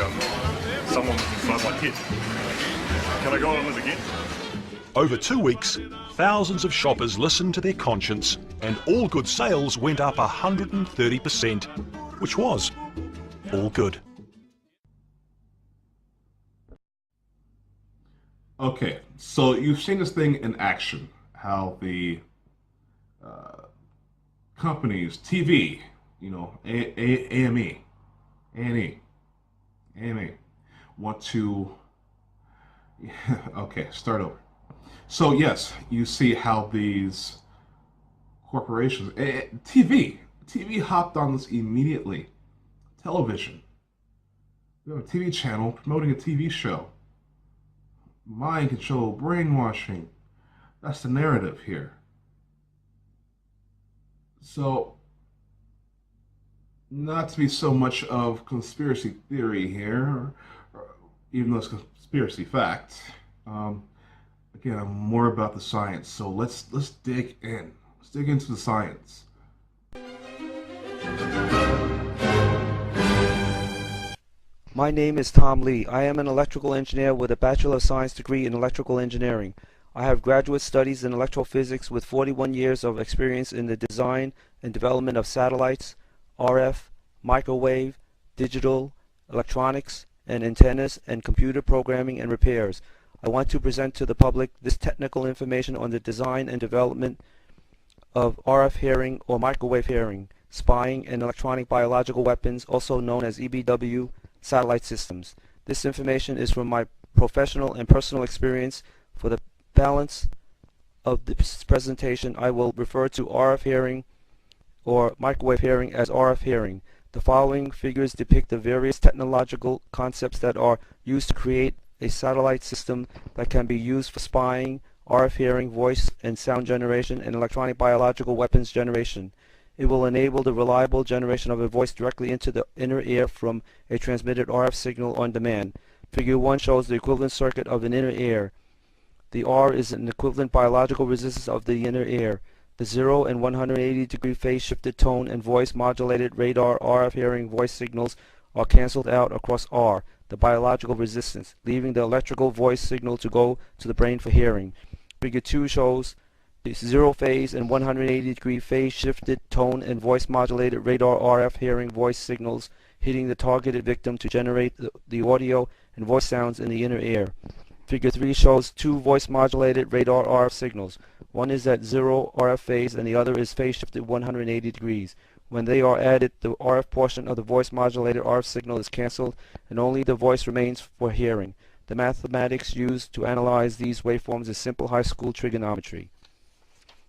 [SPEAKER 25] someone was inside my head. Can I go on this again?
[SPEAKER 13] Over 2 weeks, thousands of shoppers listened to their conscience, and all good sales went up 130%, which was all good.
[SPEAKER 3] Okay, so you've seen this thing in action, how the companies, TV, you know, AME, want to, okay, start over. So yes, you see how these corporations, TV hopped on this immediately. Television, we have a TV channel promoting a TV show. Mind control, brainwashing, that's the narrative here. So, not to be so much of conspiracy theory here, or even though it's conspiracy fact. Again, I'm more about the science. So let's dig in. Let's dig into the science.
[SPEAKER 26] My name is Tom Lee. I am an electrical engineer with a Bachelor of Science degree in electrical engineering. I have graduate studies in electrophysics with 41 years of experience in the design and development of satellites, RF, microwave, digital, electronics, and antennas, and computer programming and repairs. I want to present to the public this technical information on the design and development of RF hearing or microwave hearing, spying, and electronic biological weapons, also known as EBW, satellite systems. This information is from my professional and personal experience. For the balance of this presentation, I will refer to RF hearing or microwave hearing as RF hearing. The following figures depict the various technological concepts that are used to create a satellite system that can be used for spying, RF hearing, voice and sound generation, and electronic biological weapons generation. It will enable the reliable generation of a voice directly into the inner ear from a transmitted RF signal on demand. Figure 1 shows the equivalent circuit of an inner ear. The R is an equivalent biological resistance of the inner ear. The 0 and 180 degree phase shifted tone and voice modulated radar RF hearing voice signals are cancelled out across R, the biological resistance, leaving the electrical voice signal to go to the brain for hearing. Figure 2 shows the 0 phase and 180 degree phase shifted tone and voice modulated radar RF hearing voice signals hitting the targeted victim to generate the audio and voice sounds in the inner ear. Figure 3 shows 2 voice modulated radar RF signals. One is at 0 RF phase and the other is phase shifted 180 degrees. When they are added, the RF portion of the voice modulated RF signal is cancelled and only the voice remains for hearing. The mathematics used to analyze these waveforms is simple high school trigonometry.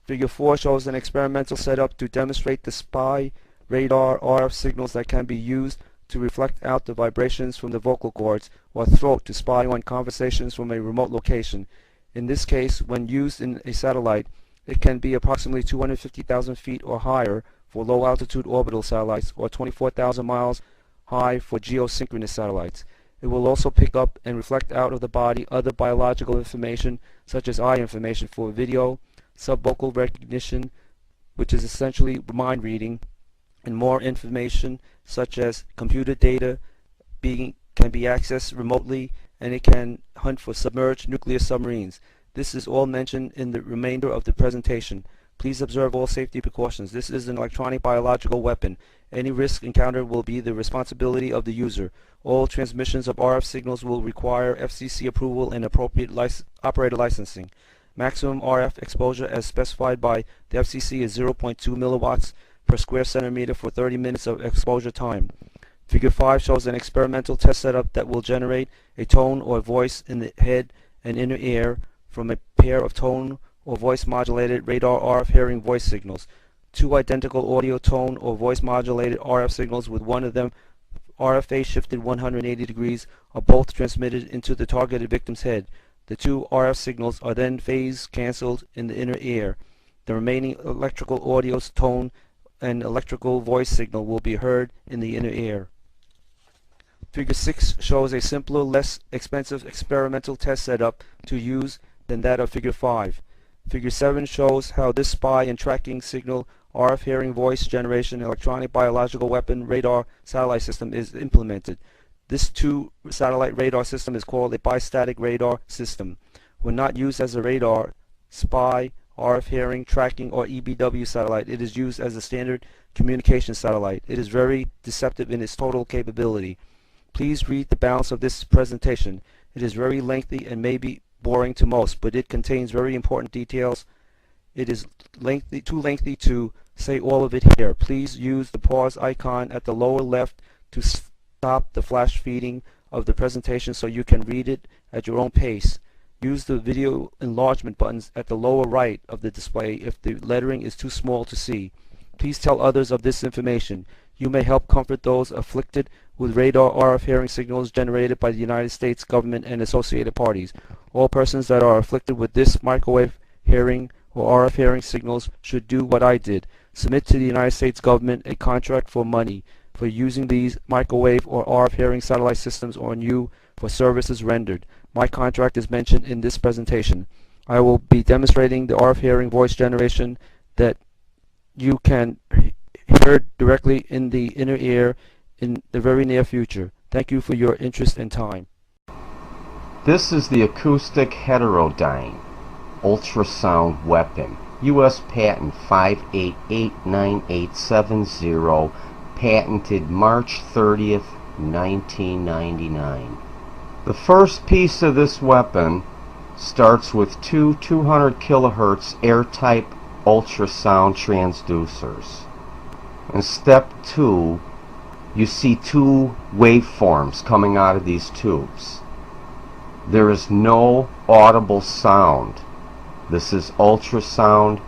[SPEAKER 26] Figure 4 shows an experimental setup to demonstrate the SPI radar RF signals that can be used to reflect out the vibrations from the vocal cords or throat to spy on conversations from a remote location. In this case, when used in a satellite, it can be approximately 250,000 feet or higher for low-altitude orbital satellites or 24,000 miles high for geosynchronous satellites. It will also pick up and reflect out of the body other biological information such as eye information for video, subvocal recognition, which is essentially mind reading, and more information such as computer data can be accessed remotely, and it can hunt for submerged nuclear submarines. This is all mentioned in the remainder of the presentation. Please observe all safety precautions. This is an electronic biological weapon. Any risk encountered will be the responsibility of the user. All transmissions of RF signals will require FCC approval and appropriate operator licensing. Maximum RF exposure as specified by the FCC is 0.2 milliwatts per square centimeter for 30 minutes of exposure time. Figure 5 shows an experimental test setup that will generate a tone or voice in the head and inner ear from a pair of tone or voice modulated radar RF hearing voice signals. Two identical audio tone or voice modulated RF signals with one of them RF phase shifted 180 degrees are both transmitted into the targeted victim's head. The two RF signals are then phase cancelled in the inner ear. The remaining electrical audio tone and electrical voice signal will be heard in the inner ear. Figure 6 shows a simpler, less expensive experimental test setup to use than that of Figure 5. Figure 7 shows how this spy and tracking signal RF hearing voice generation electronic biological weapon radar satellite system is implemented. This two-satellite radar system is called a bistatic radar system. When not used as a radar, spy, RF hearing, tracking, or EBW satellite, it is used as a standard communication satellite. It is very deceptive in its total capability. Please read the balance of this presentation. It is very lengthy and may be boring to most, but it contains very important details. It is too lengthy to say all of it here. Please use the pause icon at the lower left to stop the flash feeding of the presentation so you can read it at your own pace. Use the video enlargement buttons at the lower right of the display if the lettering is too small to see. Please tell others of this information. You may help comfort those afflicted with radar RF hearing signals generated by the United States government and associated parties. All persons that are afflicted with this microwave hearing or RF hearing signals should do what I did. Submit to the United States government a contract for money for using these microwave or RF hearing satellite systems on you for services rendered. My contract is mentioned in this presentation. I will be demonstrating the RF hearing voice generation that you can hear directly in the inner ear in the very near future. Thank you for your interest and time.
[SPEAKER 1] This is the acoustic heterodyne ultrasound weapon. U.S. patent 5889870, patented March 30th, 1999. The first piece of this weapon starts with two 200 kilohertz air-type ultrasound transducers. In step 2, you see two waveforms coming out of these tubes. There is no audible sound. This is ultrasound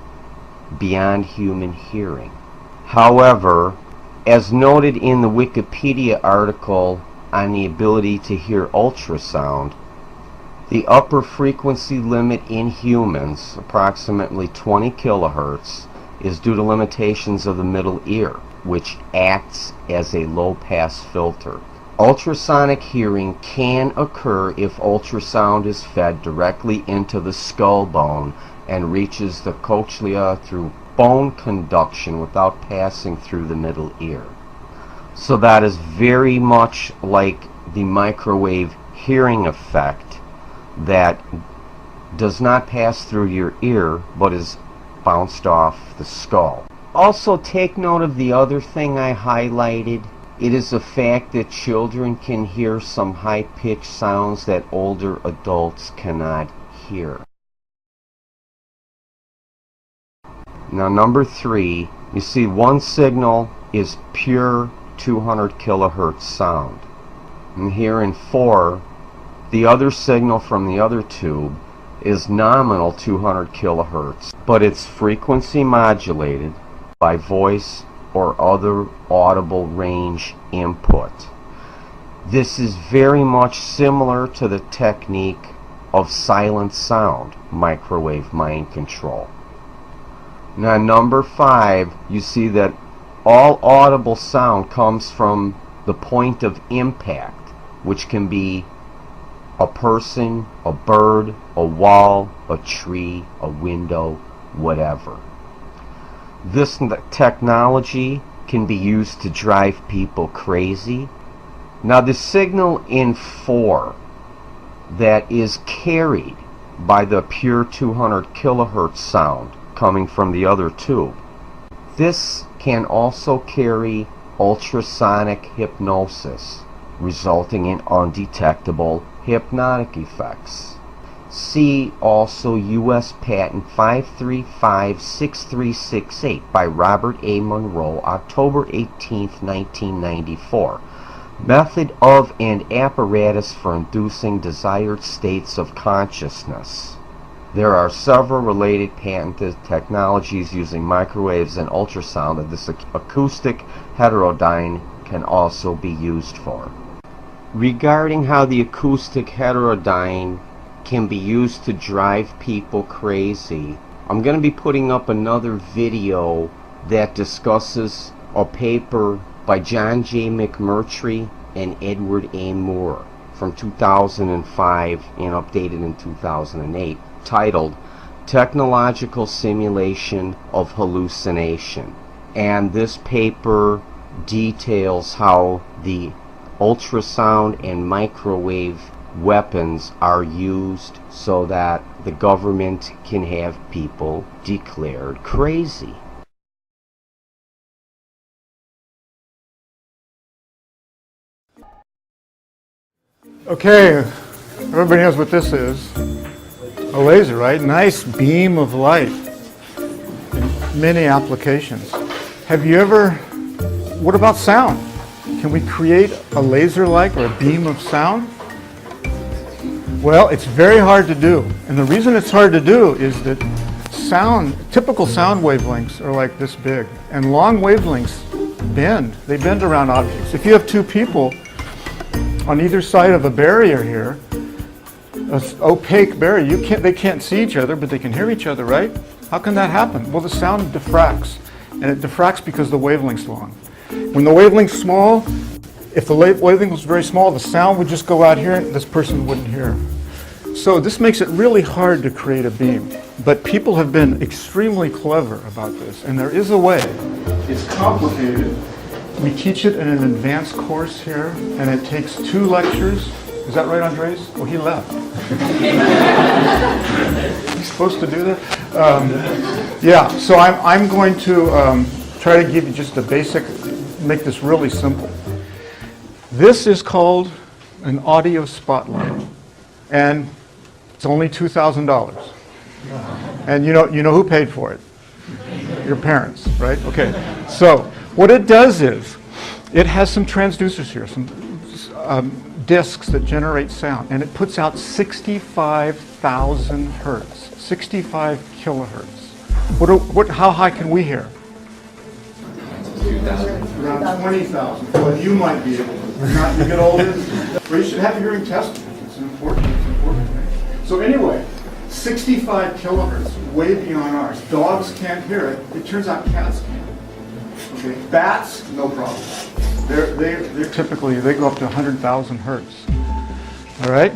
[SPEAKER 1] beyond human hearing. However, as noted in the Wikipedia article on the ability to hear ultrasound, the upper frequency limit in humans, approximately 20 kilohertz, is due to limitations of the middle ear, which acts as a low-pass filter. Ultrasonic hearing can occur if ultrasound is fed directly into the skull bone and reaches the cochlea through bone conduction without passing through the middle ear. So that is very much like the microwave hearing effect that does not pass through your ear but is bounced off the skull. Also, take note of the other thing I highlighted. It is the fact that children can hear some high-pitched sounds that older adults cannot hear. Now, number 3, you see one signal is pure 200 kilohertz sound. And here in 4, the other signal from the other tube is nominal 200 kilohertz, but it's frequency modulated by voice or other audible range input. This is very much similar to the technique of silent sound, microwave mind control. Now, number 5, you see that all audible sound comes from the point of impact, which can be a person, a bird, a wall, a tree, a window, whatever. This technology can be used to drive people crazy. Now, the signal in 4 that is carried by the pure 200 kilohertz sound coming from the other tube, this can also carry ultrasonic hypnosis, resulting in undetectable hypnotic effects. See also U.S. Patent 5356368 by Robert A. Monroe, October 18, 1994. Method of and apparatus for inducing desired states of consciousness. There are several related patented technologies using microwaves and ultrasound that this acoustic heterodyne can also be used for. Regarding how the acoustic heterodyne can be used to drive people crazy, I'm going to be putting up another video that discusses a paper by John J. McMurtry and Edward A. Moore from 2005 and updated in 2008, titled Technological Simulation of Hallucination. And this paper details how the ultrasound and microwave weapons are used so that the government can have people declared crazy.
[SPEAKER 4] Okay, everybody knows what this is. A laser, right? Nice beam of light in many applications. Have you ever, what about sound? Can we create a laser-like or a beam of sound? Well, it's very hard to do. And the reason it's hard to do is that typical sound wavelengths are like this big. And long wavelengths bend. They bend around objects. If you have two people on either side of a barrier here, an opaque barrier, they can't see each other, but they can hear each other, right? How can that happen? Well, the sound diffracts. And it diffracts because the wavelength's long. When the wavelength's small, if the wavelength was very small, the sound would just go out here and this person wouldn't hear. So this makes it really hard to create a beam. But people have been extremely clever about this, and there is a way. It's complicated. We teach it in an advanced course here, and it takes 2 lectures. Is that right, Andres? Oh, he left. He's supposed to do that? Yeah, so I'm going to try to give you just a basic, make this really simple. This is called an audio spotlight, and it's only $2,000. And you know who paid for it? Your parents, right? Okay. So what it does is it has some transducers here, some discs that generate sound, and it puts out 65,000 hertz, 65 kilohertz. How high can we hear? 2,000. Around 20,000. Well, you might be able to. Not you get older. Or you should have a hearing test. It's important thing. So anyway, 65 kilohertz, way beyond ours. Dogs can't hear it. It turns out cats can. Okay, bats, no problem. They're typically, they go up to 100,000 hertz. All right?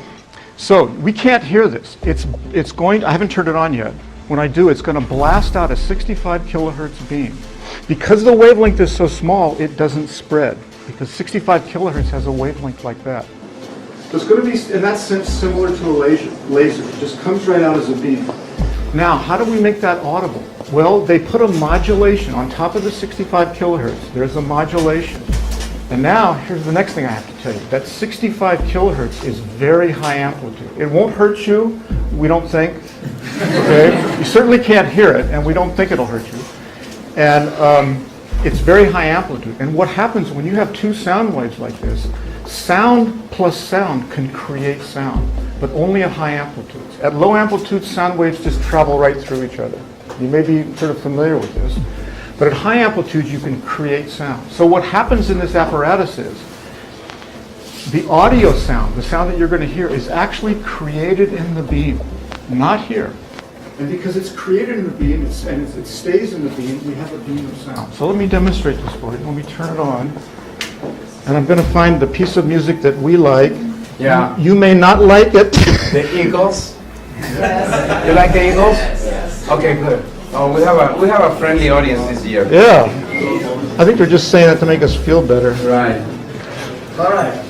[SPEAKER 4] So we can't hear this. It's going, I haven't turned it on yet. When I do, it's going to blast out a 65 kilohertz beam. Because the wavelength is so small, it doesn't spread. Because 65 kilohertz has a wavelength like that. So it's going to be, in that sense, similar to a laser. It just comes right out as a beam. Now, how do we make that audible? Well, they put a modulation on top of the 65 kilohertz. There's a modulation. And now, here's the next thing I have to tell you. That 65 kilohertz is very high amplitude. It won't hurt you, we don't think. Okay? You certainly can't hear it, and we don't think it'll hurt you. And it's very high amplitude. And what happens when you have 2 sound waves like this, Sound plus sound can create sound, but only at high amplitudes. At low amplitudes, sound waves just travel right through each other. You may be sort of familiar with this. But at high amplitudes, you can create sound. So what happens in this apparatus is, the audio sound, the sound that you're going to hear, is actually created in the beam, not here. And because it's created in the beam, and it stays in the beam, we have a beam of sound. So let me demonstrate this for you. Let me turn it on. And I'm going to find the piece of music that we like.
[SPEAKER 14] Yeah.
[SPEAKER 4] You may not like it.
[SPEAKER 14] The Eagles? Yes. You like the Eagles? Yes. Okay, good. Oh, we have a friendly audience this year.
[SPEAKER 4] Yeah. I think they're just saying that to make us feel better.
[SPEAKER 14] Right. All right.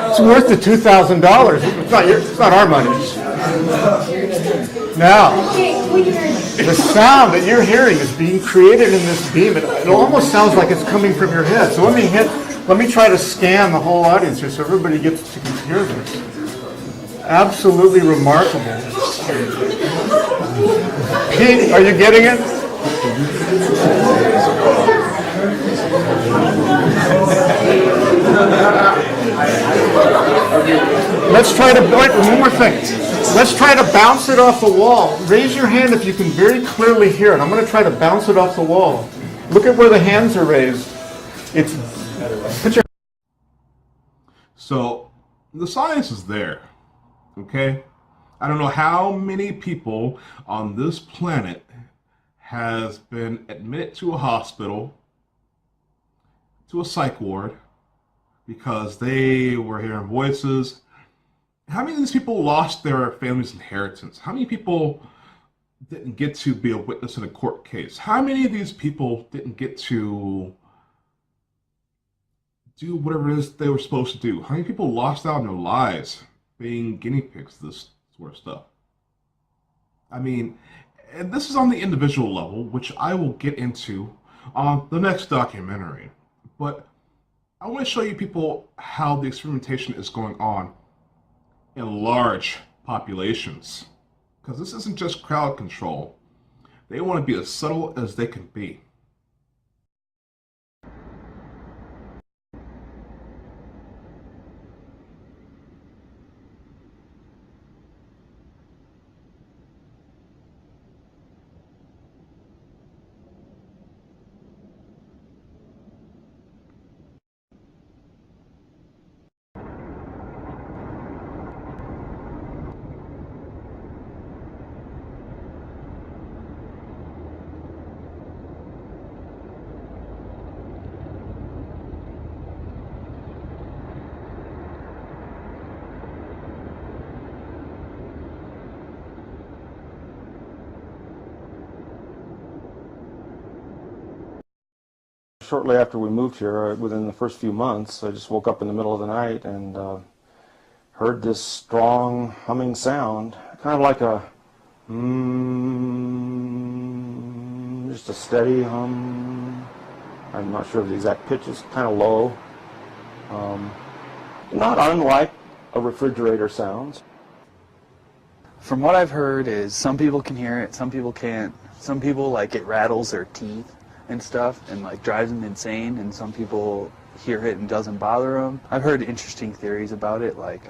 [SPEAKER 4] It's worth the $2,000. It's not our money. Now, the sound that you're hearing is being created in this beam. It almost sounds like it's coming from your head. So let me try to scan the whole audience here so everybody gets to hear this. Absolutely remarkable. Pete, are you getting it? Let's try to, one more thing. Let's try to bounce it off the wall. Raise your hand if you can very clearly hear it. I'm going to try to bounce it off the wall. Look at where the hands are raised.
[SPEAKER 3] So the science is there, okay? I don't know how many people on this planet has been admitted to a hospital, to a psych ward, because they were hearing voices. How many of these people lost their family's inheritance? How many people didn't get to be a witness in a court case? How many of these people didn't get to do whatever it is they were supposed to do? How many people lost out on their lives being guinea pigs to this sort of stuff? I mean, and this is on the individual level, which I will get into on the next documentary. But I want to show you people how the experimentation is going on in large populations. Because this isn't just crowd control. They want to be as subtle as they can be.
[SPEAKER 1] Shortly after we moved here, within the first few months, I just woke up in the middle of the night and heard this strong humming sound, kind of like a just a steady hum. I'm not sure of the exact pitch, it's kind of low. Not unlike a refrigerator sounds.
[SPEAKER 15] From what I've heard is some people can hear it, some people can't. Some people, like, it rattles their teeth and stuff and like drives them insane, and some people hear it and doesn't bother them. I've heard interesting theories about it, like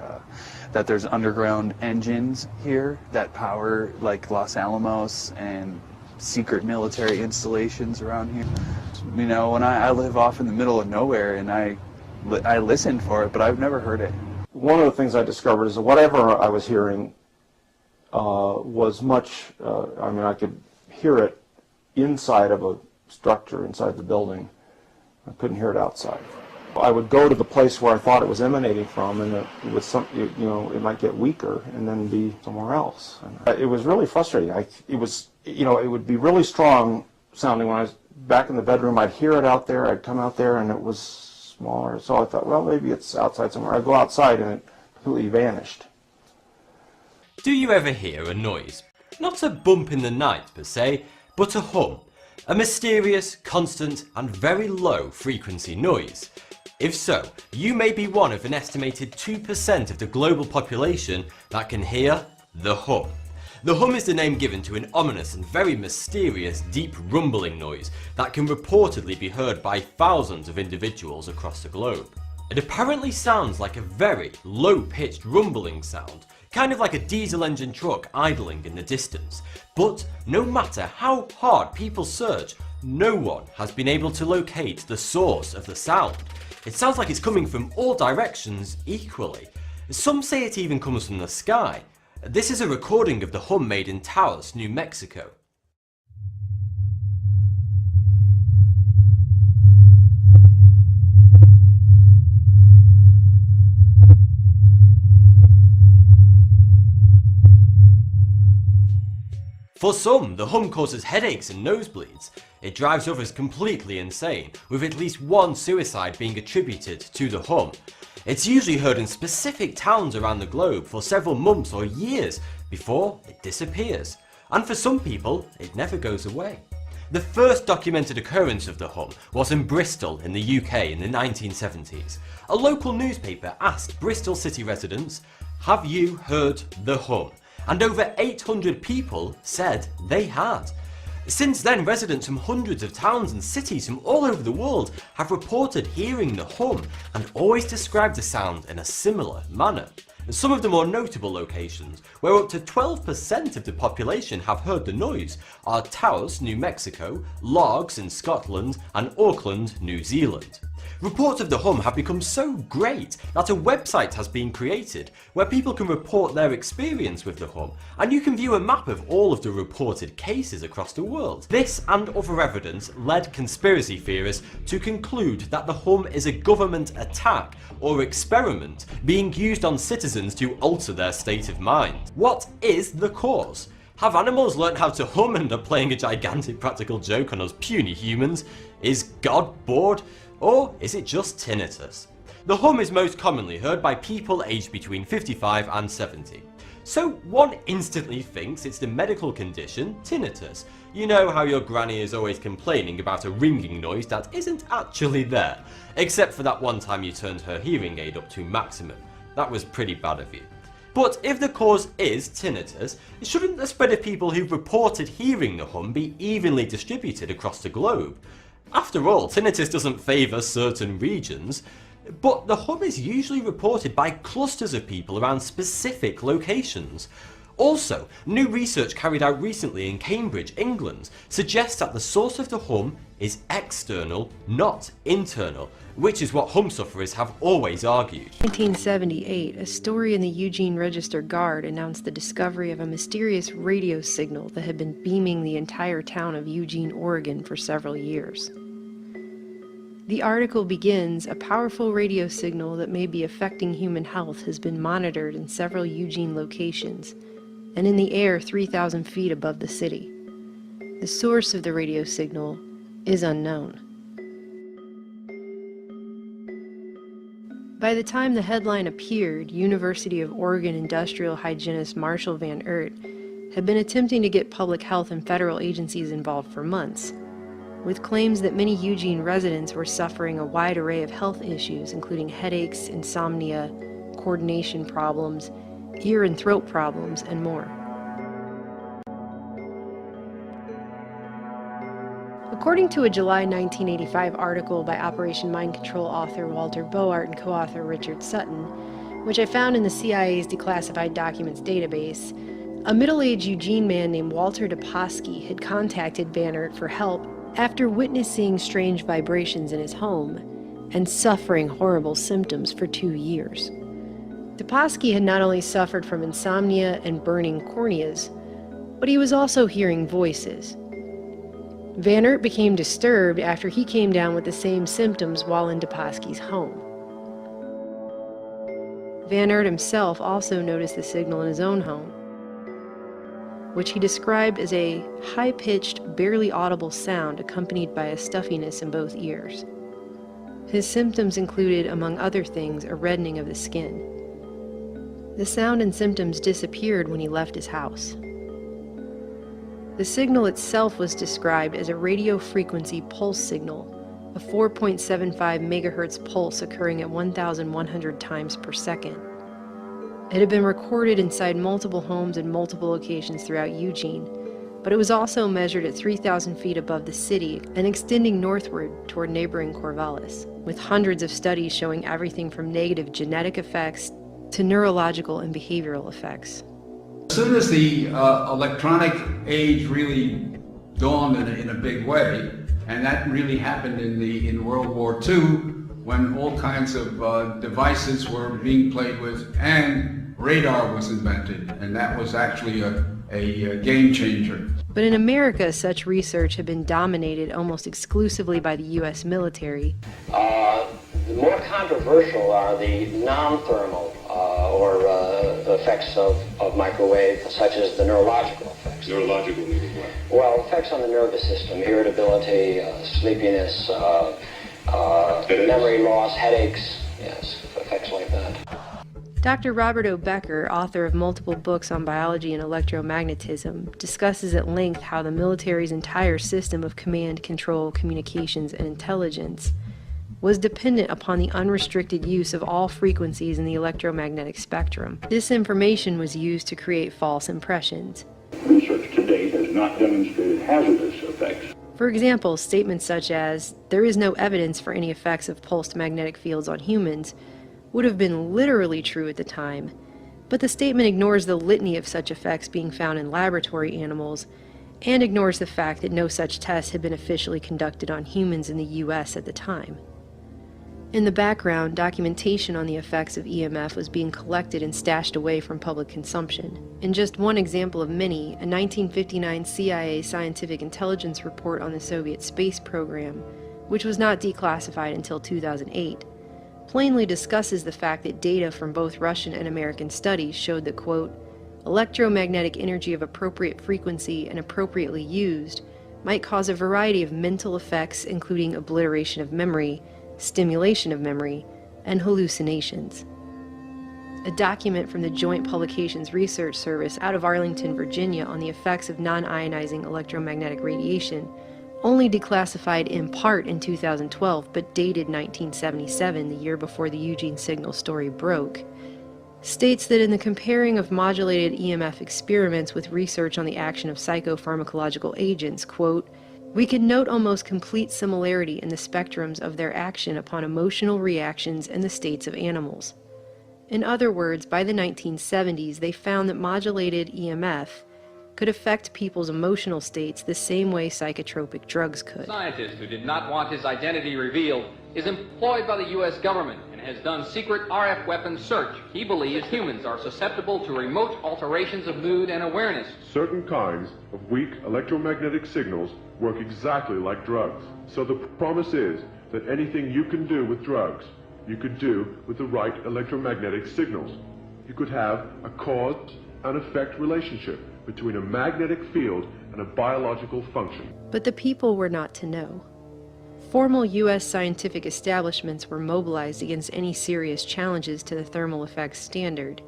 [SPEAKER 15] that there's underground engines here that power like Los Alamos and secret military installations around here. You know, when I live off in the middle of nowhere, and I listened for it, but I've never heard it.
[SPEAKER 1] One of the things I discovered is that whatever I was hearing was much, I mean, I could hear it inside of a structure inside the building. I couldn't hear it outside. I would go to the place where I thought it was emanating from, and it was it might get weaker and then be somewhere else. And it was really frustrating. It would be really strong sounding when I was back in the bedroom. I'd hear it out there. I'd come out there, and it was smaller. So I thought, well, maybe it's outside somewhere. I'd go outside, and it completely vanished.
[SPEAKER 16] Do you ever hear a noise? Not a bump in the night per se, but a hum. A mysterious, constant, and very low frequency noise. If so, you may be one of an estimated 2% of the global population that can hear the hum. The hum is the name given to an ominous and very mysterious deep rumbling noise that can reportedly be heard by thousands of individuals across the globe. It apparently sounds like a very low-pitched rumbling sound, kind of like a diesel engine truck idling in the distance. But no matter how hard people search, no one has been able to locate the source of the sound. It sounds like it's coming from all directions equally. Some say it even comes from the sky. This is a recording of the hum made in Taos, New Mexico. For some, the hum causes headaches and nosebleeds. It drives others completely insane, with at least one suicide being attributed to the hum. It's usually heard in specific towns around the globe for several months or years before it disappears. And for some people, it never goes away. The first documented occurrence of the hum was in Bristol in the UK in the 1970s. A local newspaper asked Bristol city residents, "Have you heard the hum?" And over 800 people said they had. Since then, residents from hundreds of towns and cities from all over the world have reported hearing the hum and always described the sound in a similar manner. Some of the more notable locations, where up to 12% of the population have heard the noise, are Taos, New Mexico, Largs in Scotland, and Auckland, New Zealand. Reports of the hum have become so great that a website has been created where people can report their experience with the hum, and you can view a map of all of the reported cases across the world. This and other evidence led conspiracy theorists to conclude that the hum is a government attack or experiment being used on citizens to alter their state of mind. What is the cause? Have animals learnt how to hum and are playing a gigantic practical joke on us puny humans? Is God bored? Or is it just tinnitus? The hum is most commonly heard by people aged between 55 and 70. So one instantly thinks it's the medical condition tinnitus. You know how your granny is always complaining about a ringing noise that isn't actually there, except for that one time you turned her hearing aid up to maximum. That was pretty bad of you. But if the cause is tinnitus, shouldn't the spread of people who've reported hearing the hum be evenly distributed across the globe? After all, tinnitus doesn't favour certain regions, but the hum is usually reported by clusters of people around specific locations. Also, new research carried out recently in Cambridge, England, suggests that the source of the hum is external, not internal, which is what hum sufferers have always argued.
[SPEAKER 9] In 1978, a story in the Eugene Register-Guard announced the discovery of a mysterious radio signal that had been beaming the entire town of Eugene, Oregon for several years. The article begins, "A powerful radio signal that may be affecting human health has been monitored in several Eugene locations, and in the air 3,000 feet above the city. The source of the radio signal is unknown." By the time the headline appeared, University of Oregon industrial hygienist Marshall Van Oort had been attempting to get public health and federal agencies involved for months, with claims that many Eugene residents were suffering a wide array of health issues, including headaches, insomnia, coordination problems, ear and throat problems, and more. According to a July 1985 article by Operation Mind Control author Walter Boart and co-author Richard Sutton, which I found in the CIA's declassified documents database, a middle-aged Eugene man named Walter Duposky had contacted Van Oort for help after witnessing strange vibrations in his home and suffering horrible symptoms for 2 years. Duposky had not only suffered from insomnia and burning corneas, but he was also hearing voices. Van Oort became disturbed after he came down with the same symptoms while in Duposky's home. Van Oort himself also noticed the signal in his own home, which he described as a high-pitched, barely audible sound accompanied by a stuffiness in both ears. His symptoms included, among other things, a reddening of the skin. The sound and symptoms disappeared when he left his house. The signal itself was described as a radio frequency pulse signal, a 4.75 megahertz pulse occurring at 1,100 times per second.
[SPEAKER 8] It had been recorded inside multiple homes and multiple locations throughout Eugene, but it was also measured at 3,000 feet above the city and extending northward toward neighboring Corvallis, with hundreds of studies showing everything from negative genetic effects to neurological and behavioral effects.
[SPEAKER 17] As soon as the electronic age really dawned in a big way, and that really happened in World War II, when all kinds of devices were being played with, and radar was invented, and that was actually a game changer.
[SPEAKER 8] But in America, such research had been dominated almost exclusively by the U.S. military.
[SPEAKER 18] The more controversial are the non-thermal or effects of microwave, such as the neurological effects.
[SPEAKER 25] Neurological meaning what?
[SPEAKER 18] Well, effects on the nervous system, irritability, sleepiness, memory loss, headaches, yes, effects like that.
[SPEAKER 8] Dr. Robert O. Becker, author of multiple books on biology and electromagnetism, discusses at length how the military's entire system of command, control, communications, and intelligence was dependent upon the unrestricted use of all frequencies in the electromagnetic spectrum. This information was used to create false impressions.
[SPEAKER 19] Research to date has not demonstrated hazardous effects.
[SPEAKER 8] For example, statements such as, "There is no evidence for any effects of pulsed magnetic fields on humans," would have been literally true at the time, but the statement ignores the litany of such effects being found in laboratory animals and ignores the fact that no such tests had been officially conducted on humans in the U.S. at the time. In the background, documentation on the effects of EMF was being collected and stashed away from public consumption. In just one example of many, a 1959 CIA scientific intelligence report on the Soviet space program, which was not declassified until 2008, plainly discusses the fact that data from both Russian and American studies showed that, quote, electromagnetic energy of appropriate frequency and appropriately used might cause a variety of mental effects, including obliteration of memory, stimulation of memory, and hallucinations. A document from the Joint Publications Research Service out of Arlington, Virginia on the effects of non-ionizing electromagnetic radiation, only declassified in part in 2012, but dated 1977, the year before the Eugene signal story broke, states that in the comparing of modulated EMF experiments with research on the action of psychopharmacological agents, quote, we can note almost complete similarity in the spectrums of their action upon emotional reactions and the states of animals. In other words, by the 1970s, they found that modulated EMF could affect people's emotional states the same way psychotropic drugs could.
[SPEAKER 20] A scientist who did not want his identity revealed is employed by the U.S. government and has done secret RF weapons search. He believes humans are susceptible to remote alterations of mood and awareness.
[SPEAKER 21] Certain kinds of weak electromagnetic signals work exactly like drugs. So the promise is that anything you can do with drugs, you could do with the right electromagnetic signals. You could have a cause and effect relationship between a magnetic field and a biological function.
[SPEAKER 8] But the people were not to know. Formal U.S. scientific establishments were mobilized against any serious challenges to the thermal effects standard,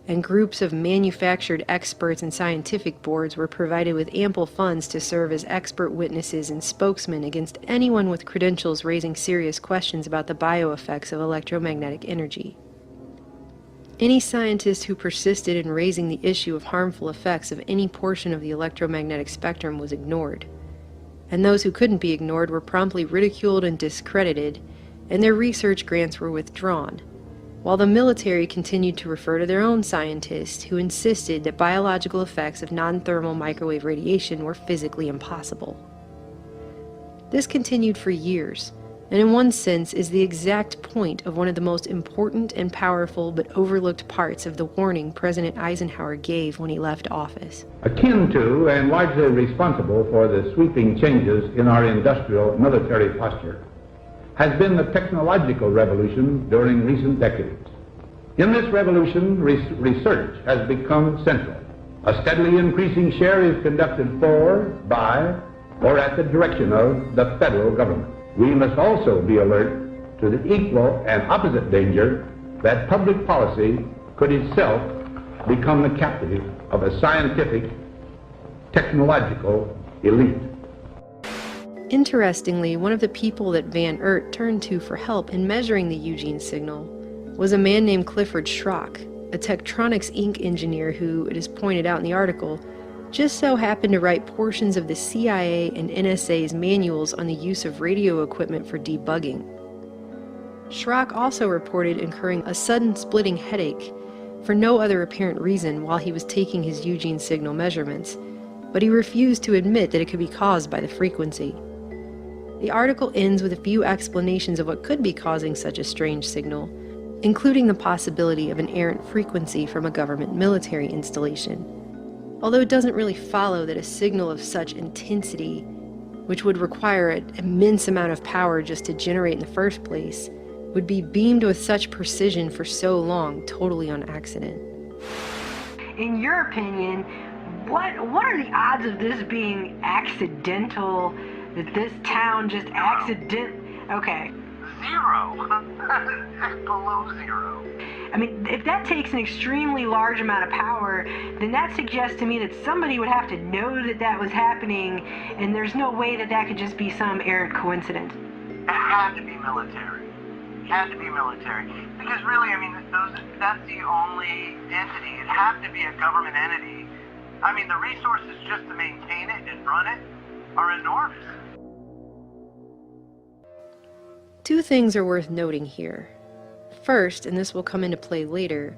[SPEAKER 8] and groups of manufactured experts and scientific boards were provided with ample funds to serve as expert witnesses and spokesmen against anyone with credentials raising serious questions about the bioeffects of electromagnetic energy. Any scientist who persisted in raising the issue of harmful effects of any portion of the electromagnetic spectrum was ignored, and those who couldn't be ignored were promptly ridiculed and discredited, and their research grants were withdrawn, while the military continued to refer to their own scientists who insisted that biological effects of non-thermal microwave radiation were physically impossible. This continued for years, and in one sense is the exact point of one of the most important and powerful but overlooked parts of the warning President Eisenhower gave when he left office.
[SPEAKER 27] Akin to and largely responsible for the sweeping changes in our industrial military posture has been the technological revolution during recent decades. In this revolution, research has become central. A steadily increasing share is conducted for, by, or at the direction of the federal government. We must also be alert to the equal and opposite danger that public policy could itself become the captive of a scientific, technological elite.
[SPEAKER 8] Interestingly, one of the people that Van Oort turned to for help in measuring the Eugene signal was a man named Clifford Schrock, a Tektronix Inc. engineer who, it is pointed out in the article, just so happened to write portions of the CIA and NSA's manuals on the use of radio equipment for debugging. Schrock also reported incurring a sudden splitting headache for no other apparent reason while he was taking his Eugene signal measurements, but he refused to admit that it could be caused by the frequency. The article ends with a few explanations of what could be causing such a strange signal, including the possibility of an errant frequency from a government military installation. Although it doesn't really follow that a signal of such intensity, which would require an immense amount of power just to generate in the first place, would be beamed with such precision for so long totally on accident.
[SPEAKER 2] In your opinion, what are the odds of this being accidental, that this town just okay.
[SPEAKER 5] Zero. Below zero.
[SPEAKER 2] I mean, if that takes an extremely large amount of power, then that suggests to me that somebody would have to know that that was happening, and there's no way that that could just be some errant coincidence.
[SPEAKER 5] It had to be military. Had to be military. Because really, I mean, that's the only entity. It had to be a government entity. I mean, the resources just to maintain it and run it are enormous.
[SPEAKER 8] Two things are worth noting here. First, and this will come into play later,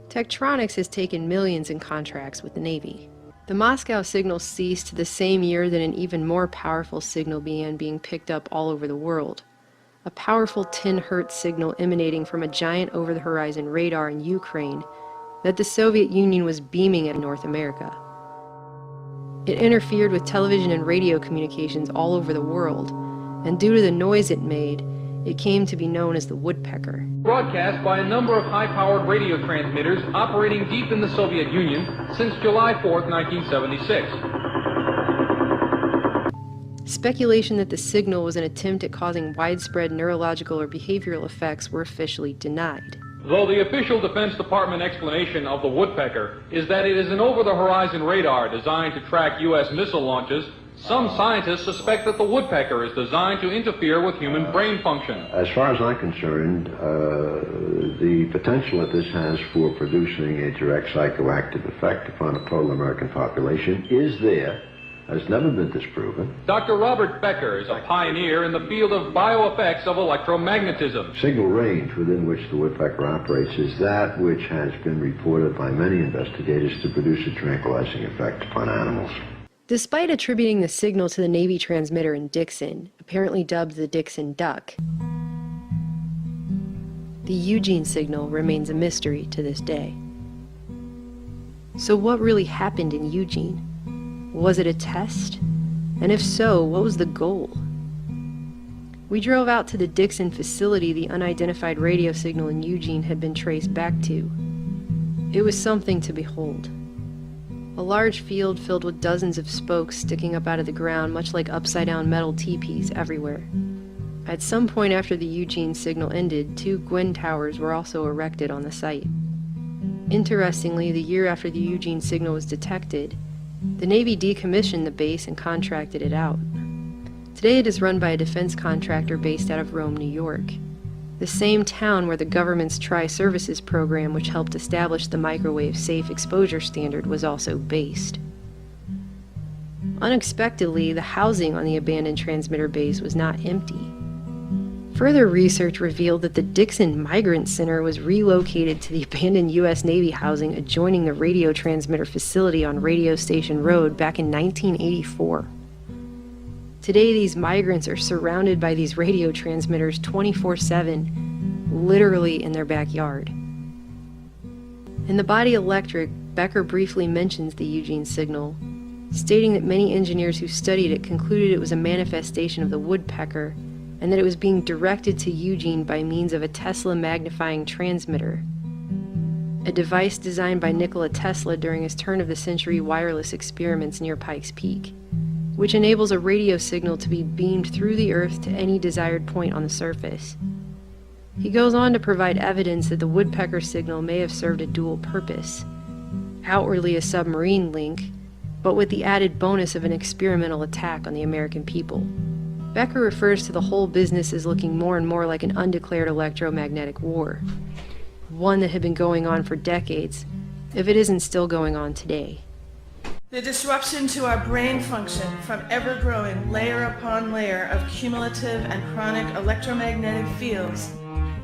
[SPEAKER 8] Tektronix has taken millions in contracts with the Navy. The Moscow signal ceased the same year that an even more powerful signal began being picked up all over the world. A powerful 10 Hz signal emanating from a giant over-the-horizon radar in Ukraine that the Soviet Union was beaming at North America. It interfered with television and radio communications all over the world, and due to the noise it made, it came to be known as the woodpecker.
[SPEAKER 20] Broadcast by a number of high-powered radio transmitters operating deep in the Soviet Union since July 4th, 1976.
[SPEAKER 8] Speculation that the signal was an attempt at causing widespread neurological or behavioral effects were officially denied.
[SPEAKER 20] Though the official Defense Department explanation of the woodpecker is that it is an over-the-horizon radar designed to track U.S. missile launches, some scientists suspect that the woodpecker is designed to interfere with human brain function.
[SPEAKER 6] As far as I'm concerned, the potential that this has for producing a direct psychoactive effect upon the total American population is there, has never been disproven.
[SPEAKER 20] Dr. Robert Becker is a pioneer in the field of bioeffects of electromagnetism.
[SPEAKER 6] Signal range within which the woodpecker operates is that which has been reported by many investigators to produce a tranquilizing effect upon animals.
[SPEAKER 8] Despite attributing the signal to the Navy transmitter in Dixon, apparently dubbed the Dixon Duck, the Eugene signal remains a mystery to this day. So what really happened in Eugene? Was it a test? And if so, what was the goal? We drove out to the Dixon facility the unidentified radio signal in Eugene had been traced back to. It was something to behold. A large field filled with dozens of spokes sticking up out of the ground, much like upside-down metal teepees everywhere. At some point after the Eugene signal ended, 2 Gwyn towers were also erected on the site. Interestingly, the year after the Eugene signal was detected, the Navy decommissioned the base and contracted it out. Today it is run by a defense contractor based out of Rome, New York, the same town where the government's Tri-Services program, which helped establish the microwave safe exposure standard, was also based. Unexpectedly, the housing on the abandoned transmitter base was not empty. Further research revealed that the Dixon Migrant Center was relocated to the abandoned U.S. Navy housing adjoining the radio transmitter facility on Radio Station Road back in 1984. Today, these migrants are surrounded by these radio transmitters 24/7, literally in their backyard. In The Body Electric, Becker briefly mentions the Eugene signal, stating that many engineers who studied it concluded it was a manifestation of the woodpecker, and that it was being directed to Eugene by means of a Tesla magnifying transmitter, a device designed by Nikola Tesla during his turn-of-the-century wireless experiments near Pikes Peak, which enables a radio signal to be beamed through the Earth to any desired point on the surface. He goes on to provide evidence that the woodpecker signal may have served a dual purpose, outwardly a submarine link, but with the added bonus of an experimental attack on the American people. Becker refers to the whole business as looking more and more like an undeclared electromagnetic war. one that had been going on for decades, if it isn't still going on today.
[SPEAKER 7] The disruption to our brain function from ever-growing layer upon layer of cumulative and chronic electromagnetic fields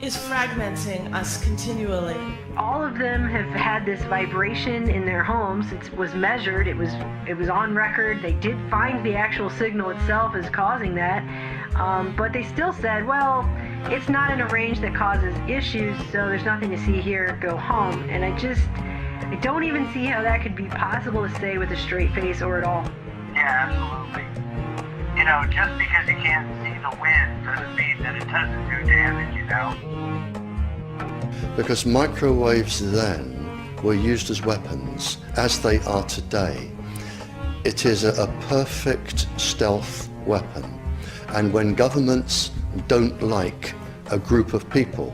[SPEAKER 7] is fragmenting us continually.
[SPEAKER 2] All of them have had this vibration in their homes. It was measured, it was on record. They did find the actual signal itself as causing that, but they still said, well, it's not in a range that causes issues, so there's nothing to see here, go home. And I don't even see how that could be possible to say with a straight face or at all.
[SPEAKER 5] Yeah, absolutely. You know, just because you can't see the wind doesn't mean that it doesn't do damage, you know?
[SPEAKER 10] Because microwaves then were used as weapons, as they are today. It is a perfect stealth weapon. And when governments don't like a group of people,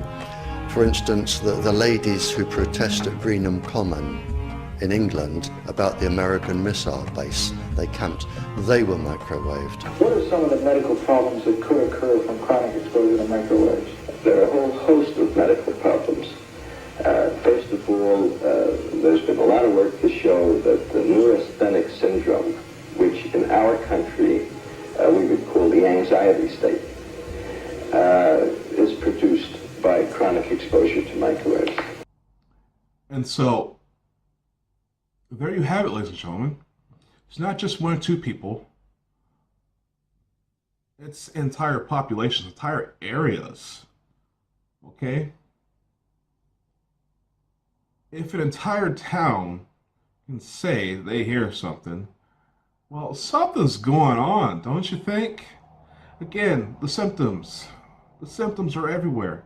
[SPEAKER 10] for instance, the ladies who protest at Greenham Common in England about the American missile base they camped, they were microwaved.
[SPEAKER 11] What are some of the medical problems that could occur from chronic exposure to microwaves?
[SPEAKER 6] There are a whole host of medical problems. First of all, there's been a lot of work to show that the neurasthenic syndrome, which in our country we would call the anxiety state, is produced by chronic exposure to microwaves.
[SPEAKER 3] And so, there you have it, ladies and gentlemen. It's not just one or two people. It's entire populations, entire areas. Okay? If an entire town can say they hear something, well, something's going on, don't you think? Again, the symptoms. The symptoms are everywhere.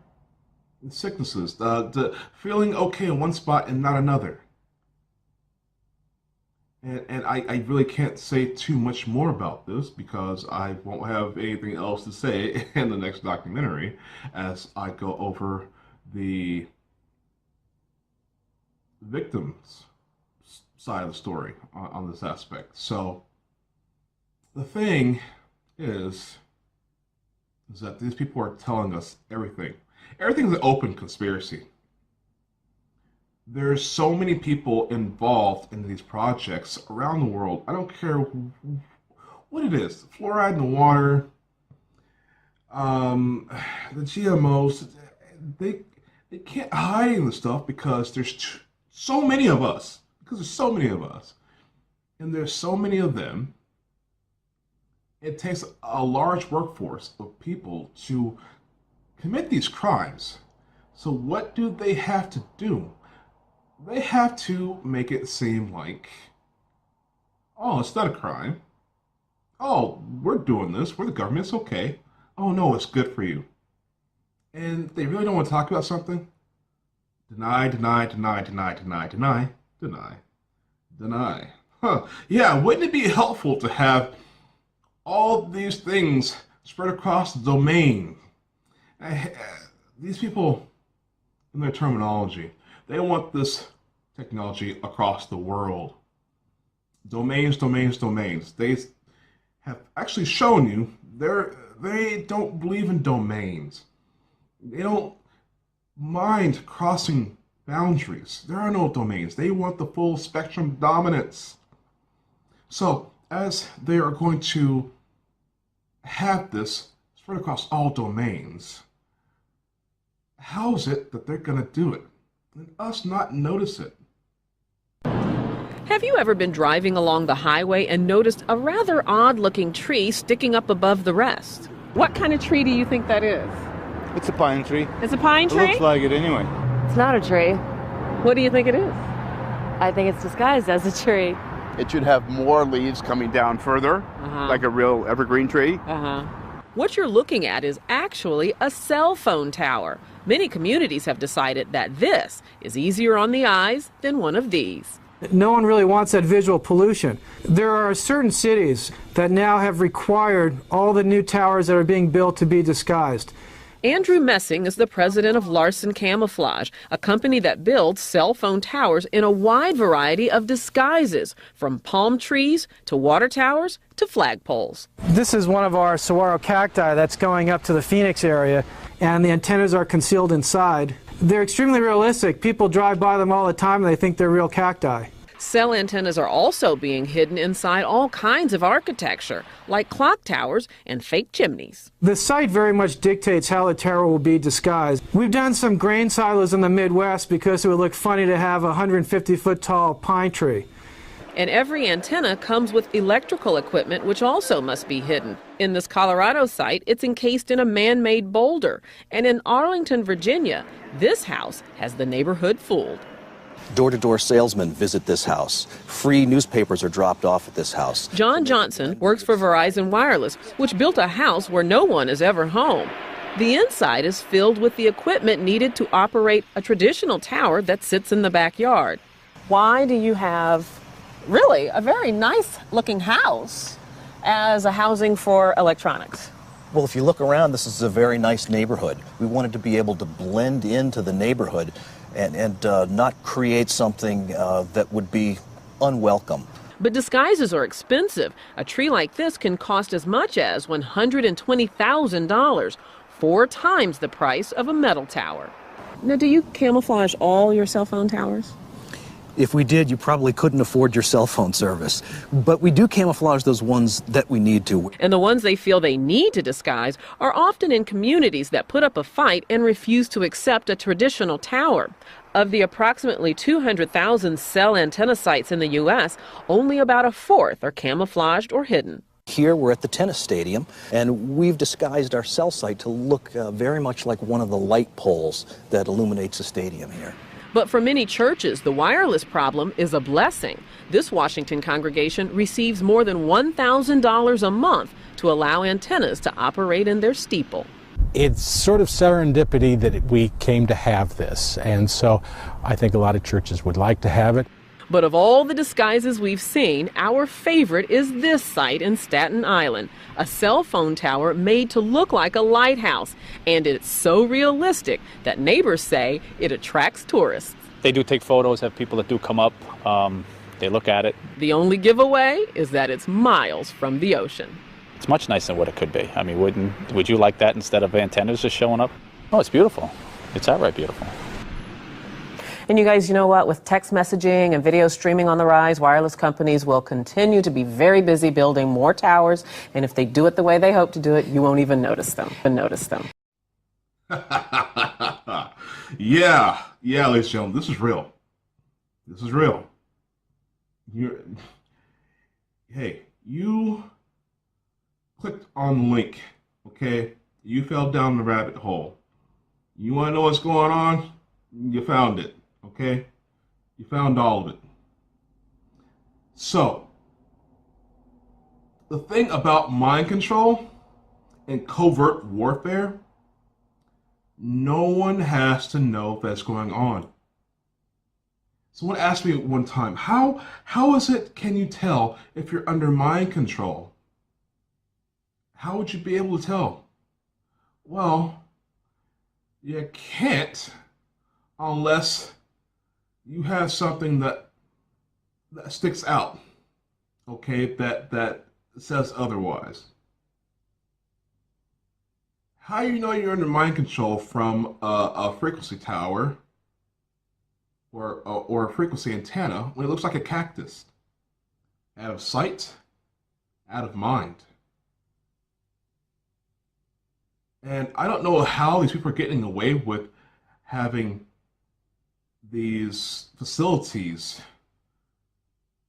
[SPEAKER 3] The sicknesses, the feeling okay in one spot and not another. And I really can't say too much more about this because I won't have anything else to say in the next documentary as I go over the victims' side of the story on this aspect. So the thing is that these people are telling us everything. Everything's an open conspiracy. There's so many people involved in these projects around the world. I don't care what it is. Fluoride in the water, the GMOs, they can't hide the stuff because there's so many of us. Because there's so many of us. And there's so many of them. It takes a large workforce of people to commit these crimes. So what do they have to do? They have to make it seem like, oh, it's not a crime. Oh, we're doing this. We're the government. It's okay. Oh, no, it's good for you. And they really don't want to talk about something? Deny, deny, deny, deny, deny, deny, deny, deny. Huh. Yeah, wouldn't it be helpful to have all these things spread across the domain? These people, in their terminology, they want this technology across the world. Domains, domains, domains. They have actually shown you they don't believe in domains. They don't mind crossing boundaries. There are no domains. They want the full spectrum dominance. So, as they are going to have this spread across all domains, how is it that they're going to do it and us not notice it?
[SPEAKER 12] Have you ever been driving along the highway and noticed a rather odd-looking tree sticking up above the rest? What kind of tree do you think that is?
[SPEAKER 4] It's a pine tree.
[SPEAKER 12] It's a pine tree?
[SPEAKER 4] It looks like it anyway.
[SPEAKER 22] It's not a tree.
[SPEAKER 12] What do you think it is?
[SPEAKER 22] I think it's disguised as a tree.
[SPEAKER 23] It should have more leaves coming down further, like a real evergreen tree.
[SPEAKER 12] What you're looking at is actually a cell phone tower. Many communities have decided that this is easier on the eyes than one of these.
[SPEAKER 24] No one really wants that visual pollution. There are certain cities that now have required all the new towers that are being built to be disguised.
[SPEAKER 12] Andrew Messing is the president of Larson Camouflage, a company that builds cell phone towers in a wide variety of disguises, from palm trees to water towers to flagpoles.
[SPEAKER 24] This is one of our saguaro cacti that's going up to the Phoenix area, and the antennas are concealed inside. They're extremely realistic. People drive by them all the time and they think they're real cacti.
[SPEAKER 12] Cell antennas are also being hidden inside all kinds of architecture, like clock towers and fake chimneys.
[SPEAKER 24] The site very much dictates how the tower will be disguised. We've done some grain silos in the Midwest because it would look funny to have a 150-foot tall pine tree.
[SPEAKER 12] And every antenna comes with electrical equipment, which also must be hidden. In this Colorado site, it's encased in a man-made boulder. And in Arlington, Virginia, this house has the neighborhood fooled.
[SPEAKER 1] Door-to-door salesmen visit this house. Free newspapers are dropped off at this house.
[SPEAKER 12] John Johnson works for Verizon Wireless, which built a house where no one is ever home. The inside is filled with the equipment needed to operate a traditional tower that sits in the backyard. Why do you have really a very nice looking house as a housing for electronics?
[SPEAKER 1] Well, if you look around, this is a very nice neighborhood. We wanted to be able to blend into the neighborhood and not create something that would be unwelcome.
[SPEAKER 12] But disguises are expensive. A tree like this can cost as much as $120,000, 4 times the price of a metal tower. Now, do you camouflage all your cell phone towers?
[SPEAKER 1] If we did, you probably couldn't afford your cell phone service. But we do camouflage those ones that we need to.
[SPEAKER 12] And the ones they feel they need to disguise are often in communities that put up a fight and refuse to accept a traditional tower. Of the approximately 200,000 cell antenna sites in the U.S., only about a fourth are camouflaged or hidden.
[SPEAKER 1] Here we're at the tennis stadium, and we've disguised our cell site to look very much like one of the light poles that illuminates the stadium here.
[SPEAKER 12] But for many churches, the wireless problem is a blessing. This Washington congregation receives more than $1,000 a month to allow antennas to operate in their steeple.
[SPEAKER 9] It's sort of serendipity that we came to have this, and so I think a lot of churches would like to have it.
[SPEAKER 12] But of all the disguises we've seen, our favorite is this site in Staten Island, a cell phone tower made to look like a lighthouse. And it's so realistic that neighbors say it attracts tourists.
[SPEAKER 13] They do take photos, have people that do come up, they look at it.
[SPEAKER 12] The only giveaway is that it's miles from the ocean.
[SPEAKER 13] It's much nicer than what it could be. I mean, would you like that instead of antennas just showing up? Oh, it's beautiful. It's outright beautiful.
[SPEAKER 12] And you guys, you know what? With text messaging and video streaming on the rise, wireless companies will continue to be very busy building more towers. And if they do it the way they hope to do it, you won't even notice them.
[SPEAKER 3] Yeah, ladies and gentlemen, this is real. This is real. Hey, you clicked on the link, okay? You fell down the rabbit hole. You want to know what's going on? You found it. Okay? You found all of it. So, the thing about mind control and covert warfare, no one has to know that's going on. Someone asked me one time, how is it can you tell if you're under mind control? How would you be able to tell? Well, you can't unless you have something that sticks out, okay, that says otherwise. How do you know you're under mind control from a frequency tower or a frequency antenna when it looks like a cactus? Out of sight, out of mind. And I don't know how these people are getting away with having these facilities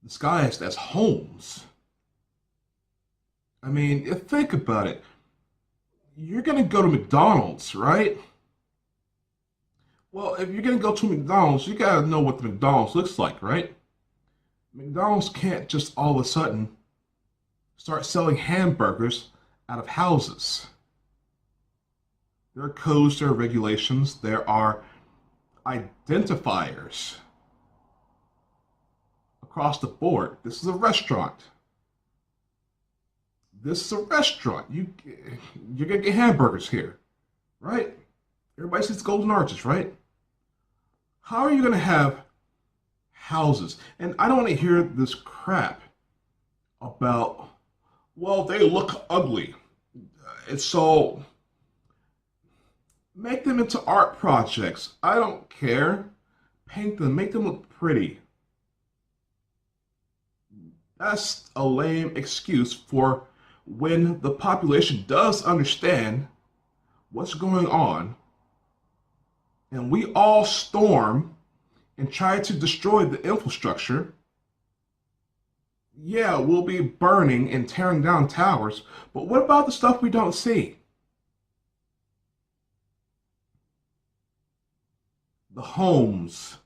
[SPEAKER 3] disguised as homes. I mean, think about it. You're going to go to McDonald's, right? Well, if you're going to go to McDonald's, you got to know what the McDonald's looks like, right? McDonald's can't just all of a sudden start selling hamburgers out of houses. There are codes, there are regulations, there are identifiers across the board. This is a restaurant. This is a restaurant. You're gonna get hamburgers here, right? Everybody sees Golden Arches, right? How are you gonna have houses? And I don't want to hear this crap about, well, they look ugly. And so Make them into art projects. I don't care. Paint them, make them look pretty. That's a lame excuse for when the population does understand what's going on and we all storm and try to destroy the infrastructure. Yeah, we'll be burning and tearing down towers, but what about the stuff we don't see? The homes,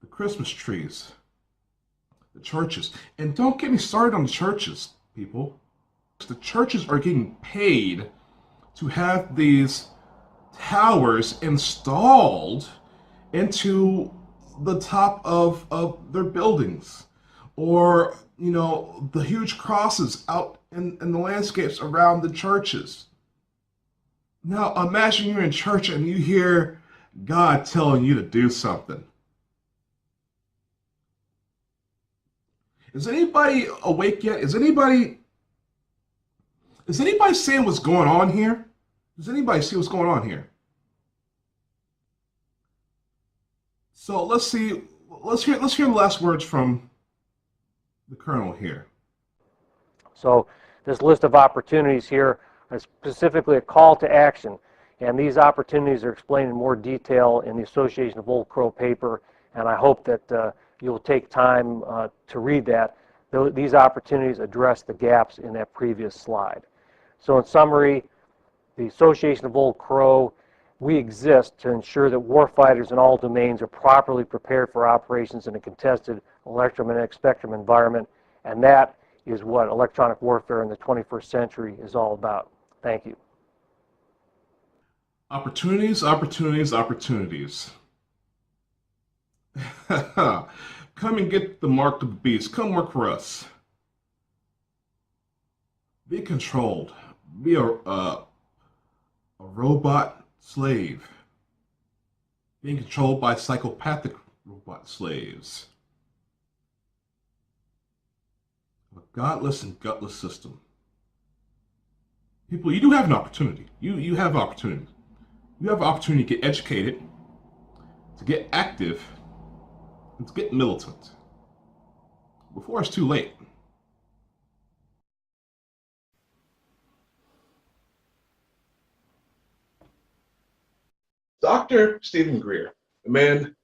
[SPEAKER 3] the Christmas trees, the churches. And don't get me started on the churches, people. The churches are getting paid to have these towers installed into the top of their buildings, or the huge crosses out in the landscapes around the churches. Now imagine you're in church and you hear God telling you to do something. Is anybody awake yet? Is anybody seeing what's going on here? Does anybody see what's going on here? So let's hear the last words from the Colonel here.
[SPEAKER 14] So this list of opportunities here is specifically a call to action, and these opportunities are explained in more detail in the Association of Old Crow paper, and I hope that you'll take time to read that. These opportunities address the gaps in that previous slide. So in summary, the Association of Old Crow, we exist to ensure that warfighters in all domains are properly prepared for operations in a contested electromagnetic spectrum environment, and that is what electronic warfare in the 21st century is all about. Thank you.
[SPEAKER 3] Opportunities, opportunities, opportunities. Come and get the mark of the beast. Come work for us. Be controlled. Be a robot slave. Being controlled by psychopathic robot slaves. A godless and gutless system. People, you do have an opportunity. You have opportunity. You have an opportunity to get educated, to get active, and to get militant before it's too late. Dr. Stephen Greer, a man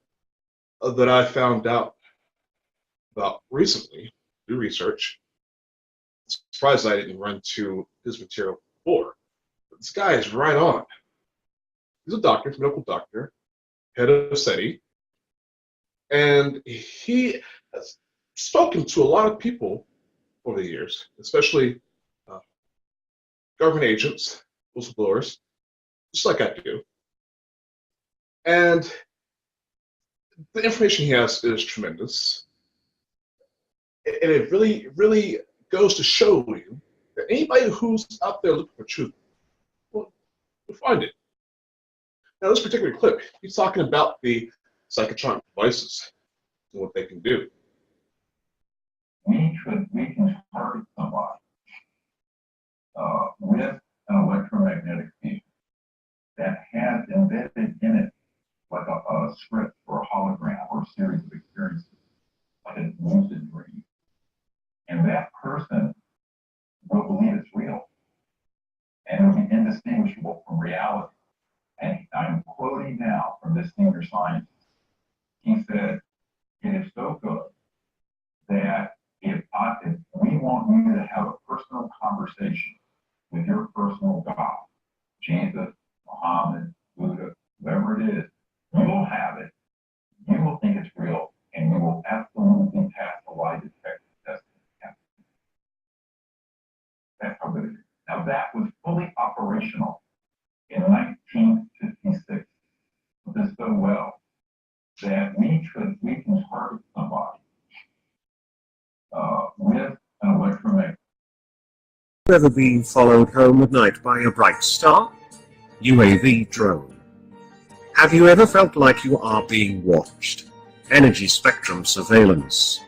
[SPEAKER 3] that I found out about recently through research. Surprised I didn't run to his material before. But this guy is right on. He's a doctor, medical doctor, head of SETI, and he has spoken to a lot of people over the years, especially government agents, whistleblowers, just like I do. And the information he has is tremendous. And it really, really goes to show you that anybody who's out there looking for truth will find it. Now, this particular clip, he's talking about the psychotronic devices and what they can do.
[SPEAKER 15] We can target somebody with an electromagnetic field that has embedded in it like a script or a hologram or a series of experiences, like a lucid dream. And that person will believe it's real. And it will be indistinguishable from reality. And I'm quoting now from this senior scientist. He said, it is so good that if we want you to have a personal conversation with your personal God, Jesus, Muhammad, Buddha, whoever it is, you will have it, you will think it's real, and you will absolutely pass the lie detector test. That's how good it is. Now that was fully operational in 1956. This so well that we can target somebody with an electromagnetic.
[SPEAKER 16] Ever been followed home at night by a bright star? UAV drone. Have you ever felt like you are being watched? Energy spectrum surveillance.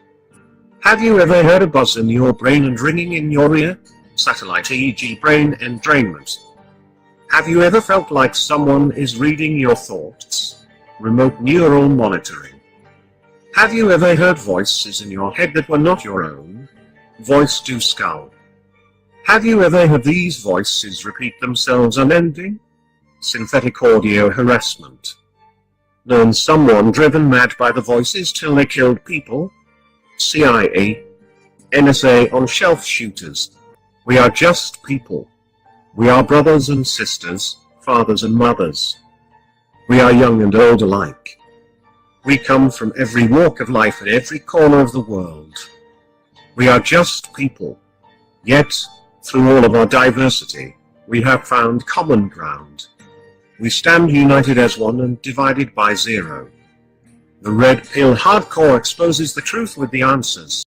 [SPEAKER 16] Have you ever heard a buzz in your brain and ringing in your ear? Satellite EEG brain entrainment. Have you ever felt like someone is reading your thoughts? Remote neural monitoring. Have you ever heard voices in your head that were not your own? Voice to skull. Have you ever heard these voices repeat themselves unending? Synthetic audio harassment. Known someone driven mad by the voices till they killed people? CIA, NSA on shelf shooters. We are just people. We are brothers and sisters, fathers and mothers. We are young and old alike. We come from every walk of life and every corner of the world. We are just people. Yet, through all of our diversity, we have found common ground. We stand united as one and divided by zero. The Red Pill Hardcore exposes the truth with the answers.